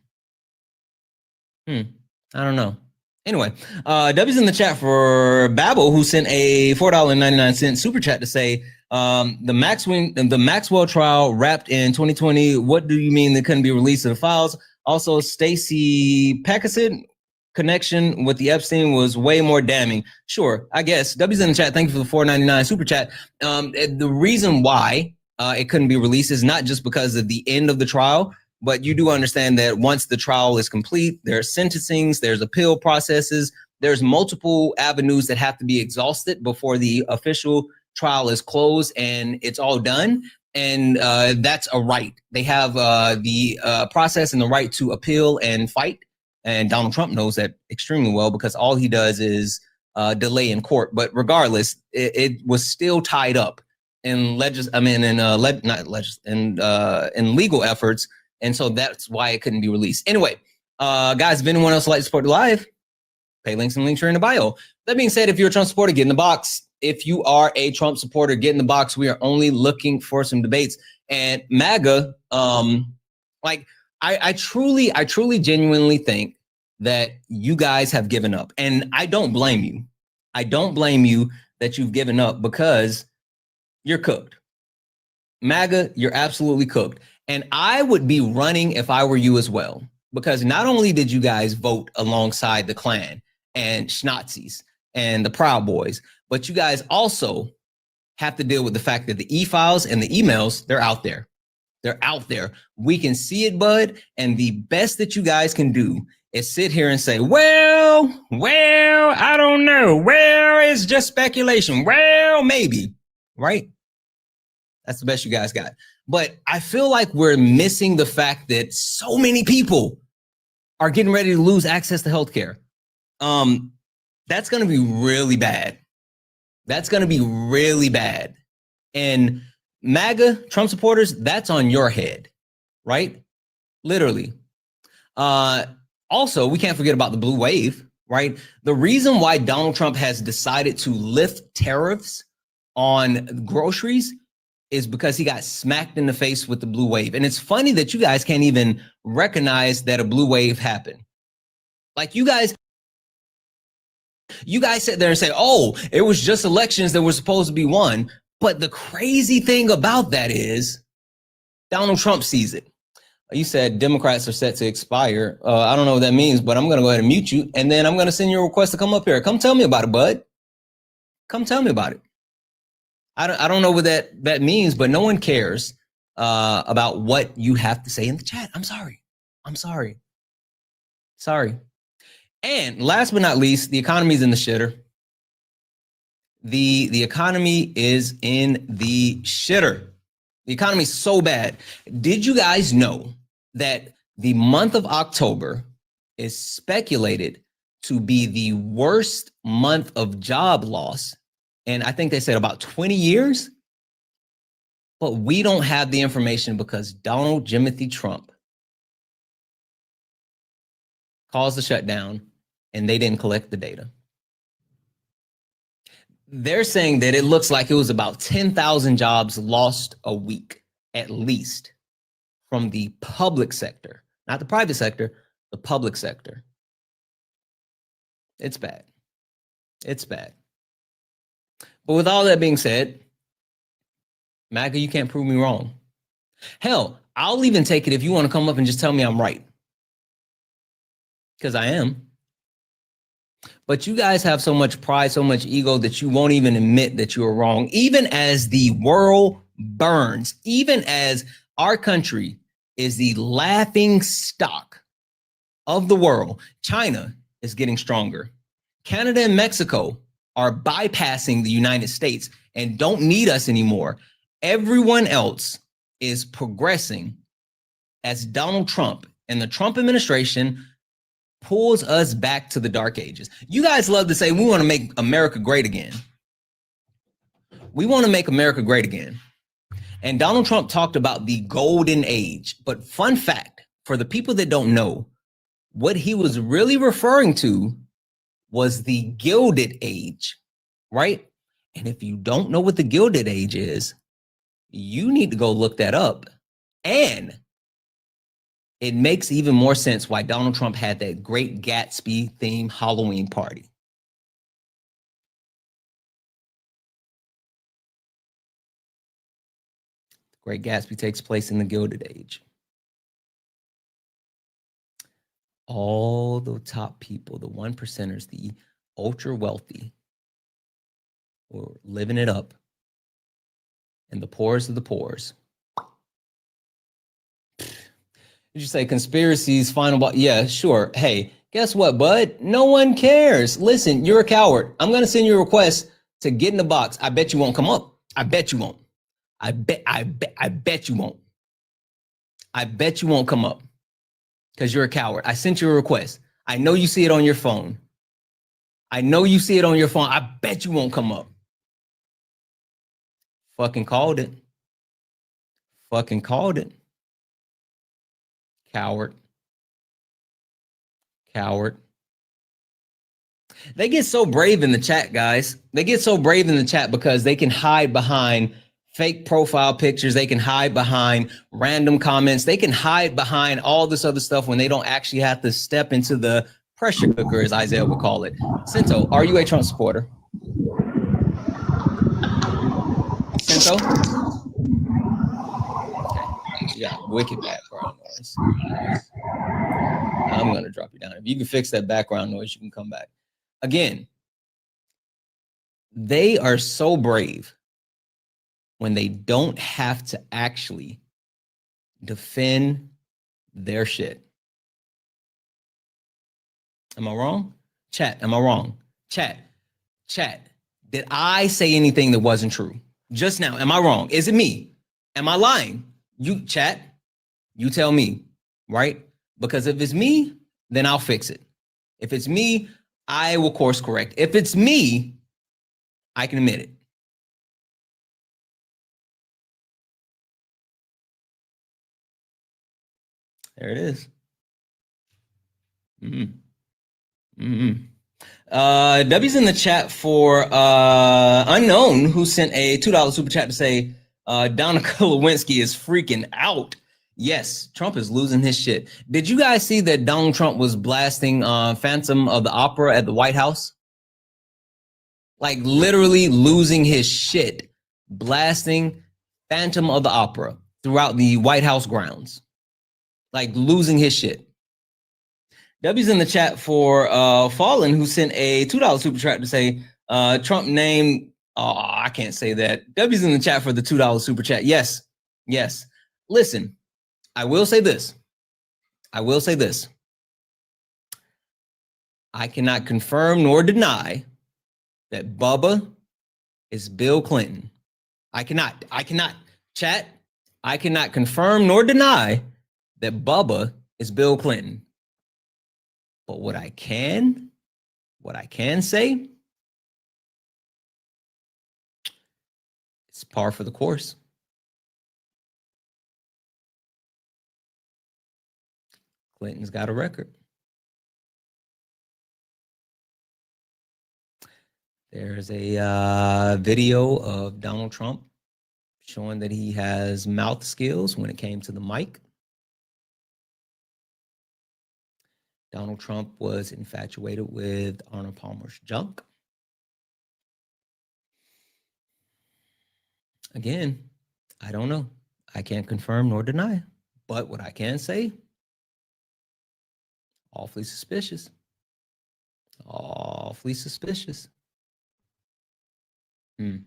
I don't know. Anyway, W's in the chat for Babel, who sent a $4.99 super chat to say, the Maxwell trial wrapped in 2020. What do you mean they couldn't be released to the files? Also, Stacey Packison connection with the Epstein was way more damning. Sure, I guess. W's in the chat. Thank you for the $4.99 super chat. The reason why it couldn't be released is not just because of the end of the trial, but you do understand that once the trial is complete, there's sentencings, there's appeal processes, there's multiple avenues that have to be exhausted before the official trial is closed and it's all done. And that's a right. They have the process and the right to appeal and fight. And Donald Trump knows that extremely well because all he does is delay in court. But regardless, it was still tied up in legal efforts. And so that's why it couldn't be released. Anyway, guys, if anyone else would like to support the live, pay links and links are in the bio. That being said, if you're a Trump supporter, get in the box. If you are a Trump supporter, get in the box. We are only looking for some debates. And MAGA, I truly, genuinely think that you guys have given up. And I don't blame you. I don't blame you that you've given up because you're cooked. MAGA, you're absolutely cooked. And I would be running if I were you as well, because not only did you guys vote alongside the Klan and Schnazis and the Proud Boys, but you guys also have to deal with the fact that the e-files and the emails, they're out there. They're out there. We can see it, bud. And the best that you guys can do is sit here and say, well, I don't know. Well, it's just speculation. Well, maybe, right? That's the best you guys got. But I feel like we're missing the fact that so many people are getting ready to lose access to healthcare. That's going to be really bad. That's going to be really bad. And MAGA, Trump supporters, that's on your head, right? Literally. Also, we can't forget about the blue wave, right? The reason why Donald Trump has decided to lift tariffs on groceries is because he got smacked in the face with the blue wave. And it's funny that you guys can't even recognize that a blue wave happened. Like you guys sit there and say, oh, it was just elections that were supposed to be won. But the crazy thing about that is Donald Trump sees it. You said Democrats are set to expire. I don't know what that means, but I'm going to go ahead and mute you. And then I'm going to send you a request to come up here. Come tell me about it, bud. Come tell me about it. I don't know what that means, but no one cares about what you have to say in the chat. I'm sorry. And last but not least, the economy is in the shitter. The economy is in the shitter. The economy is so bad. Did you guys know that the month of October is speculated to be the worst month of job loss? And I think they said about 20 years. But we don't have the information because Donald Jimothy Trump caused the shutdown and they didn't collect the data. They're saying that it looks like it was about 10,000 jobs lost a week, at least, from the public sector, not the private sector, the public sector. It's bad. It's bad. But with all that being said, MAGA, you can't prove me wrong. Hell, I'll even take it if you want to come up and just tell me I'm right. Because I am. But you guys have so much pride, so much ego that you won't even admit that you are wrong. Even as the world burns, even as our country is the laughing stock of the world, China is getting stronger. Canada and Mexico are bypassing the United States and don't need us anymore. Everyone else is progressing as Donald Trump and the Trump administration pulls us back to the dark ages. You guys love to say we want to make America great again. We want to make America great again. And Donald Trump talked about the golden age. But fun fact, for the people that don't know, what he was really referring to was the Gilded Age, right? And if you don't know what the Gilded Age is, you need to go look that up. And it makes even more sense why Donald Trump had that Great Gatsby themed Halloween party. The Great Gatsby takes place in the Gilded Age. All the top people, the 1%ers, the ultra wealthy, were living it up. And the poorest of the poorest. Did you say conspiracies, final? Yeah, sure. Hey, guess what, bud? No one cares. Listen, you're a coward. I'm going to send you a request to get in the box. I bet you won't come up. I bet you won't. I bet you won't. I bet you won't come up because you're a coward. I sent you a request. I know you see it on your phone. I know you see it on your phone. I bet you won't come up. Fucking called it. Fucking called it. Coward. Coward. They get so brave in the chat, guys. They get so brave in the chat because they can hide behind fake profile pictures. They can hide behind random comments. They can hide behind all this other stuff when they don't actually have to step into the pressure cooker, as Isaiah would call it. Cinto, are you a Trump supporter? Cinto? Okay. You got wicked background noise. I'm going to drop you down. If you can fix that background noise, you can come back. Again, they are so brave when they don't have to actually defend their shit. Am I wrong? Chat, am I wrong? Chat. Did I say anything that wasn't true? Just now, am I wrong? Is it me? Am I lying? You, chat, you tell me, right? Because if it's me, then I'll fix it. If it's me, I will course correct. If it's me, I can admit it. There it is. W's in the chat for Unknown, who sent a $2 super chat to say Donica Lewinsky is freaking out. Yes, Trump is losing his shit. Did you guys see that Donald Trump was blasting Phantom of the Opera at the White House? Like literally losing his shit, blasting Phantom of the Opera throughout the White House grounds. Like losing his shit. W's in the chat for Fallen, who sent a $2 super chat to say Trump named, I can't say that. W's in the chat for the $2 super chat. Yes. Listen, I will say this. I cannot confirm nor deny that Bubba is Bill Clinton. I cannot, chat. I cannot confirm nor deny that Bubba is Bill Clinton. But what I can say, it's par for the course. Clinton's got a record. There's a video of Donald Trump showing that he has mouth skills when it came to the mic. Donald Trump was infatuated with Arnold Palmer's junk. Again, I don't know. I can't confirm nor deny. But what I can say, awfully suspicious. Awfully suspicious. I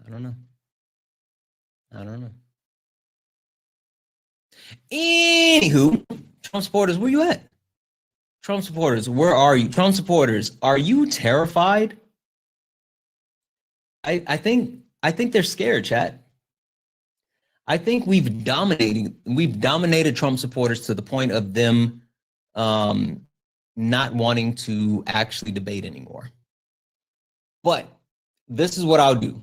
don't know. I don't know. Anywho, Trump supporters, where you at? Trump supporters, where are you? Trump supporters, are you terrified? I think they're scared, chat. I think we've dominated Trump supporters to the point of them not wanting to actually debate anymore. But this is what I'll do.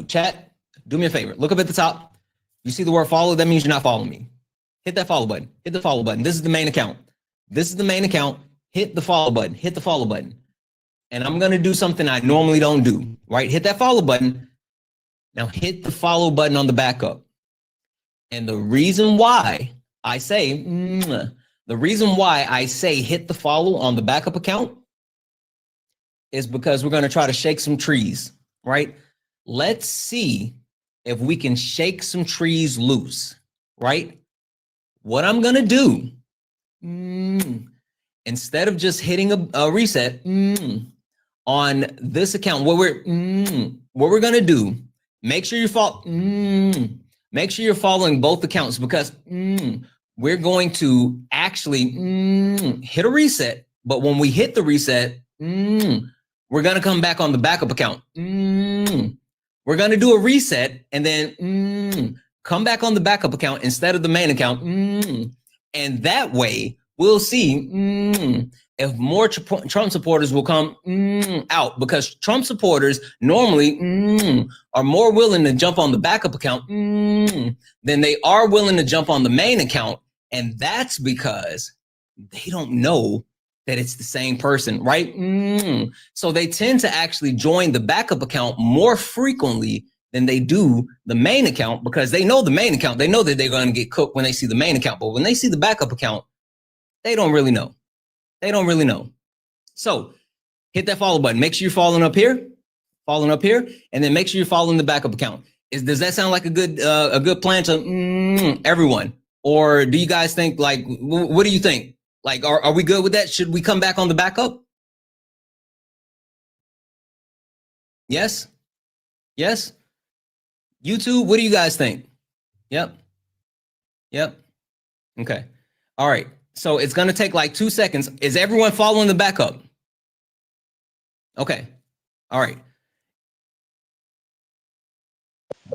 Chat, do me a favor. Look up at the top. You see the word follow? That means you're not following me. Hit that follow button. Hit the follow button. This is the main account. Hit the follow button. And I'm going to do something I normally don't do, right? Hit that follow button. Now hit the follow button on the backup. And the reason why I say hit the follow on the backup account is because we're going to try to shake some trees, right? Let's see if we can shake some trees loose, right? What I'm going to do, instead of just hitting a reset on this account, what we're going to do, make sure you're following both accounts, because we're going to actually hit a reset. But when we hit the reset, we're going to come back on the backup account. We're going to do a reset and then come back on the backup account instead of the main account. And that way we'll see if more Trump supporters will come out, because Trump supporters normally are more willing to jump on the backup account than they are willing to jump on the main account. And that's because they don't know that it's the same person, right? So they tend to actually join the backup account more frequently than they do the main account, because they know the main account. They know that they're going to get cooked when they see the main account. But when they see the backup account, they don't really know. So hit that follow button. Make sure you're following up here, and then make sure you're following the backup account. Does that sound like a good plan to everyone? Or do you guys think, like, what do you think? Like, are we good with that? Should we come back on the backup? Yes? YouTube, what do you guys think? Yep. Okay. All right. So it's going to take like 2 seconds. Is everyone following the backup? Okay. All right.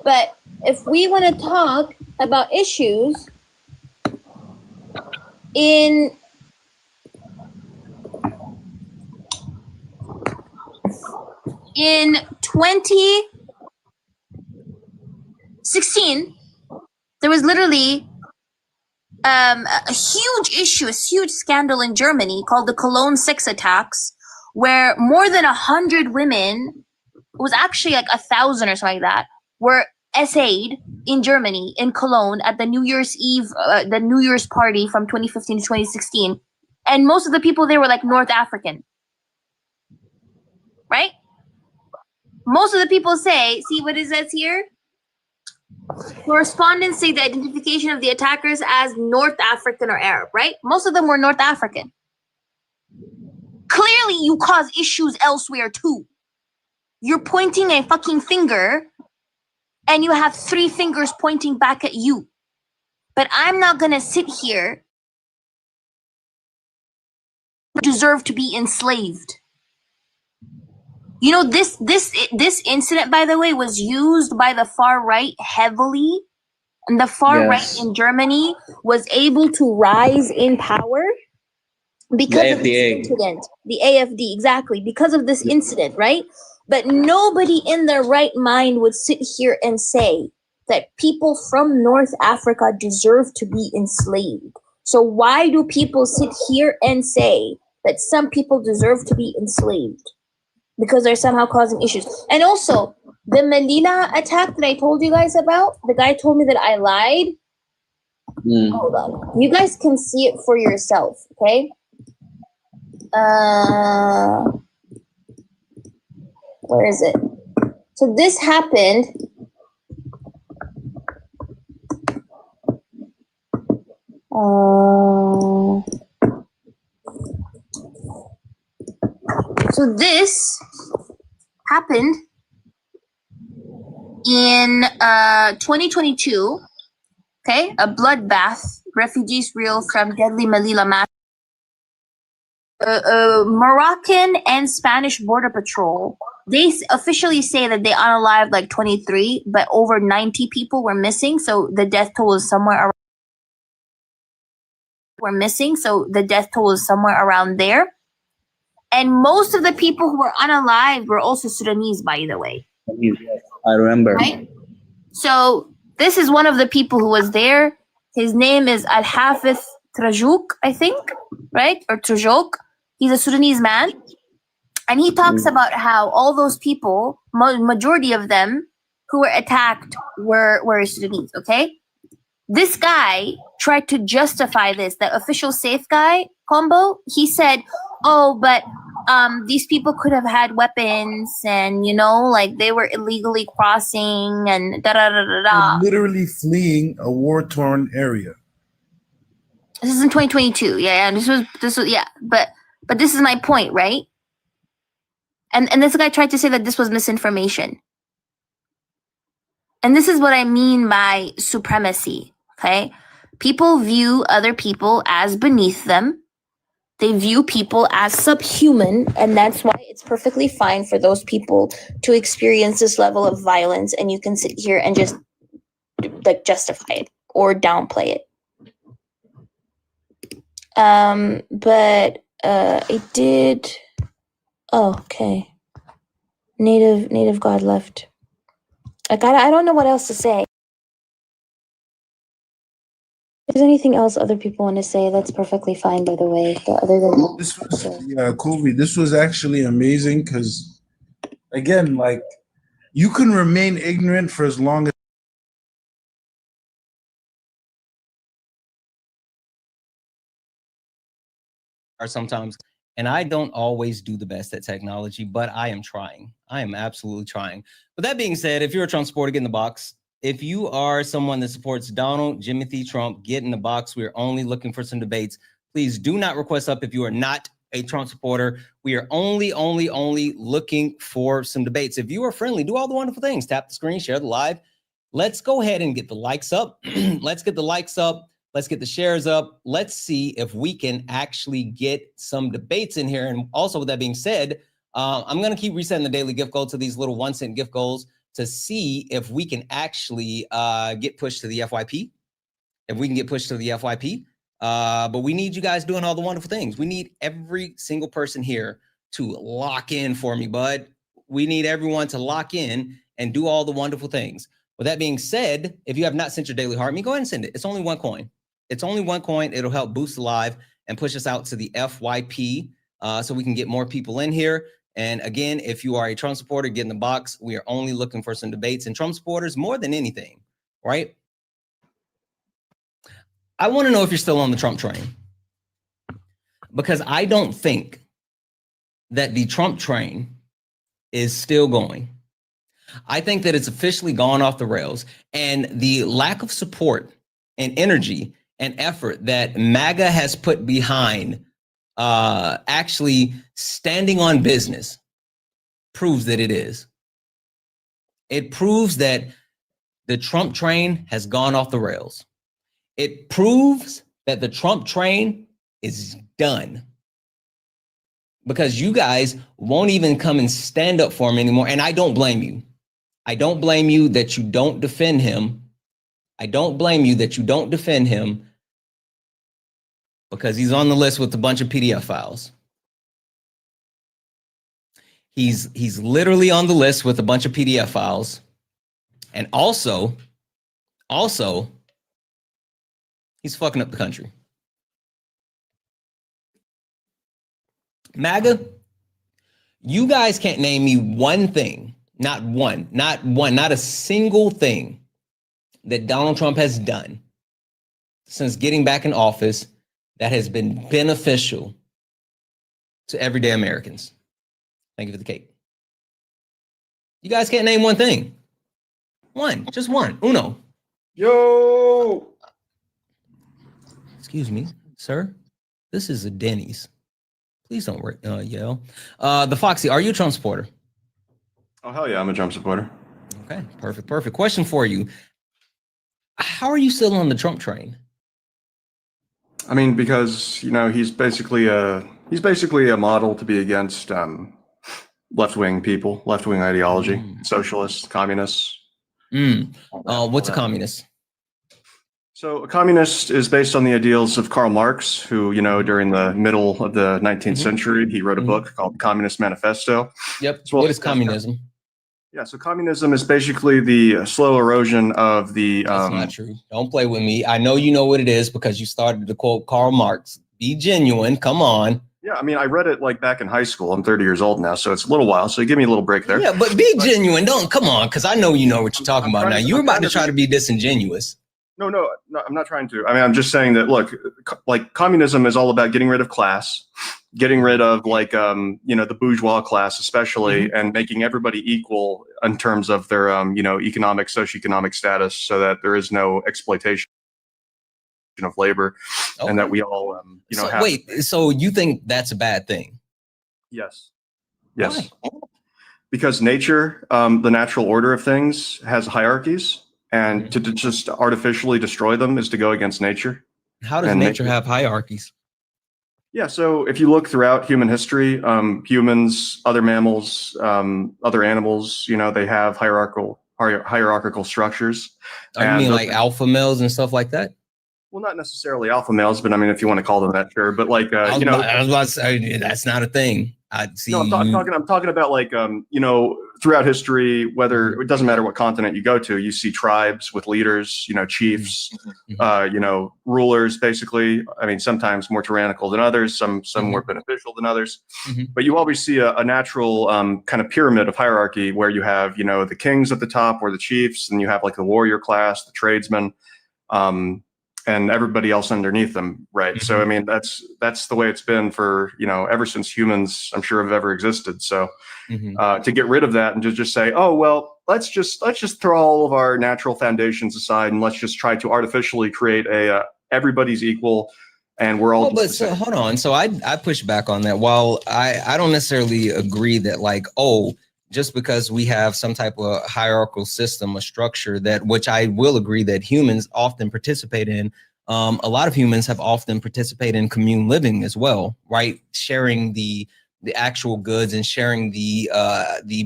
But if we want to talk about issues in in 2016, there was literally a huge issue, a huge scandal in Germany called the Cologne 6 attacks, where more than 100 women, it was actually like 1,000 or something like that, were essayed in Germany, in Cologne, at the New Year's Eve, the New Year's party from 2015 to 2016. And most of the people there were like North African, right? Most of the people say, see what it says here? Correspondents say the identification of the attackers as North African or Arab, right? Most of them were North African. Clearly, you cause issues elsewhere too. You're pointing a fucking finger and you have 3 fingers pointing back at you. But I'm not gonna sit here and deserve to be enslaved. You know, this incident, by the way, was used by the far right heavily. And the far right in Germany was able to rise in power because of this incident. The AfD, exactly, because of this incident, right? But nobody in their right mind would sit here and say that people from North Africa deserve to be enslaved. So why do people sit here and say that some people deserve to be enslaved? Because they're somehow causing issues. And also, the Melilla attack that I told you guys about, the guy told me that I lied. Hold on. You guys can see it for yourself, okay? Where is it? So this happened So this happened in 2022. Okay, a bloodbath. Refugees reel from deadly Melilla massacre. Moroccan and Spanish border patrol. They officially say that they unalived like 23, but over 90 people were missing. So the death toll is somewhere around. There. And most of the people who were unalived were also Sudanese, by the way. I remember. Right? So this is one of the people who was there. His name is Al-Hafith Trajouk, I think, right? Or Trajouk. He's a Sudanese man. And he talks about how all those people, majority of them who were attacked were Sudanese, okay? This guy tried to justify this, the official safe guy combo. He said, oh, but these people could have had weapons and, you know, like they were illegally crossing and da-da-da-da-da. Literally fleeing a war-torn area. This is in 2022. Yeah, and this was yeah. But this is my point, right? And this guy tried to say that this was misinformation. And this is what I mean by supremacy, okay? People view other people as beneath them. They view people as subhuman, and that's why it's perfectly fine for those people to experience this level of violence, and you can sit here and just like justify it or downplay it. But it did. Oh, okay. Native God left. I don't know what else to say. If there's anything else other people want to say, that's perfectly fine, by the way. But other than This was, yeah, Kobe, this was actually amazing because, again, like, you can remain ignorant for as long as sometimes, and I don't always do the best at technology, but I am trying. I am absolutely trying. But that being said, if you're a Trump supporter, get in the box. If you are someone that supports Donald Jimothy Trump, get in the box. We're only looking for some debates. Please do not request up if you are not a Trump supporter. We are only looking for some debates. If you are friendly, do all the wonderful things. Tap the screen, share the live. Let's go ahead and get the likes up. Let's get the likes up. Let's get the shares up. Let's see if we can actually get some debates in here. And also, with that being said, I'm going to keep resetting the daily gift goal to these little 1-cent gift goals to see if we can actually get pushed to the FYP. If we can get pushed to the FYP. But we need you guys doing all the wonderful things. We need every single person here to lock in for me, bud. We need everyone to lock in and do all the wonderful things. With that being said, if you have not sent your daily heart, go ahead and send it. It's only one coin. It's only one coin. It'll help boost the live and push us out to the FYP so we can get more people in here. And again, if you are a Trump supporter, get in the box. We are only looking for some debates and Trump supporters more than anything, right? I want to know if you're still on the Trump train, because I don't think that the Trump train is still going. I think that it's officially gone off the rails, and the lack of support and energy and effort that MAGA has put behind actually standing on business proves that it is. It proves that the Trump train has gone off the rails. It proves that the Trump train is done, because you guys won't even come and stand up for him anymore. And I don't blame you. I don't blame you that you don't defend him. I don't blame you that you don't defend him, because he's on the list with a bunch of PDF files. He's literally on the list with a bunch of PDF files. And also, he's fucking up the country. MAGA, you guys can't name me one thing, not a single thing that Donald Trump has done since getting back in office that has been beneficial to everyday Americans. Thank you for the cake. You guys can't name one thing. One, just one. Uno. Yo. Excuse me, sir. This is a Denny's. Please don't yell. The Foxy, are you a Trump supporter? Oh, hell yeah, I'm a Trump supporter. Okay, perfect. Question for you. How are you still on the Trump train? I mean, because, you know, he's basically a model to be against left-wing people, left-wing ideology, socialists, communists. What's a communist? So a communist is based on the ideals of Karl Marx, who, you know, during the middle of the 19th century, he wrote a book called Communist Manifesto. Yep. What is communism? Yeah, so communism is basically the slow erosion of the... That's not true. Don't play with me. I know you know what it is because you started to quote Karl Marx. Be genuine. Come on. Yeah, I mean, I read it like back in high school. I'm 30 years old now, so it's a little while. So give me a little break there. Yeah, but be genuine. Don't, come on, because I know you know what you're talking about now. You're about to try to be disingenuous. No, I'm not trying to. I mean, I'm just saying that, look, like communism is all about getting rid of class, getting rid of like, you know, the bourgeois class, especially, and making everybody equal in terms of their, you know, economic, socioeconomic status so that there is no exploitation of labor and that we all, you know, have. Wait, so you think that's a bad thing? Yes. Yes. Why? Because nature, the natural order of things has hierarchies. And to just artificially destroy them is to go against nature. How does nature have hierarchies? Yeah, so if you look throughout human history, humans, other mammals, other animals, you know, they have hierarchical structures. You mean like alpha males and stuff like that? Well, not necessarily alpha males, but I mean, if you want to call them that, sure. But like, you know, I was about to say, that's not a thing. I see. No, I'm talking about like, you know, throughout history, whether it doesn't matter what continent you go to, you see tribes with leaders, you know, chiefs, you know, rulers, basically. I mean, sometimes more tyrannical than others, some more beneficial than others. But you always see a natural kind of pyramid of hierarchy where you have, you know, the kings at the top or the chiefs, and you have like the warrior class, the tradesmen, and everybody else underneath them, right? So I mean, that's the way it's been for, you know, ever since humans, I'm sure, have ever existed. So to get rid of that and to just say, oh well, let's just throw all of our natural foundations aside and let's just try to artificially create a everybody's equal and we're all. But so hold on, so I push back on that. While I don't necessarily agree that like, oh, just because we have some type of hierarchical system, a structure that, which I will agree that humans often participate in. A lot of humans have often participated in commune living as well, right? Sharing the actual goods and sharing the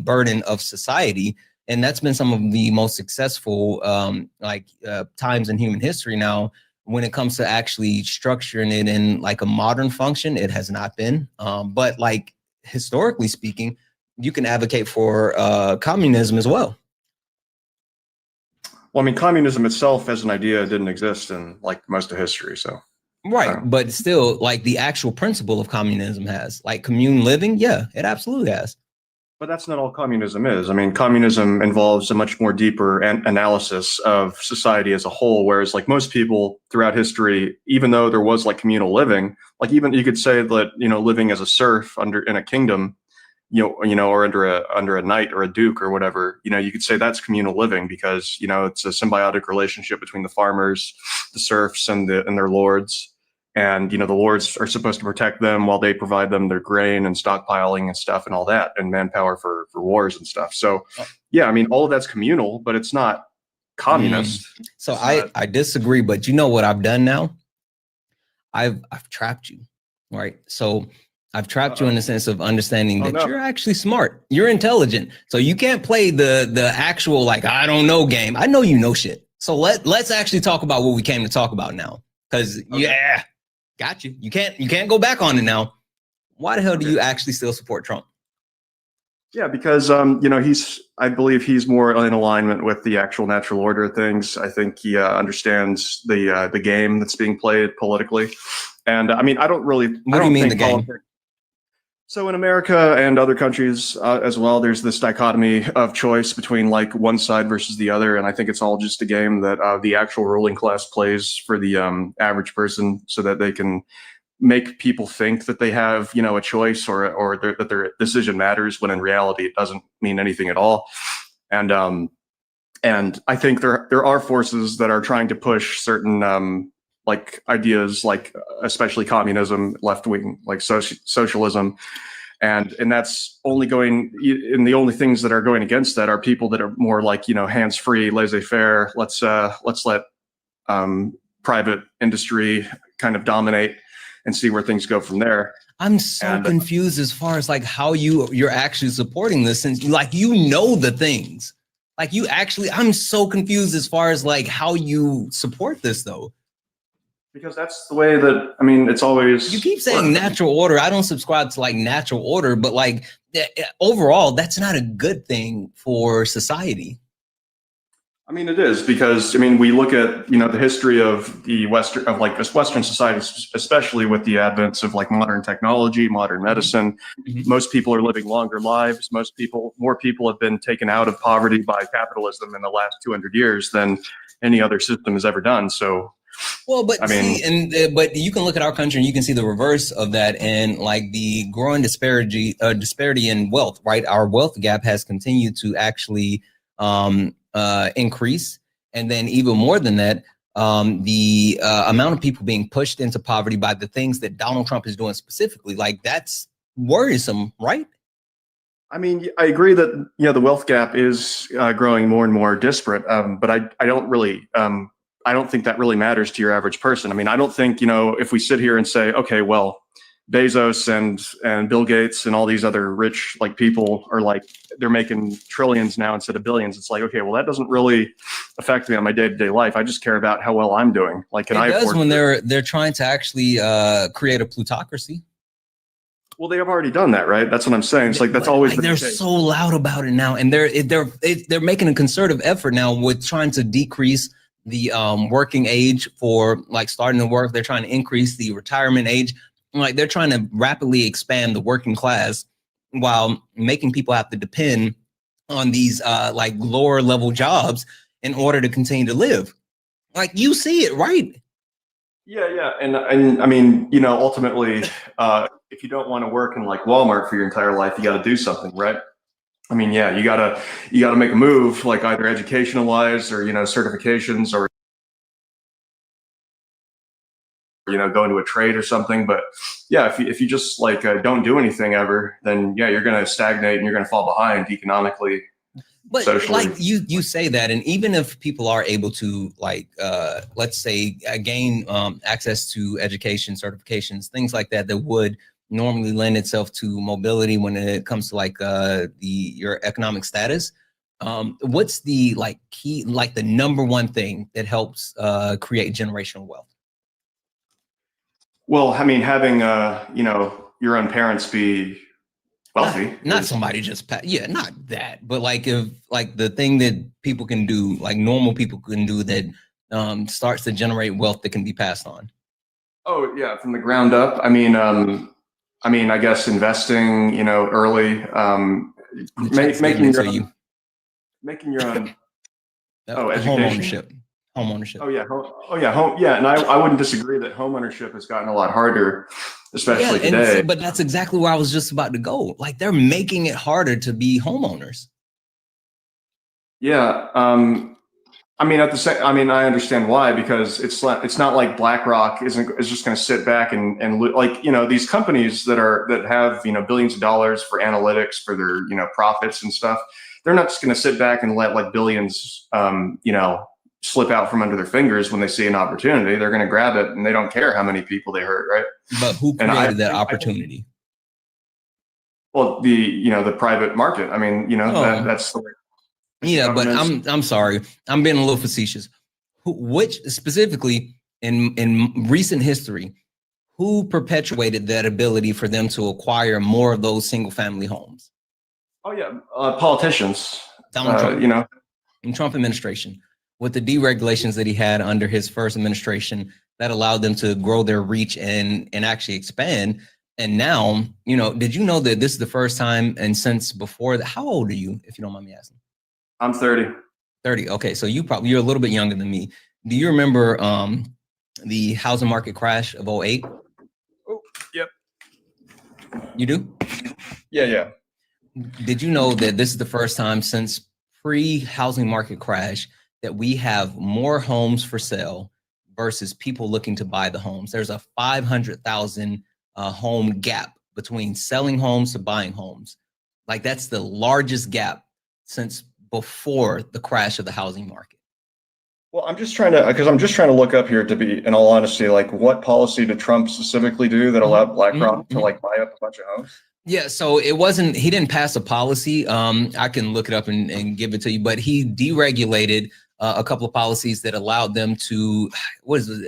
burden of society. And that's been some of the most successful times in human history. Now, when it comes to actually structuring it in like a modern function, it has not been. But like historically speaking, you can advocate for communism as well. Well, I mean, communism itself as an idea didn't exist in like most of history. So right, but still, like the actual principle of communism has, like commune living. Yeah, it absolutely has. But that's not all communism is. I mean, communism involves a much more deeper analysis of society as a whole, whereas like most people throughout history, even though there was like communal living, like even you could say that, you know, living as a serf in a kingdom, you know, or under a knight or a duke or whatever, you know, you could say that's communal living because, you know, it's a symbiotic relationship between the farmers, the serfs, and their lords. And, you know, the lords are supposed to protect them while they provide them their grain and stockpiling and stuff and all that, and manpower for wars and stuff. So, yeah, I mean, all of that's communal, but it's not communist. So I disagree, but you know what I've done now? I've trapped you, right? So I've trapped you in the sense of understanding that you're actually smart. You're intelligent. So you can't play the actual, like, I don't know game. I know you know shit. So let's actually talk about what we came to talk about now. Because yeah, got you. You can't go back on it now. Why the hell do you actually still support Trump? Yeah, because you know, I believe he's more in alignment with the actual natural order of things. I think he understands the game that's being played politically. And I mean, I don't really. What do you mean the game? So in America and other countries as well, there's this dichotomy of choice between like one side versus the other. And I think it's all just a game that the actual ruling class plays for the average person so that they can make people think that they have, you know, a choice or that their decision matters when in reality it doesn't mean anything at all. And I think there are forces that are trying to push certain like ideas, like especially communism, left wing, like socialism. And that's only going, and the only things that are going against that are people that are more like, hands free, laissez faire. Let's let private industry kind of dominate and see where things go from there. I'm so confused as far as like how you're actually supporting this, since like the things. Like I'm so confused as far as like how you support this though. Because that's the way that, I mean, it's always. You keep saying natural order. I don't subscribe to like natural order, but like overall, that's not a good thing for society. I mean, it is, because I mean, we look at the history of the Western society, especially with the advents of like modern technology, modern medicine. Most people are living longer lives. More people have been taken out of poverty by capitalism in the last 200 years than any other system has ever done. So, well, but but you can look at our country and you can see the reverse of that, and like the growing disparity in wealth. Right, our wealth gap has continued to actually increase, and then even more than that, the amount of people being pushed into poverty by the things that Donald Trump is doing specifically, like that's worrisome, right? I mean, I agree that the wealth gap is growing more and more disparate, but I don't really I don't think that really matters to your average person. I mean, I don't think if we sit here and say, okay, well, Bezos and Bill Gates and all these other rich like people are like, they're making trillions now instead of billions. It's like, okay, well, that doesn't really affect me on my day-to-day life. I just care about how well I'm doing. Like, can I afford when they're trying to actually create a plutocracy? Well, they have already done that, right? That's what I'm saying. It's like that's always like, they're so loud about it now, and they're making a concerted effort now with trying to decrease the working age for like starting to work. They're trying to increase the retirement age. Like they're trying to rapidly expand the working class while making people have to depend on these like lower level jobs in order to continue to live. Like you see it, right? Yeah. And I mean, ultimately, if you don't want to work in like Walmart for your entire life, you got to do something, right? I mean, yeah, you gotta make a move, like either educational wise or certifications or go into a trade or something. But yeah, if you just like don't do anything ever, then yeah, you're gonna stagnate and you're gonna fall behind economically. But socially. like you say that, and even if people are able to like let's say gain access to education, certifications, things like that would normally lend itself to mobility when it comes to like your economic status. What's the like key, like the number one thing that helps create generational wealth? Well, I mean, having your own parents be wealthy, not somebody just not that, but like if like the thing that people can do, like normal people can do, that starts to generate wealth that can be passed on. Oh yeah, from the ground up. I mean, I guess investing, early, making your own, education. Home ownership. Oh yeah. And I wouldn't disagree that home ownership has gotten a lot harder, especially today. But that's exactly where I was just about to go. Like they're making it harder to be homeowners. Yeah. I mean, I understand why, because it's not like BlackRock is just going to sit back and like, these companies that have, billions of dollars for analytics for their, profits and stuff. They're not just going to sit back and let like billions, slip out from under their fingers when they see an opportunity. They're going to grab it, and they don't care how many people they hurt, right? But who created that opportunity? Well, the private market. I mean, that's the way. Yeah, but I'm sorry, I'm being a little facetious. Which specifically in recent history, who perpetuated that ability for them to acquire more of those single family homes? Oh yeah, politicians. Donald Trump, and Trump administration, with the deregulations that he had under his first administration, that allowed them to grow their reach and actually expand. And now, did you know that this is the first time, and since before that, how old are you, if you don't mind me asking? I'm 30. 30. Okay, so you're a little bit younger than me. Do you remember the housing market crash of 2008? Oh, yep. You do? Yeah. Did you know that this is the first time since pre-housing market crash that we have more homes for sale versus people looking to buy the homes. There's a 500,000 home gap between selling homes to buying homes. Like that's the largest gap since before the crash of the housing market. Well, I'm just trying to look up here to be, in all honesty, like what policy did Trump specifically do that allowed BlackRock to like buy up a bunch of homes? Yeah, so he didn't pass a policy. I can look it up and give it to you, but he deregulated a couple of policies that allowed them to,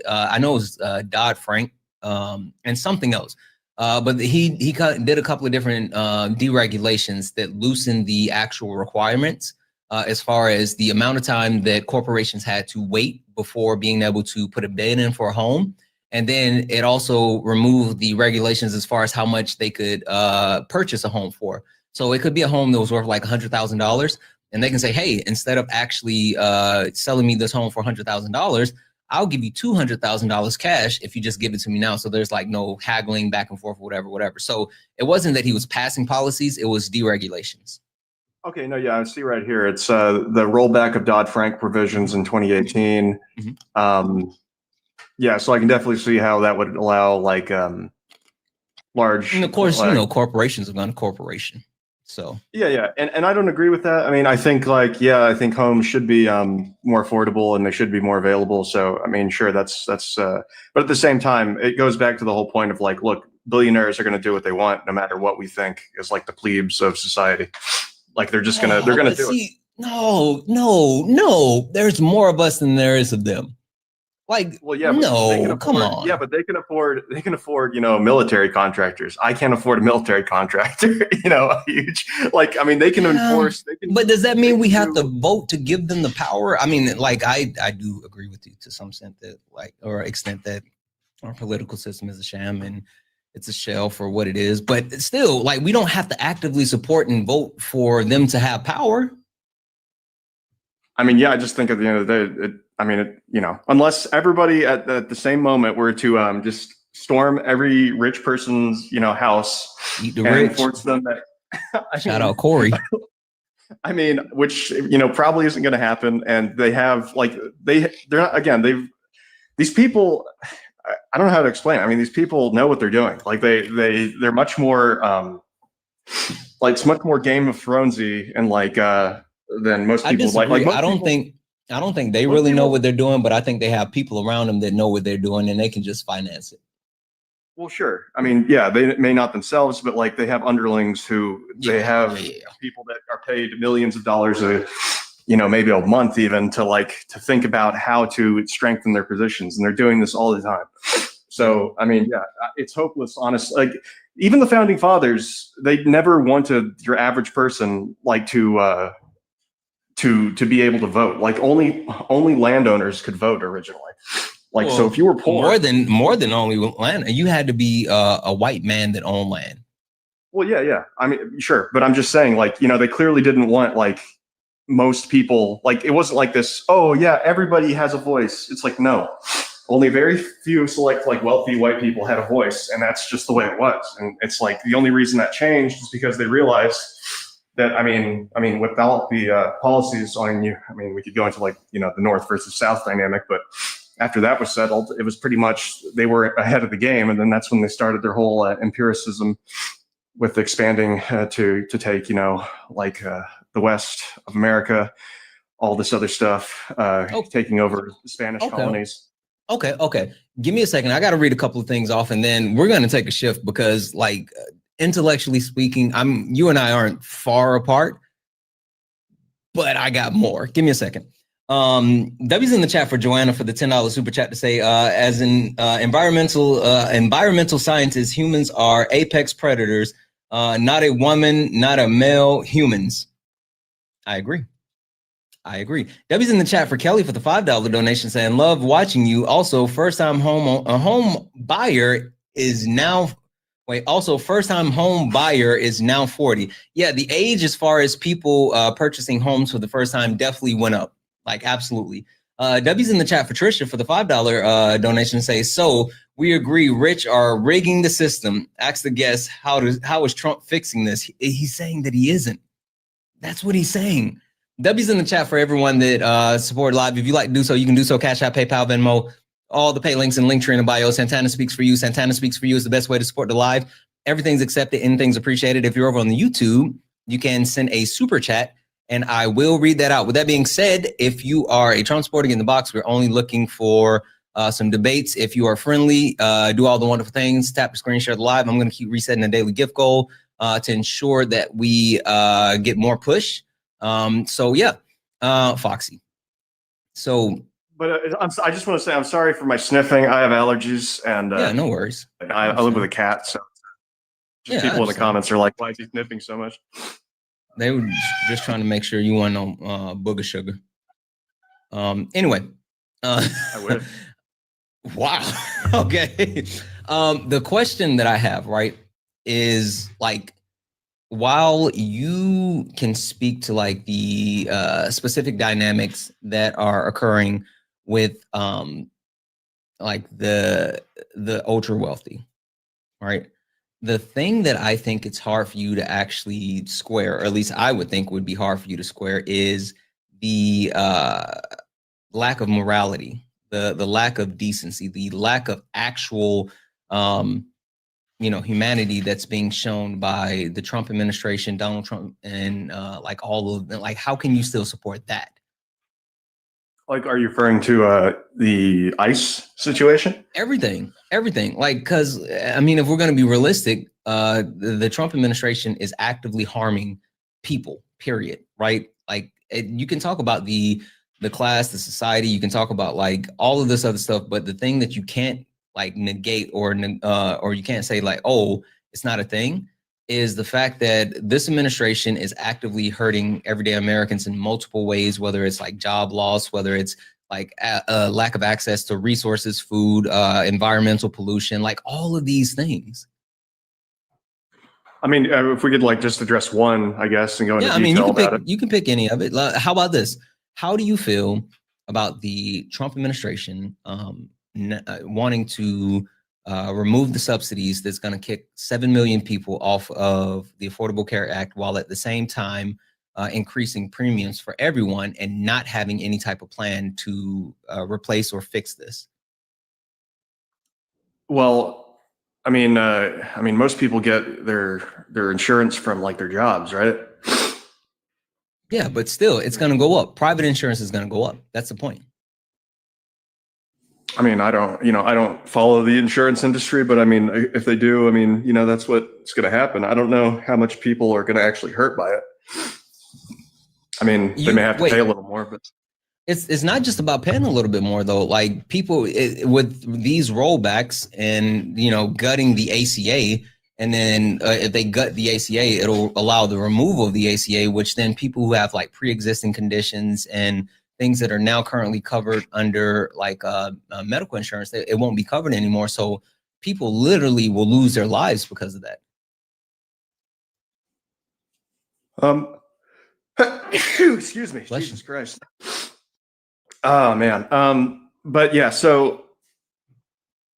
I know it was Dodd-Frank and something else. But he did a couple of different deregulations that loosened the actual requirements as far as the amount of time that corporations had to wait before being able to put a bid in for a home. And then it also removed the regulations as far as how much they could purchase a home for. So it could be a home that was worth like $100,000. And they can say, hey, instead of actually selling me this home for $100,000, I'll give you $200,000 cash if you just give it to me now. So there's like no haggling back and forth, whatever. So it wasn't that he was passing policies, it was deregulations. Okay, no, yeah, I see right here. It's the rollback of Dodd-Frank provisions in 2018. Yeah, so I can definitely see how that would allow like large. And of course, corporations have gone to corporation. So yeah, and I don't agree with that. I mean, I think I think homes should be more affordable and they should be more available. So I mean, sure, that's but at the same time, it goes back to the whole point of like, look, billionaires are going to do what they want, no matter what we think is like the plebes of society. Like they're just gonna do it. No. There's more of us than there is of them. Like, well, yeah, come on. Yeah, but they can afford, military contractors. I can't afford a military contractor, huge, like, I mean, they can enforce. But does that mean we have to vote to give them the power? I mean, like, I do agree with you to some extent that our political system is a sham and it's a shell for what it is. But still, like, we don't have to actively support and vote for them to have power. I mean, yeah, I just think at the end of the day, unless everybody at the same moment were to just storm every rich person's, house and force them that. Shout out Corey. I mean, which, probably isn't going to happen. And they have they're not, again, these people, I don't know how to explain it. I mean, these people know what they're doing. Like they're much more, it's much more Game of Thronesy and than most people. I don't think they really know what they're doing, but I think they have people around them that know what they're doing and they can just finance it. Well, sure. I mean, yeah, they may not themselves, but they have underlings who they have people that are paid millions of dollars maybe a month even to think about how to strengthen their positions. And they're doing this all the time. So, I mean, yeah, it's hopeless, honestly. Like even the founding fathers, they never wanted your average person to be able to vote. Like only landowners could vote originally. So if you were poor, more than only land, you had to be a white man that owned land. Well, yeah. I mean, sure, but I'm just saying, they clearly didn't want most people. It wasn't like this. Oh yeah, everybody has a voice. It's like no, only very few select wealthy white people had a voice, and that's just the way it was. And it's the only reason that changed is because they realized that I mean, without the policies on you, I mean, we could go into the North versus South dynamic, but after that was settled, it was pretty much they were ahead of the game, and then that's when they started their whole empiricism with expanding to take the West of America, all this other stuff, taking over the Spanish colonies. Okay. Give me a second. I got to read a couple of things off, and then we're going to take a shift because intellectually speaking, you and I aren't far apart, but I got more. Give me a second. W's in the chat for Joanna for the $10 super chat to say, as an environmental scientist, humans are apex predators, not a woman, not a male, humans. I agree. W's in the chat for Kelly for the $5 donation saying, love watching you. Also, first-time home buyer is now 40. Yeah, the age as far as people purchasing homes for the first time definitely went up. Absolutely. W's in the chat for Trisha for the $5 donation say, so we agree rich are rigging the system. Ask the guest, how is Trump fixing this? He's saying that he isn't. That's what he's saying. W's in the chat for everyone that support live. If you like to do so, you can do so. Cash App, PayPal, Venmo. All the pay links and link tree in the bio. Santana Speaks for You. Santana Speaks for You is the best way to support the live. Everything's accepted, anything's appreciated. If you're over on the YouTube, you can send a super chat and I will read that out. With that being said, if you are a Trump supporter in the box, we're only looking for some debates. If you are friendly, do all the wonderful things, tap the screen, share the live. I'm going to keep resetting the daily gift goal to ensure that we get more push. So yeah, Foxy. So, but I just want to say I'm sorry for my sniffing. I have allergies, and yeah, no worries. I live with a cat, so just people in the comments are like, "Why is he sniffing so much?" They were just trying to make sure you weren't on booger sugar. Anyway, I would. Wow. Okay. The question that I have, right, is like, while you can speak to like the specific dynamics that are occurring with like the ultra wealthy, right? The thing that I think it's hard for you to actually square, or at least I would think would be hard for you to square, is the lack of morality, the lack of decency, the lack of actual humanity that's being shown by the Trump administration, Donald Trump, and like all of them. Like, how can you still support that? Like, are you referring to the ICE situation? Everything. Like, because I mean, if we're going to be realistic, the Trump administration is actively harming people. Period. Right? Like, you can talk about the class, the society. You can talk about like all of this other stuff, but the thing that you can't like negate or you can't say like, oh, it's not a thing, is the fact that this administration is actively hurting everyday Americans in multiple ways, whether it's like job loss, whether it's like a lack of access to resources, food, environmental pollution, like all of these things. I mean, if we could like just address one, I guess, and go into detail about it. You can pick any of it. How about this? How do you feel about the Trump administration wanting to remove the subsidies that's going to kick 7 million people off of the Affordable Care Act, while at the same time increasing premiums for everyone and not having any type of plan to replace or fix this? Well, I mean, most people get their insurance from like their jobs, right? Yeah, but still, it's going to go up. Private insurance is going to go up. That's the point. I mean, I don't follow the insurance industry, but I mean, if they do, I mean, that's what's going to happen. I don't know how much people are going to actually hurt by it. I mean, they may have to pay a little more, but it's not just about paying a little bit more though. Like people with these rollbacks and, gutting the ACA, and then if they gut the ACA, it'll allow the removal of the ACA, which then people who have like pre-existing conditions and things that are now currently covered under like medical insurance, it won't be covered anymore. So people literally will lose their lives because of that. Excuse me. Bless Jesus Christ. Oh man. But yeah, so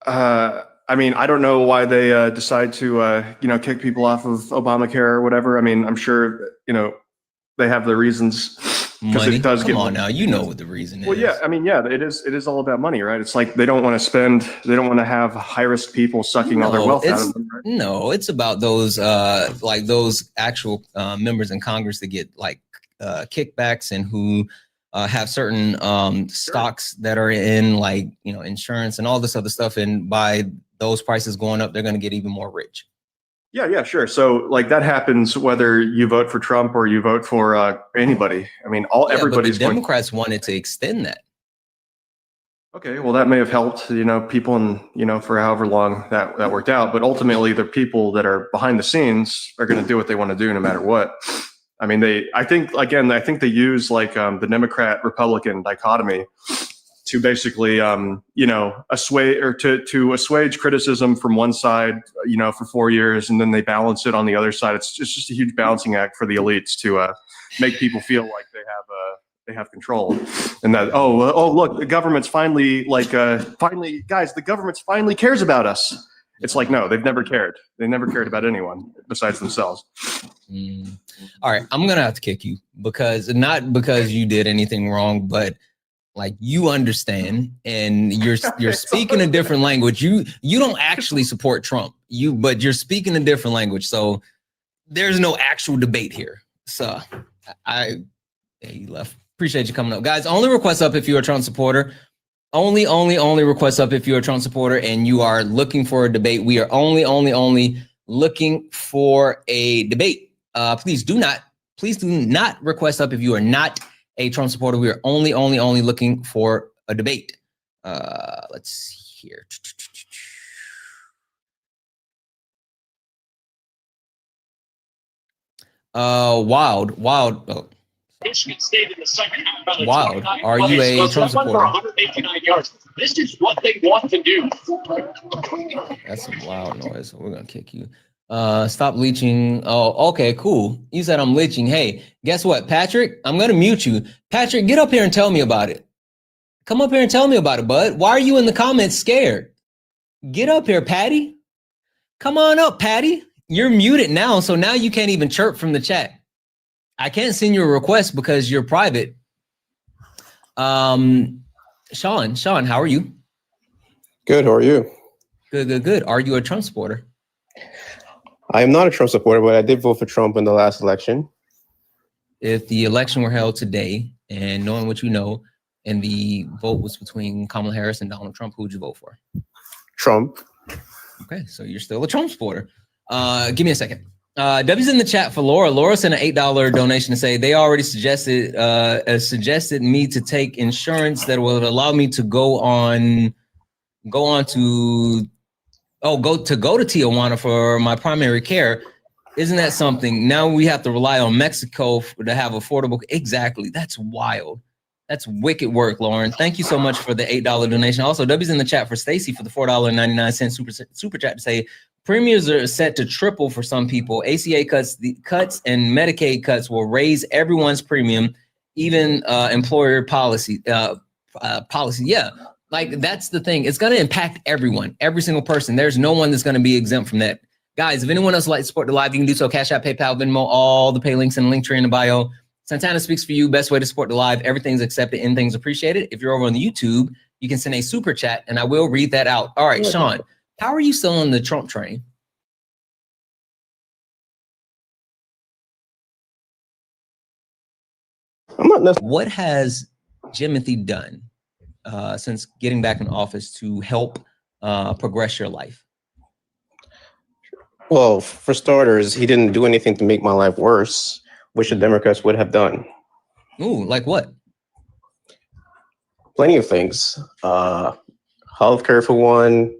I mean, I don't know why they decide to kick people off of Obamacare or whatever. I mean, I'm sure they have their reasons. Money. It does Come on now, what the reason is. Well, yeah, I mean, yeah, it is all about money, right? It's like they don't want to have high risk people sucking all their wealth out of them. Right? No, it's about those those actual members in Congress that get like kickbacks and who have certain stocks that are in like insurance and all this other stuff, and by those prices going up, they're going to get even more rich. Yeah, sure. So like that happens whether you vote for Trump or you vote for anybody. I mean, everybody's but the Democrats wanted to extend that. Okay, well, that may have helped, people and, for however long that worked out. But ultimately, the people that are behind the scenes are going to do what they want to do no matter what. I mean, I think they use like the Democrat Republican dichotomy to basically, assuage or to assuage criticism from one side, for 4 years, and then they balance it on the other side. It's just a huge balancing act for the elites to make people feel like they have control, and that look, the government's finally guys, the government's finally cares about us. It's like, no, they've never cared. They never cared about anyone besides themselves. All right, I'm gonna have to kick you not because you did anything wrong, but Like you understand, and you're speaking a different language. You don't actually support Trump, but you're speaking a different language. So there's no actual debate here. So yeah, you left. Appreciate you coming up, guys. Only request up if you're a Trump supporter. Only request up if you're a Trump supporter and you are looking for a debate. We are only looking for a debate. Please do not request up if you are not a Trump supporter. We are only looking for a debate. Let's see here. Wild. Oh. Wild. Are you a Trump supporter? 189 yards. This is what they want to do. That's some loud noise. We're gonna kick you. Stop leeching. Oh, okay, cool. You said I'm leeching. Hey, guess what, Patrick? I'm gonna mute you. Patrick, get up here and tell me about it. Come up here and tell me about it, bud. Why are you in the comments scared? Get up here, Patty. Come on up, Patty. You're muted now, so now you can't even chirp from the chat. I can't send you a request because you're private. Sean, how are you? Good. How are you? Good. Are you a Trump supporter? I am not a Trump supporter, but I did vote for Trump in the last election. If the election were held today, and knowing what you know, and the vote was between Kamala Harris and Donald Trump, who would you vote for? Trump. Okay, so you're still a Trump supporter. Give me a second. W's in the chat for Laura. Laura sent an $8 donation to say they already suggested me to take insurance that will allow me to go to Tijuana for my primary care. Isn't that something? Now we have to rely on Mexico to have affordable. Exactly. That's wild. That's wicked work, Lauren. Thank you so much for the $8 donation. Also, W's in the chat for Stacy for the $4.99 super chat to say premiums are set to triple for some people. ACA cuts and Medicaid cuts will raise everyone's premium, even employer policy. Yeah, like that's the thing. It's going to impact everyone, every single person. There's no one that's going to be exempt from that. Guys, if anyone else would like to support the live, you can do so. Cash App, PayPal, Venmo, all the pay links in the link tree in the bio. Santana speaks for you. Best way to support the live. Everything's accepted. Anything's appreciated. If you're over on the YouTube, you can send a super chat and I will read that out. All right, Sean, how are you still on the Trump train? What has Jimothy done since getting back in office to help progress your life? Well, for starters, he didn't do anything to make my life worse, which the Democrats would have done. Ooh, like what? Plenty of things. Healthcare for one,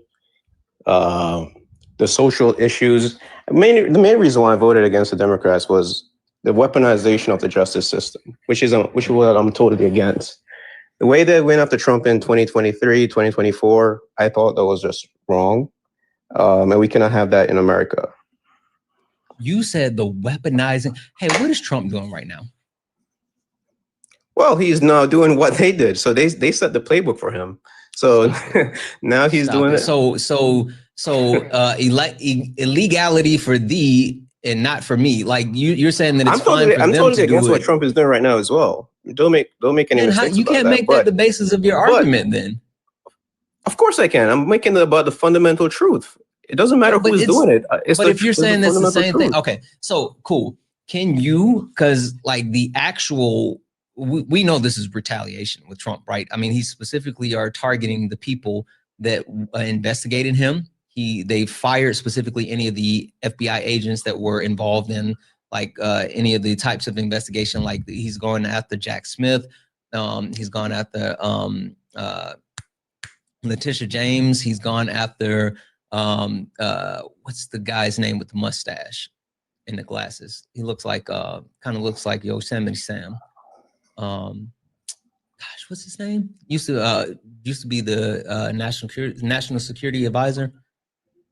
the social issues. The main reason why I voted against the Democrats was the weaponization of the justice system, which is what I'm totally against. The way they went after Trump in 2023, 2024, I thought that was just wrong. And we cannot have that in America. You said the weaponizing. Hey, what is Trump doing right now? Well, he's now doing what they did. So they set the playbook for him. So now he's doing it. So illegality for thee and not for me. Like you're saying that it's fine for them to do it. I'm totally against what Trump is doing right now as well. Don't make any mistakes. You can't make that the basis of your argument then. Of course I can. I'm making it about the fundamental truth. It doesn't matter who's doing it. But if you're saying that's the same thing, okay, so cool. Can you, because like the actual, we know this is retaliation with Trump, right? I mean, he specifically are targeting the people that investigated him. They fired specifically any of the FBI agents that were involved in like any of the types of investigation. Like he's going after Jack Smith. He's gone after Letitia James. He's gone after what's the guy's name with the mustache and the glasses? He looks like kind of looks like Yosemite Sam. Gosh, what's his name? Used to be the national security advisor.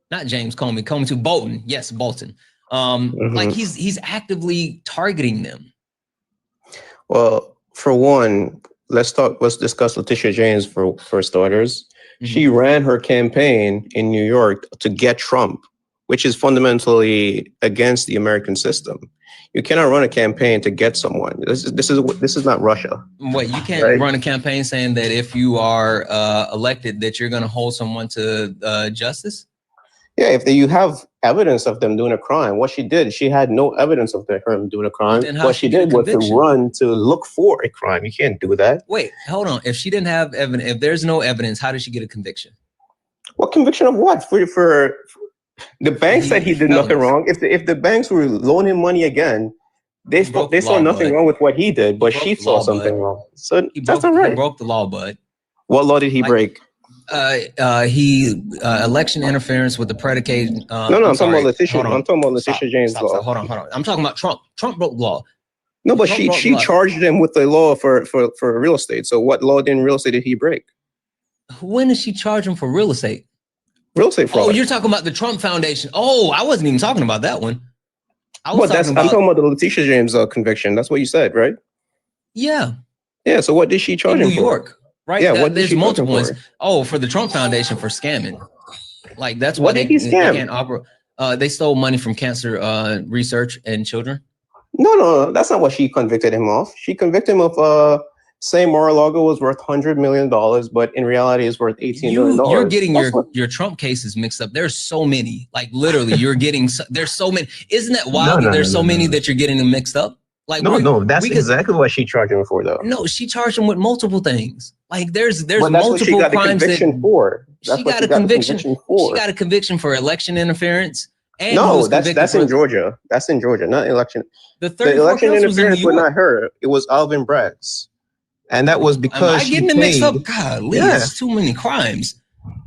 Not James Comey to Bolton. Yes, Bolton. Like he's actively targeting them. Well, for one, let's discuss Letitia James for starters. She ran her campaign in New York to get Trump, which is fundamentally against the American system. You cannot run a campaign to get someone. This is not Russia. Wait, you can't run a campaign saying that if you are elected, that you're going to hold someone to justice? Yeah, if you have evidence of them doing a crime, what she did, she had no evidence of her doing a crime. What she did was to run to look for a crime. You can't do that. Wait, hold on. If she didn't have evidence, if there's no evidence, how did she get a conviction? What conviction of what? For the bank said he did nothing wrong. If the banks were loaning him money again, they saw nothing wrong with what he did, but she saw something wrong. So that's all right. He broke the law, bud. What law did he break? Election interference with the predicate. No, I'm talking about Letitia. I'm talking about Letitia James' law. Hold on. I'm talking about Trump. Trump broke the law. No, but she charged him with the law for real estate. So what law in real estate did he break? When did she charge him for real estate? Real estate fraud. Oh, you're talking about the Trump Foundation. Oh, I wasn't even talking about that one. I'm talking about the Letitia James conviction. That's what you said, right? Yeah. Yeah. So what did she charge him for? New York. Right. Yeah. There's multiple ones. Oh, for the Trump Foundation for scamming. Like that's why what did he scam? They can't operate. They stole money from cancer research and children. No, that's not what she convicted him of. She convicted him of saying Mar-a-Lago was worth $100 million, but in reality it's worth $18 million. You're getting your Trump cases mixed up. There's so many. Like literally, you're getting there's so many. Isn't that wild? There's so many that you're getting them mixed up. Like that's exactly what she charged him for, though. No, she charged him with multiple things. Like there's that's multiple what she got crimes a conviction for. She got a conviction for. She got a conviction for election interference. And no, that's in Georgia. That's in Georgia, not election. The election interference was not her. It was Alvin Bragg's, and that was because am I getting it mixed up? Golly, it's too many crimes.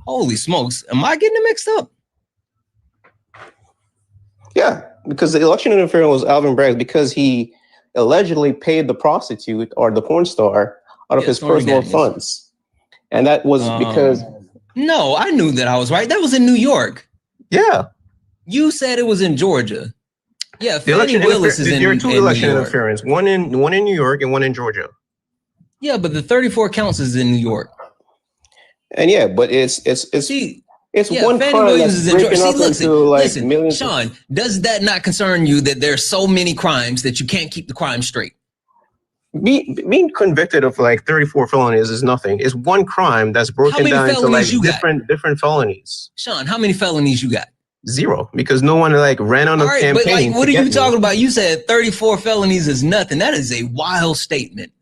Holy smokes! Am I getting it mixed up? Yeah, because the election interference was Alvin Bragg's because he allegedly paid the prostitute or the porn star out of his personal funds. And that was because... No, I knew that I was right. That was in New York. Yeah. You said it was in Georgia. Yeah, Fannie Willis is in New York. There are two election interference, one in New York and one in Georgia. Yeah, but the 34 counts is in New York. And yeah, but it's one Fannie crime Williams that's breaking up into like listen, millions. Sean, does that not concern you that there's so many crimes that you can't keep the crime straight? Being convicted of like 34 felonies is nothing. It's one crime that's broken down into like different felonies. Sean, how many felonies you got? 0, because no one like ran on a campaign. But like, what are you talking about? You said 34 felonies is nothing. That is a wild statement.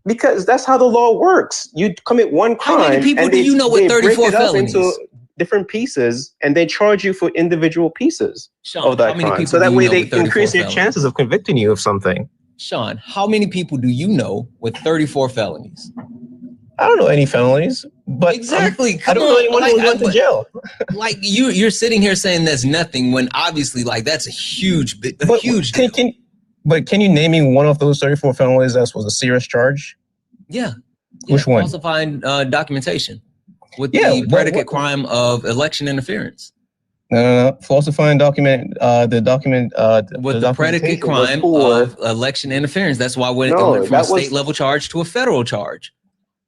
Because that's how the law works. You commit one crime. How many people do you know with 34 felonies? Into different pieces, and they charge you for individual pieces of that crime. So that way they increase your chances of convicting you of something. Sean, how many people do you know with 34 felonies? I don't know any felonies, but exactly. I don't know anyone who went to jail. Like you're sitting here saying that's nothing when obviously like that's a huge deal. But can you name me one of those 34 felonies that was a serious charge? Yeah. Which one? Falsifying documentation with the predicate crime of election interference. No. Falsifying document. With the predicate crime of election interference. That's why it went from a state level charge to a federal charge.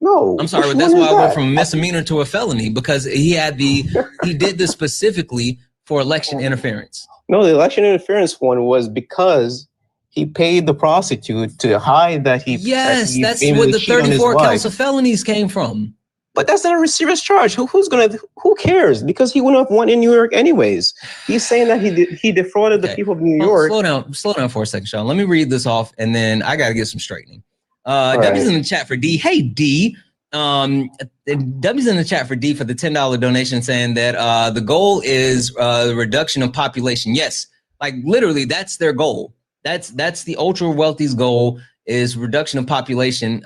No, I'm sorry, but that's why I went from a misdemeanor to a felony because he did this specifically for election interference. No, the election interference one was because he paid the prostitute to hide that he. Yes, that's where the 34 counts of felonies came from. But that's not a serious charge. Who cares? Because he wouldn't have won in New York anyways. He's saying that he defrauded the people of New York. Slow down for a second, Sean. Let me read this off, and then I got to get some straightening. W's in the chat for D. Hey D. W's in the chat for D for the $10 donation, saying that the goal is the reduction of population. Yes, like literally, that's their goal. That's the ultra wealthy's goal is reduction of population.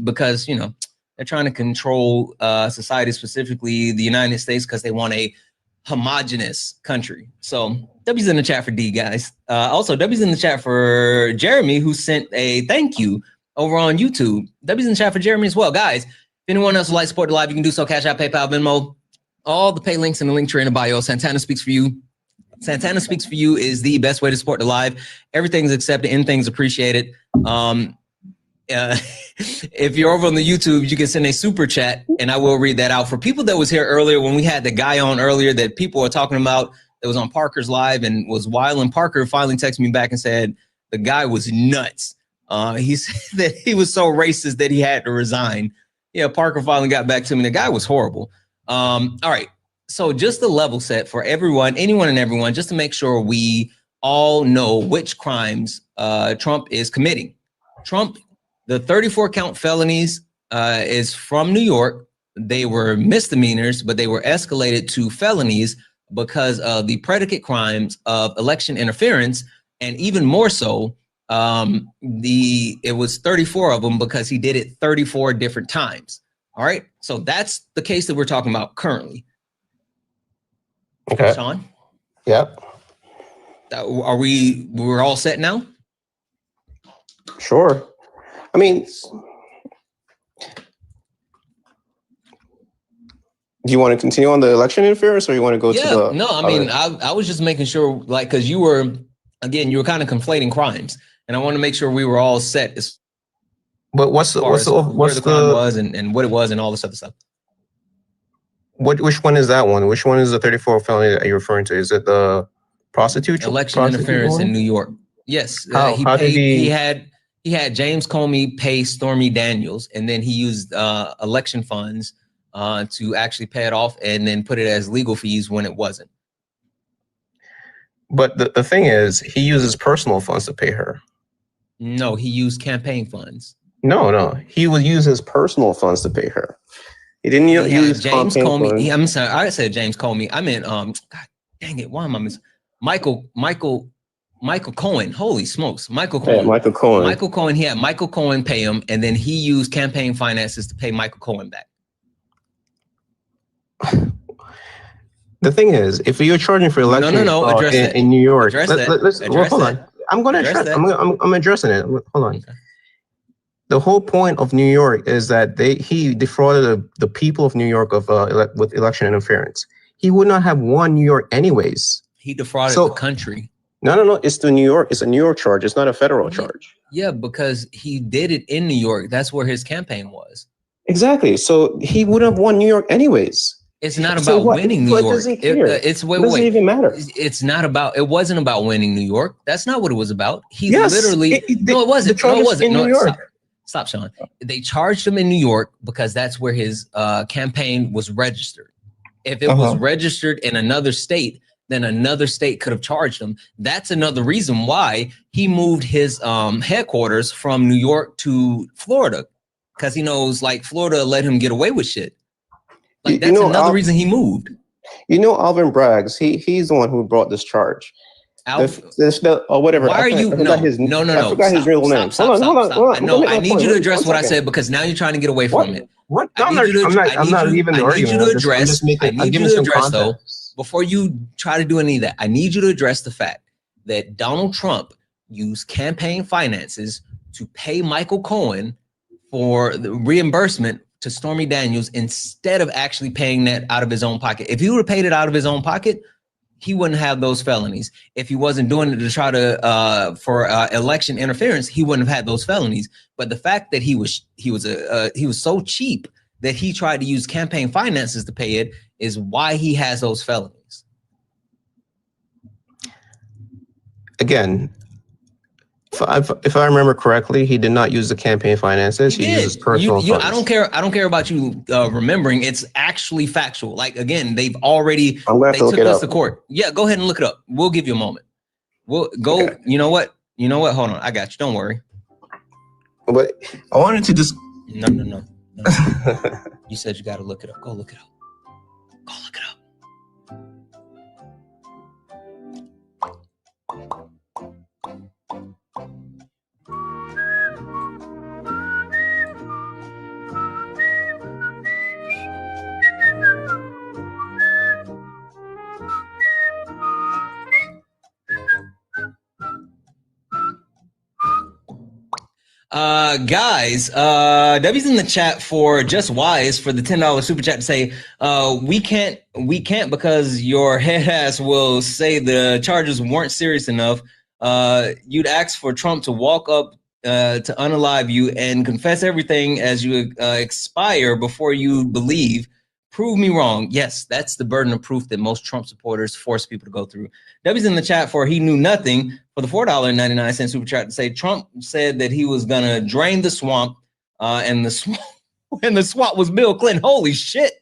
Because they're trying to control society, specifically the United States, because they want a homogenous country. So W's in the chat for D, guys. Also, W's in the chat for Jeremy, who sent a thank you over on YouTube. W's in the chat for Jeremy as well. Guys, if anyone else would like to support the live, you can do so. Cash App, PayPal, Venmo, all the pay links in the link tree in the bio. Santana Speaks for You. Santana Speaks for You is the best way to support the live. Everything's accepted, anything's appreciated. If you're over on the YouTube, you can send a super chat and I will read that out. For people that was here earlier, when we had the guy on earlier that people were talking about that was on Parker's live and was wild, and Parker finally texted me back and said, The guy was nuts. He said that he was so racist that he had to resign. Yeah, Parker finally got back to me. The guy was horrible. All right. So just the level set for everyone, anyone and everyone, just to make sure we all know which crimes Trump is committing. Trump, the 34 count felonies is from New York. They were misdemeanors, but they were escalated to felonies because of the predicate crimes of election interference, and even more so, it was 34 of them because he did it 34 different times. All right, so that's the case that we're talking about currently. Okay. Sean? Yep. We're all set now? Sure. I mean, do you want to continue on the election interference, or you want to go to the? No, I mean, I was just making sure, like, because you were kind of conflating crimes, and I want to make sure we were all set. But what's the crime was and what it was and all this other stuff. Which one is that one? Which one is the 34 felony that you're referring to? Is it the election interference in New York? Yes. He had James Comey pay Stormy Daniels, and then he used election funds to actually pay it off and then put it as legal fees when it wasn't. But the thing is, he uses personal funds to pay her. No, he used campaign funds. No, he would use his personal funds to pay her. He didn't use James Comey. I'm sorry, I said James Comey. I meant God dang it, why am I missing? Michael Cohen. Holy smokes, Michael Cohen. Yeah, Michael Cohen. Michael Cohen. He had Michael Cohen pay him, and then he used campaign finances to pay Michael Cohen back. The thing is, if you're charging for election in New York, hold on. I'm going to address that. I'm addressing it. Hold on. Okay. The whole point of New York is that he defrauded the people of New York with election interference. He would not have won New York anyways. He defrauded the country. No. It's the New York. It's a New York charge. It's not a federal charge. Yeah, because he did it in New York. That's where his campaign was. Exactly. So he would have won New York anyways. It's not about winning New York. It doesn't even matter. It's not about. It wasn't about winning New York. That's not what it was about. He literally. No, it wasn't. No, it wasn't. No, stop, Sean. They charged him in New York because that's where his campaign was registered. If it was registered in another state, then another state could have charged him. That's another reason why he moved his headquarters from New York to Florida, because he knows like Florida let him get away with shit. Like that's another reason he moved. Alvin Braggs. He's the one who brought this charge. Or whatever. Why are you? No. I forgot his real name. Hold on. No, I need you to address what I said because now you're trying to get away from it. What? I'm not even arguing. I need you to address. I need you to address though. Before you try to do any of that, I need you to address the fact that Donald Trump used campaign finances to pay Michael Cohen for the reimbursement to Stormy Daniels instead of actually paying that out of his own pocket. If he would have paid it out of his own pocket, he wouldn't have those felonies. If he wasn't doing it to try to for election interference, he wouldn't have had those felonies. But the fact that he was so cheap that he tried to use campaign finances to pay it is why he has those felonies. Again, if I remember correctly, he did not use the campaign finances. He used his personal funds. I don't care about you remembering. It's actually factual. Like again, they've already they took us to court. Yeah, go ahead and look it up. We'll give you a moment. We'll go. Okay. You know what? Hold on. I got you. Don't worry. But I wanted to just no. You said you got to look it up. Go look it up. Go look it up. Guys, W's in the chat for Just Wise for the $10 super chat to say, we can't because your head ass will say the charges weren't serious enough. You'd ask for Trump to walk up to unalive you and confess everything as you expire before you believe. Prove me wrong. Yes, that's the burden of proof that most Trump supporters force people to go through. W's in the chat for he knew nothing for the $4.99 super chat to say Trump said that he was gonna drain the swamp, and the swamp and the swamp was Bill Clinton. Holy shit.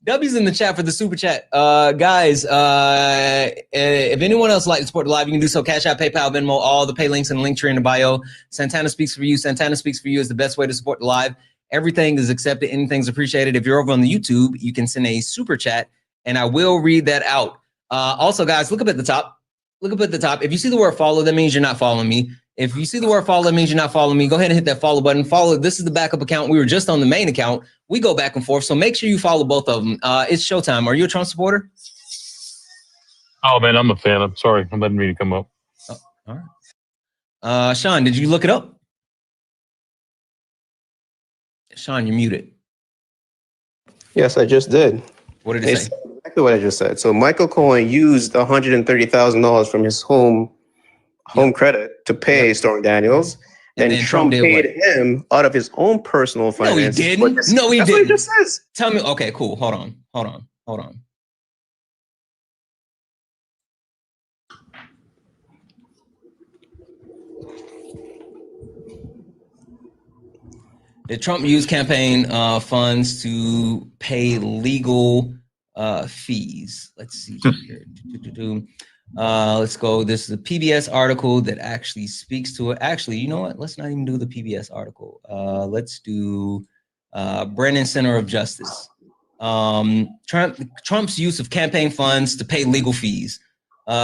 W's in the chat for the super chat. Guys, if anyone else would like to support the live, you can do so. Cash App, PayPal, Venmo, all the pay links in the link tree in the bio. Santana Speaks for You. Santana Speaks for You is the best way to support the live. Everything is accepted. Anything's appreciated. If you're over on the YouTube, you can send a super chat, and I will read that out. Also, guys, look up at the top. Look up at the top. If you see the word follow, that means you're not following me. If you see the word follow, that means you're not following me. Go ahead and hit that follow button. Follow. This is the backup account. We were just on the main account. We go back and forth, so make sure you follow both of them. It's showtime. Are you a Trump supporter? Oh, man, I'm a fan. I'm sorry. I'm letting me come up. Oh, all right. Sean, did you look it up? Sean, you're muted. Yes, I just did. What did it say? Exactly what I just said. So Michael Cohen used $130,000 from his home credit to pay Stormy Daniels, and then Trump did paid what? him out of his own personal finances. No, he didn't. No, he That's didn't. what he just says. Tell me. Okay, cool. Hold on. Did Trump use campaign funds to pay legal fees? Let's see here. Let's go. This is a PBS article that actually speaks to it. Actually, you know what? Let's not even do the PBS article. Let's do Brennan Center of Justice. Trump's use of campaign funds to pay legal fees.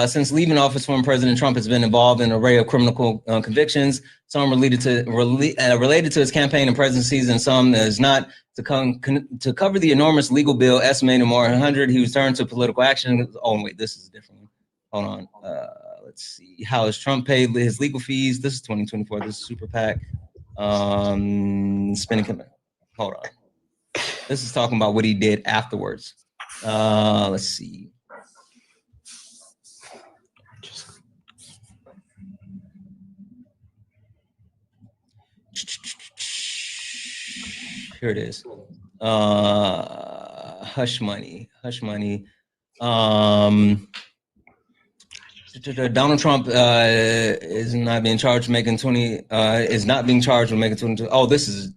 Since leaving office, former President Trump has been involved in an array of criminal convictions, some related to his campaign and presidencies, and some that is not. To cover the enormous legal bill, estimated more than 100, he was turned to political action. Oh, wait, this is a different one. Hold on. Let's see. How has Trump paid his legal fees? This is 2024. This is Super PAC. Spending. Hold on. This is talking about what he did afterwards. Let's see. Here it is. Hush money. Donald Trump is not being charged with making 20. Is not being charged with making 22. Oh, this is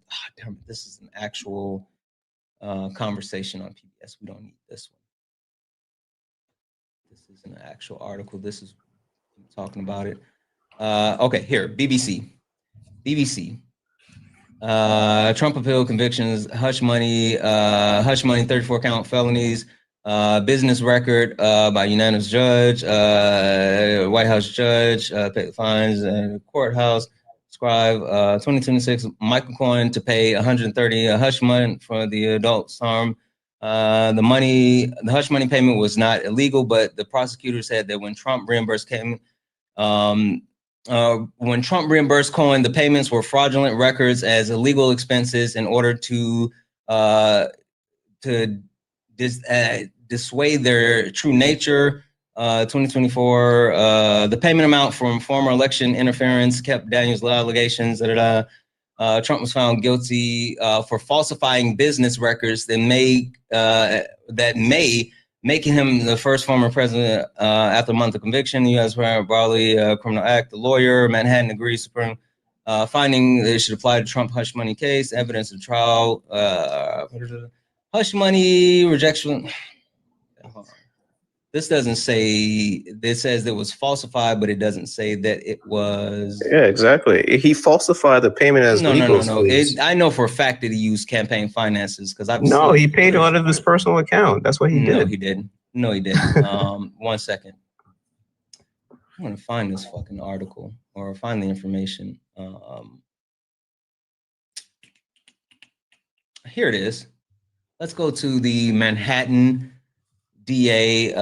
an actual conversation on PBS. We don't need this one. This is an actual article. This is talking about it. Okay, here, BBC. Trump appeal convictions, hush money, 34 count felonies, business record by unanimous judge, White House judge, pay fines, courthouse, scribe, 2026, Michael Cohen to pay 130 hush money for the adult's harm. The hush money payment was not illegal, but the prosecutor said that when Trump reimbursed Cohen, the payments were fraudulent records as illegal expenses in order to dissuade their true nature. 2024, the payment amount from former election interference kept Daniels' allegations. Trump was found guilty for falsifying business records that may making him the first former president after a month of conviction. U.S. Broadly Criminal Act. The lawyer, Manhattan agrees Supreme finding they should apply to Trump hush money case. Evidence of trial. Hush money rejection. This doesn't say. This says it was falsified, but it doesn't say that it was. Yeah, exactly. He falsified the payment as legal. No. I know for a fact that he used campaign finances because I've. No, he paid out of his personal account. That's what he did. No, he didn't. 1 second. I'm gonna find this fucking article or find the information. Here it is. Let's go to the Manhattan DA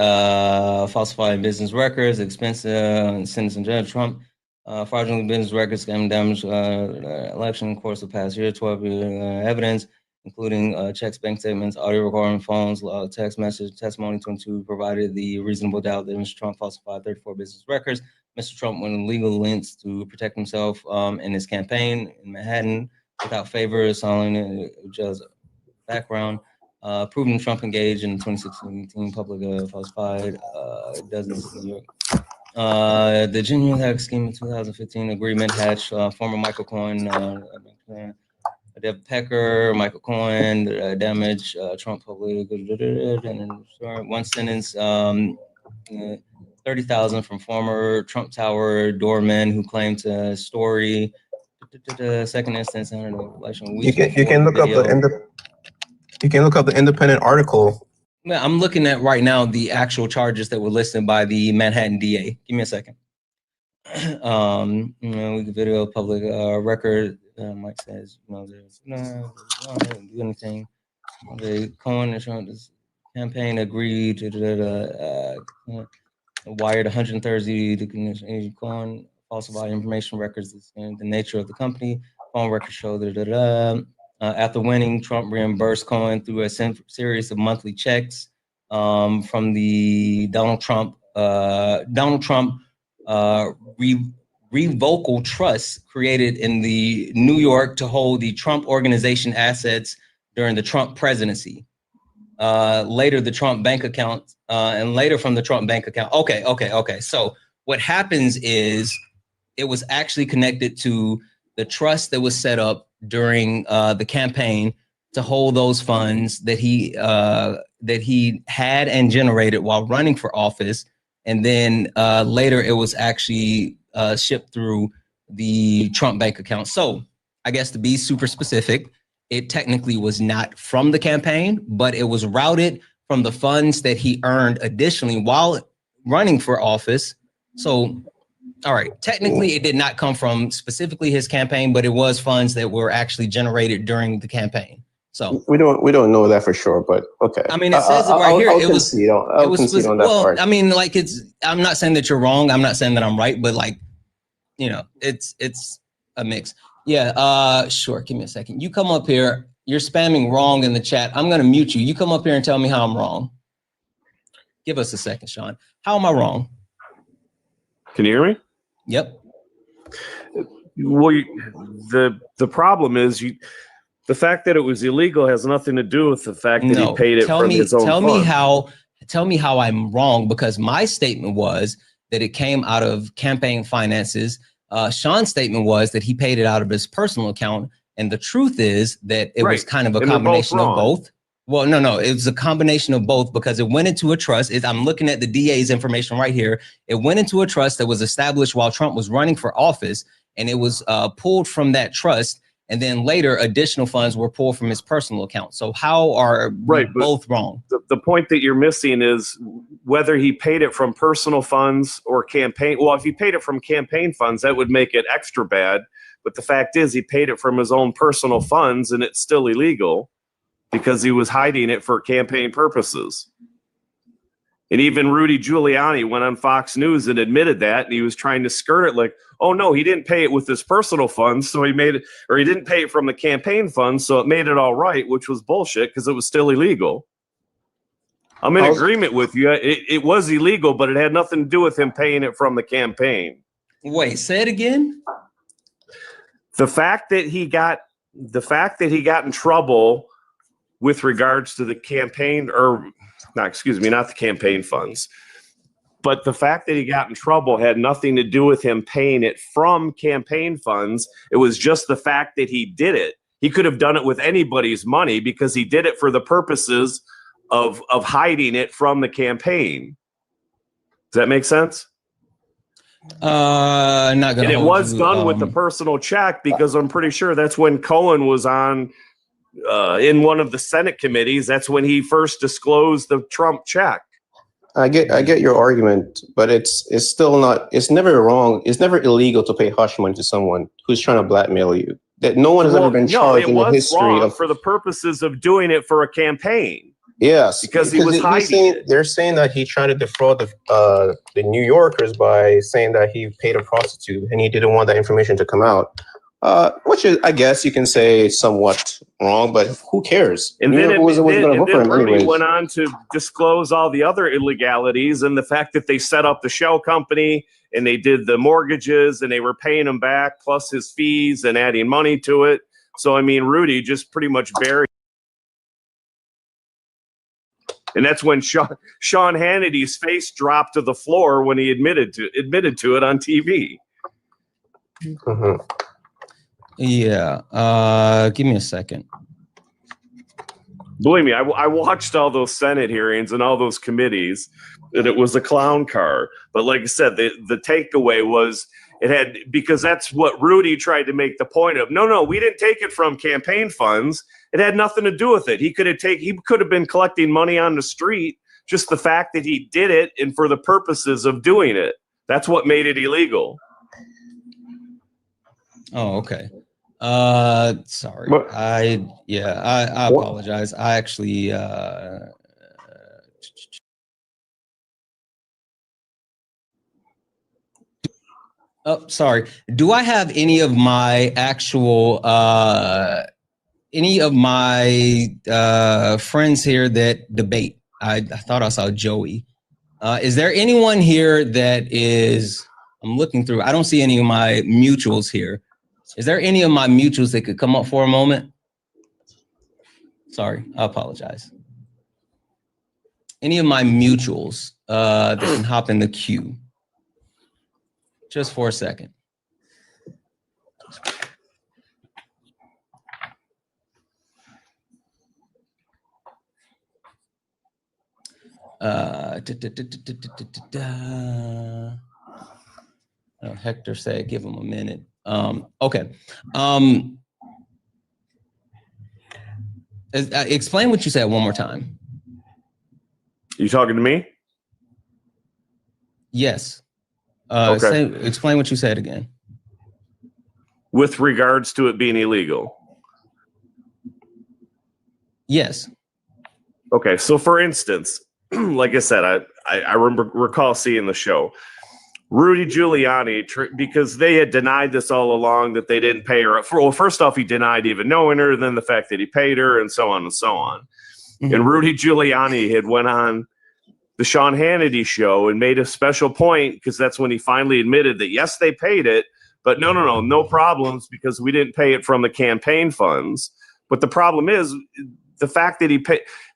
falsifying business records, expensive sentencing Judge Trump, fraudulent business records, scam damage, election course of past year, 12-year evidence, including checks, bank statements, audio recording, phones, text message, testimony 22 provided the reasonable doubt that Mr. Trump falsified 34 business records. Mr. Trump went legal lengths to protect himself in his campaign in Manhattan without favor, solving judge's background. Proving Trump engaged in 2016 public falsified dozens of New York. The genuine hack scheme in 2015 agreement hatch former Michael Cohen, Deb Pecker, Michael Cohen, damage Trump public, and one sentence, 30,000 from former Trump Tower doorman who claimed to story. Second instance, election week. You can look up the independent article. I'm looking at right now the actual charges that were listed by the Manhattan DA. Give me a second. We can video public record. Mike says, there's no do anything. The Cohen and Trump's campaign agreed to wired 130 to Cohen falsify information records. The nature of the company. Phone records show that after winning, Trump reimbursed Cohen through a series of monthly checks from the Donald Trump revocable trust created in the New York to hold the Trump organization assets during the Trump presidency. Later, the Trump bank account, and later from the Trump bank account. Okay. So what happens is it was actually connected to the trust that was set up during the campaign to hold those funds that he had and generated while running for office. And then later it was actually shipped through the Trump bank account. So I guess to be super specific, it technically was not from the campaign, but it was routed from the funds that he earned additionally while running for office. So, all right, technically it did not come from specifically his campaign, but it was funds that were actually generated during the campaign. So we don't know that for sure, but okay. I mean, it says it right here. I'll concede on that part. I mean, like I'm not saying that you're wrong. I'm not saying that I'm right, but like, it's a mix. Yeah, sure. Give me a second. You come up here. You're spamming wrong in the chat. I'm going to mute you. You come up here and tell me how I'm wrong. Give us a second, Sean. How am I wrong? Can you hear me? Yep. Well, the problem is the fact that it was illegal has nothing to do with the fact that he paid it from his own funds. Tell me how I'm wrong, because my statement was that it came out of campaign finances. Sean's statement was that he paid it out of his personal account. And the truth is that it was kind of a combination of both. Well, no, it was a combination of both because it went into a trust. I'm looking at the DA's information right here. It went into a trust that was established while Trump was running for office, and it was pulled from that trust. And then later, additional funds were pulled from his personal account. So how are both wrong? The point that you're missing is whether he paid it from personal funds or campaign. Well, if he paid it from campaign funds, that would make it extra bad. But the fact is he paid it from his own personal funds, and it's still illegal because he was hiding it for campaign purposes. And even Rudy Giuliani went on Fox News and admitted that, and he was trying to skirt it like, oh no, he didn't pay it with his personal funds, so he made it, or he didn't pay it from the campaign funds, so it made it all right, which was bullshit because it was still illegal. I'm in agreement with you. It was illegal, but it had nothing to do with him paying it from the campaign. Wait, say it again. The fact that he got in trouble with regards to the campaign, or not the campaign funds, but the fact that he got in trouble had nothing to do with him paying it from campaign funds. It was just the fact that he did it. He could have done it with anybody's money because he did it for the purposes of hiding it from the campaign. Does that make sense? Not gonna. And it was done with the personal check because I'm pretty sure that's when Cohen was on in one of the Senate committees. That's when he first disclosed the Trump check. I get your argument, but it's still not. It's never wrong. It's never illegal to pay hush money to someone who's trying to blackmail you. That no one has ever been charged in the history of for the purposes of doing it for a campaign. Yes, because he was hiding. They're saying that he tried to defraud the New Yorkers by saying that he paid a prostitute and he didn't want that information to come out, which is, I guess, you can say somewhat wrong, but who cares? And then Rudy went on to disclose all the other illegalities and the fact that they set up the shell company and they did the mortgages and they were paying him back plus his fees and adding money to it. So I mean, Rudy just pretty much buried And that's when Sean Hannity's face dropped to the floor when he admitted to it on TV. Yeah. Give me a second. Believe me, I watched all those Senate hearings and all those committees, and it was a clown car. But like I said, the takeaway was it had, because that's what Rudy tried to make the point of. No, we didn't take it from campaign funds. It had nothing to do with it. He could have been collecting money on the street. Just the fact that he did it and for the purposes of doing it. That's what made it illegal. Oh, okay. Sorry. I apologize. I actually sorry. Do I have any of my actual friends here that debate? I thought I saw Joey. Is there anyone here that is, I'm looking through, I don't see any of my mutuals here. Is there any of my mutuals that could come up for a moment? Sorry, I apologize. Any of my mutuals that can hop in the queue? Just for a second. Hector said, give him a minute. Okay. Explain what you said one more time. You talking to me? Yes. Okay. Explain what you said again. With regards to it being illegal. Yes. Okay. So for instance, like I said, I recall seeing the show. Rudy Giuliani, because they had denied this all along that they didn't pay her. Well, first off, he denied even knowing her, then the fact that he paid her, and so on and so on. Mm-hmm. And Rudy Giuliani had went on the Sean Hannity show and made a special point, because that's when he finally admitted that, yes, they paid it, but no problems, because we didn't pay it from the campaign funds. But the problem is the fact that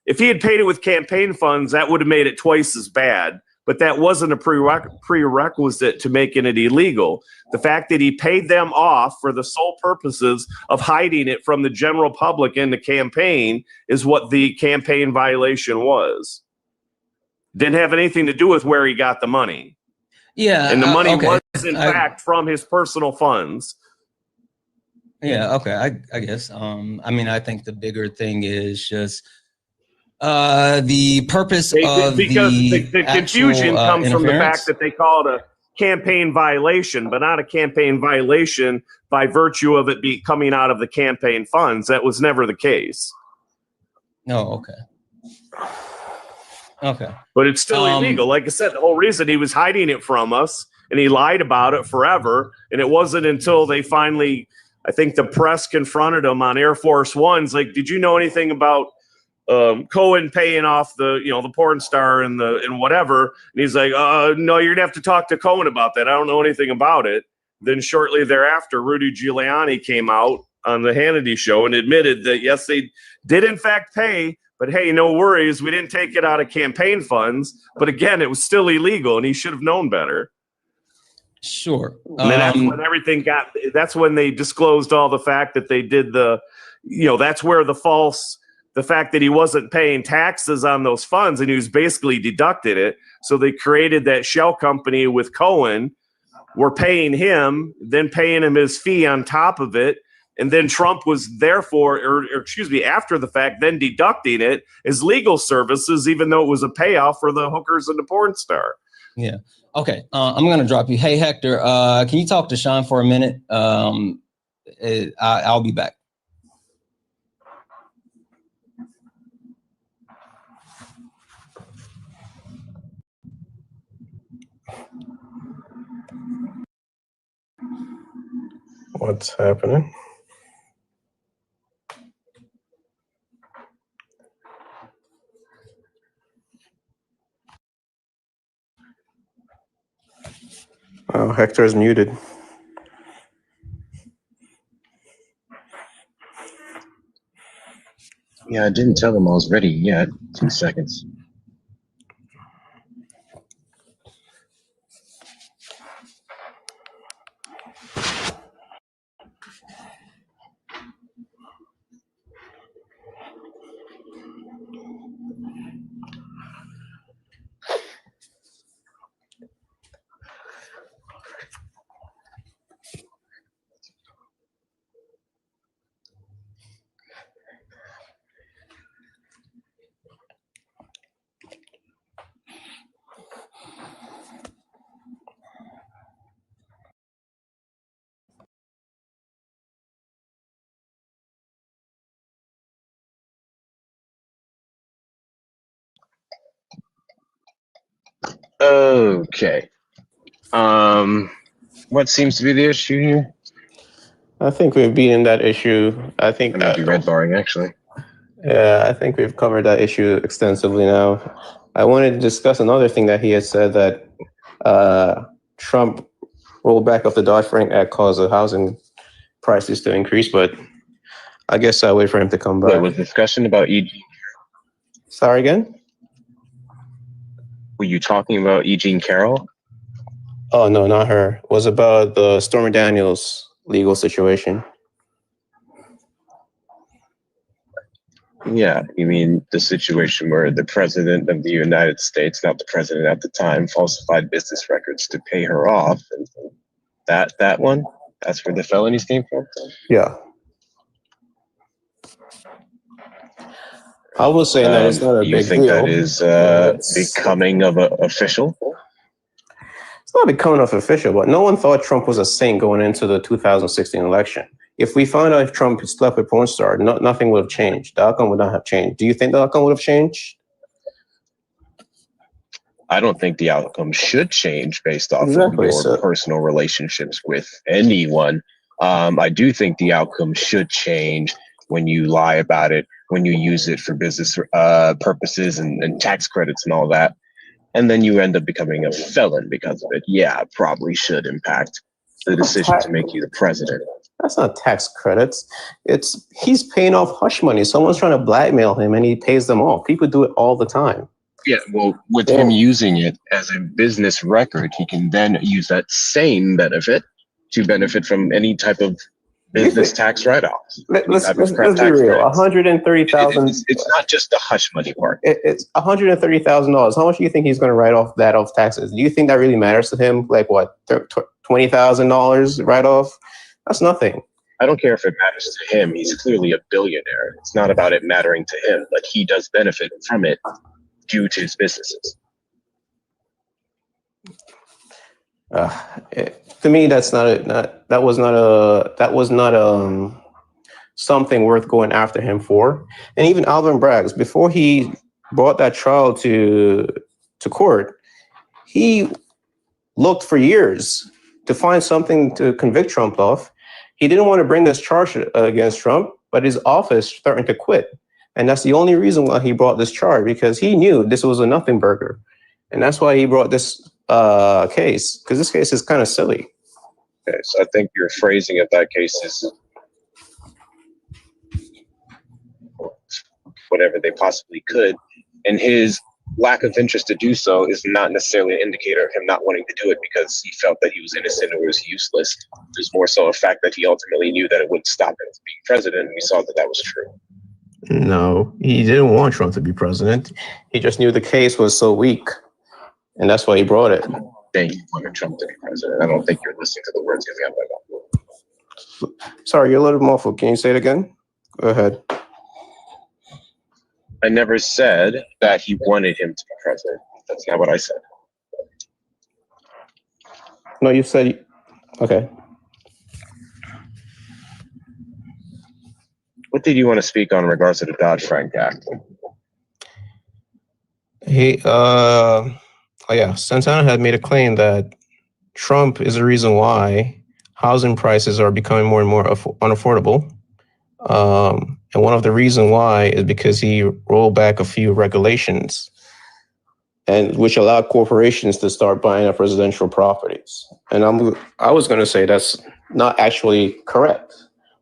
if he had paid it with campaign funds, that would have made it twice as bad. But that wasn't a prerequisite to making it illegal. The fact that he paid them off for the sole purposes of hiding it from the general public in the campaign is what the campaign violation was. Didn't have anything to do with where he got the money. Yeah. And the money was, in fact, from his personal funds. Yeah, okay. I guess. I mean, I think the bigger thing is just the purpose of the confusion comes from the fact that they call it a campaign violation, but not a campaign violation by virtue of it coming out of the campaign funds. That was never the case. Oh, okay. Okay. But it's still illegal. Like I said, the whole reason he was hiding it from us, and he lied about it forever. And it wasn't until they finally, I think the press confronted him on Air Force One's like, did you know anything about Cohen paying off the porn star and whatever? And he's like, no, you're gonna have to talk to Cohen about that. I don't know anything about it. Then shortly thereafter, Rudy Giuliani came out on the Hannity show and admitted that, yes, they did in fact pay, but hey, no worries, we didn't take it out of campaign funds. But again, it was still illegal, and he should have known better. Sure. And then that's when everything that's when they disclosed all the fact that they did that's where the fact that he wasn't paying taxes on those funds and he was basically deducted it. So they created that shell company with Cohen. We're paying him, then paying him his fee on top of it. And then Trump was after the fact, then deducting it as legal services, even though it was a payoff for the hookers and the porn star. Yeah. Okay. I'm going to drop you. Hey, Hector, can you talk to Sean for a minute? I'll be back. What's happening? Oh, Hector is muted. Yeah, I didn't tell him I was ready yet. 2 seconds. Okay. What seems to be the issue here? I think we've beaten that issue. I think I might be red barring, actually. Yeah, I think we've covered that issue extensively now. I wanted to discuss another thing that he had said that Trump rollback of the Dodd-Frank Act caused the housing prices to increase, but I guess I'll wait for him to come back. Wait, was discussion about Sorry again? Were you talking about E. Jean Carroll? Oh, no, not her. It was about the Stormy Daniels legal situation. Yeah, you mean the situation where the president of the United States, not the president at the time, falsified business records to pay her off. And that one? That's where the felonies came from? Yeah. I was saying that it's not a you big think deal. that is becoming of an official? It's not becoming official, but no one thought Trump was a saint going into the 2016 election. If we found out if Trump slept with porn star, nothing would have changed. The outcome would not have changed. Do you think the outcome would have changed? I don't think the outcome should change based off of your personal relationships with anyone. I do think the outcome should change when you lie about it, when you use it for business purposes and tax credits and all that. And then you end up becoming a felon because of it. Yeah, it probably should impact the decision to make you the president. That's not tax credits. He's paying off hush money. Someone's trying to blackmail him and he pays them off. People do it all the time. Yeah, well, with him using it as a business record, he can then use that same benefit to benefit from any type of business tax write-offs. Let's be real. $130,000. It's not just the hush money part. It's $130,000. How much do you think he's going to write off that off taxes? Do you think that really matters to him? Like what, $20,000 write-off? That's nothing. I don't care if it matters to him. He's clearly a billionaire. It's not about it mattering to him, but he does benefit from it due to his businesses. To me, that was not something worth going after him for. And even Alvin Braggs, before he brought that trial to court, he looked for years to find something to convict Trump of. He didn't want to bring this charge against Trump, but his office threatened to quit. And that's the only reason why he brought this charge, because he knew this was a nothing burger. And that's why he brought this case, because this case is kind of silly. Okay, so I think your phrasing of that case is whatever they possibly could. And his lack of interest to do so is not necessarily an indicator of him not wanting to do it because he felt that he was innocent or was useless. There's more so a fact that he ultimately knew that it wouldn't stop him from being president, and we saw that that was true. No, he didn't want Trump to be president. He just knew the case was so weak, and that's why he brought it. Then you wanted Trump to be president. I don't think you're listening to the words coming out of my mouth. Sorry, you're a little muffled. Can you say it again? Go ahead. I never said that he wanted him to be president. That's not what I said. No, you said, okay. What did you want to speak on in regards to the Dodd-Frank Act? Santana had made a claim that Trump is the reason why housing prices are becoming more and more unaffordable. And one of the reasons why is because he rolled back a few regulations, and which allowed corporations to start buying up residential properties. And I was going to say that's not actually correct,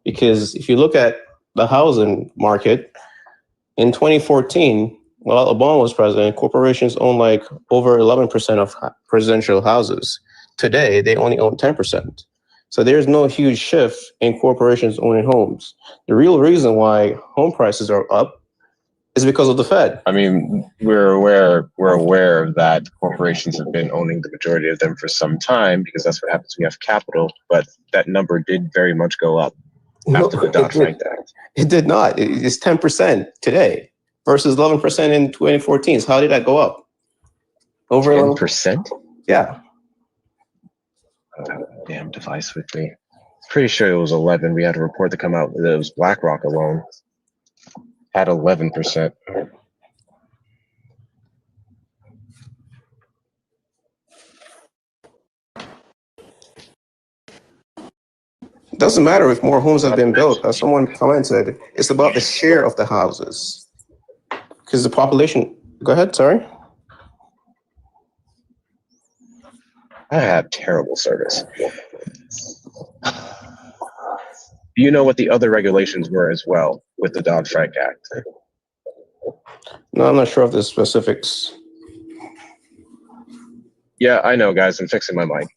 because if you look at the housing market in 2014, while Obama was president, corporations own like over 11% of residential houses. Today, they only own 10%. So there's no huge shift in corporations owning homes. The real reason why home prices are up is because of the Fed. I mean, we're aware that corporations have been owning the majority of them for some time because that's what happens when you have capital. But that number did very much go up after the Dodd-Frank Act. It did not. It's 10% today versus 11% in 2014. So how did that go up? Over 10%? Yeah. Damn device with me. Pretty sure it was 11. We had a report to come out that it was BlackRock alone at 11%. It doesn't matter if more homes have been built. As someone commented, it's about the share of the houses. Because the population. Go ahead. Sorry. I have terrible service. Do you know what the other regulations were as well with the Dodd-Frank Act? No, I'm not sure of the specifics. Yeah, I know, guys. I'm fixing my mic.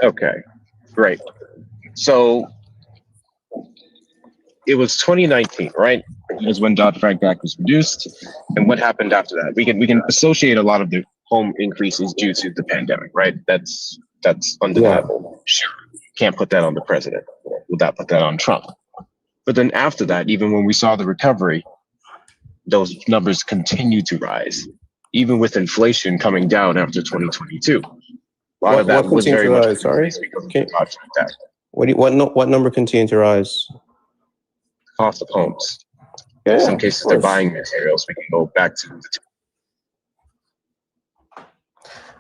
Okay, great. So it was 2019, right? It was when Dodd-Frank Act was reduced. And what happened after that? We can associate a lot of the home increases due to the pandemic, right? That's undeniable. Sure. Can't put that on the president without put that on Trump. But then after that, even when we saw the recovery, those numbers continued to rise, even with inflation coming down after 2022. A lot of that was very much rise, sorry? Act. What number continued to rise? Cost of homes. Yeah, in some cases, they're buying materials. We can go back to the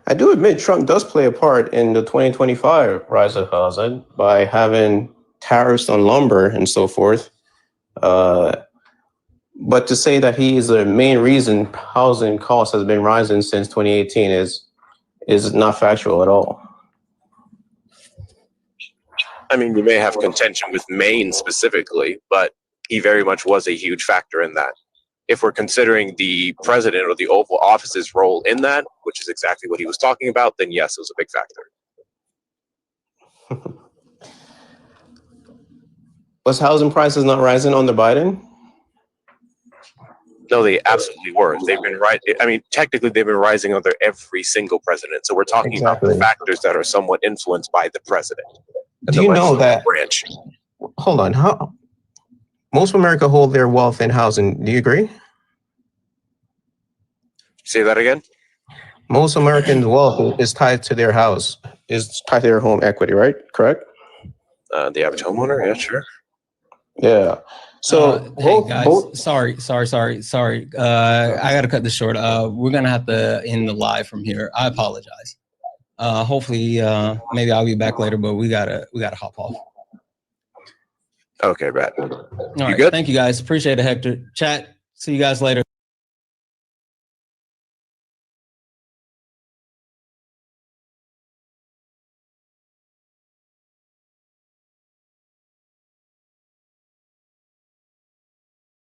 I do admit Trump does play a part in the 2025 rise of housing by having tariffs on lumber and so forth. But to say that he is the main reason housing costs has been rising since 2018 is not factual at all. I mean, you may have contention with Maine specifically, but he very much was a huge factor in that. If we're considering the president or the Oval Office's role in that, which is exactly what he was talking about, then yes, it was a big factor. Was housing prices not rising under Biden? No, they absolutely were. They've been right. I mean, technically, they've been rising under every single president. So we're talking about the factors that are somewhat influenced by the president. Do you know that? Branch. Hold on. How most of America hold their wealth in housing? Do you agree? Say that again. Most Americans' wealth is tied to their house, is tied to their home equity, right? Correct? The average homeowner, yeah, sure. Yeah. So hey guys, sorry. I gotta cut this short. We're gonna have to end the live from here. I apologize. Hopefully, maybe I'll be back later, but we gotta hop off. Okay, Brad. All right, thank you guys. Appreciate it, Hector. Chat. See you guys later.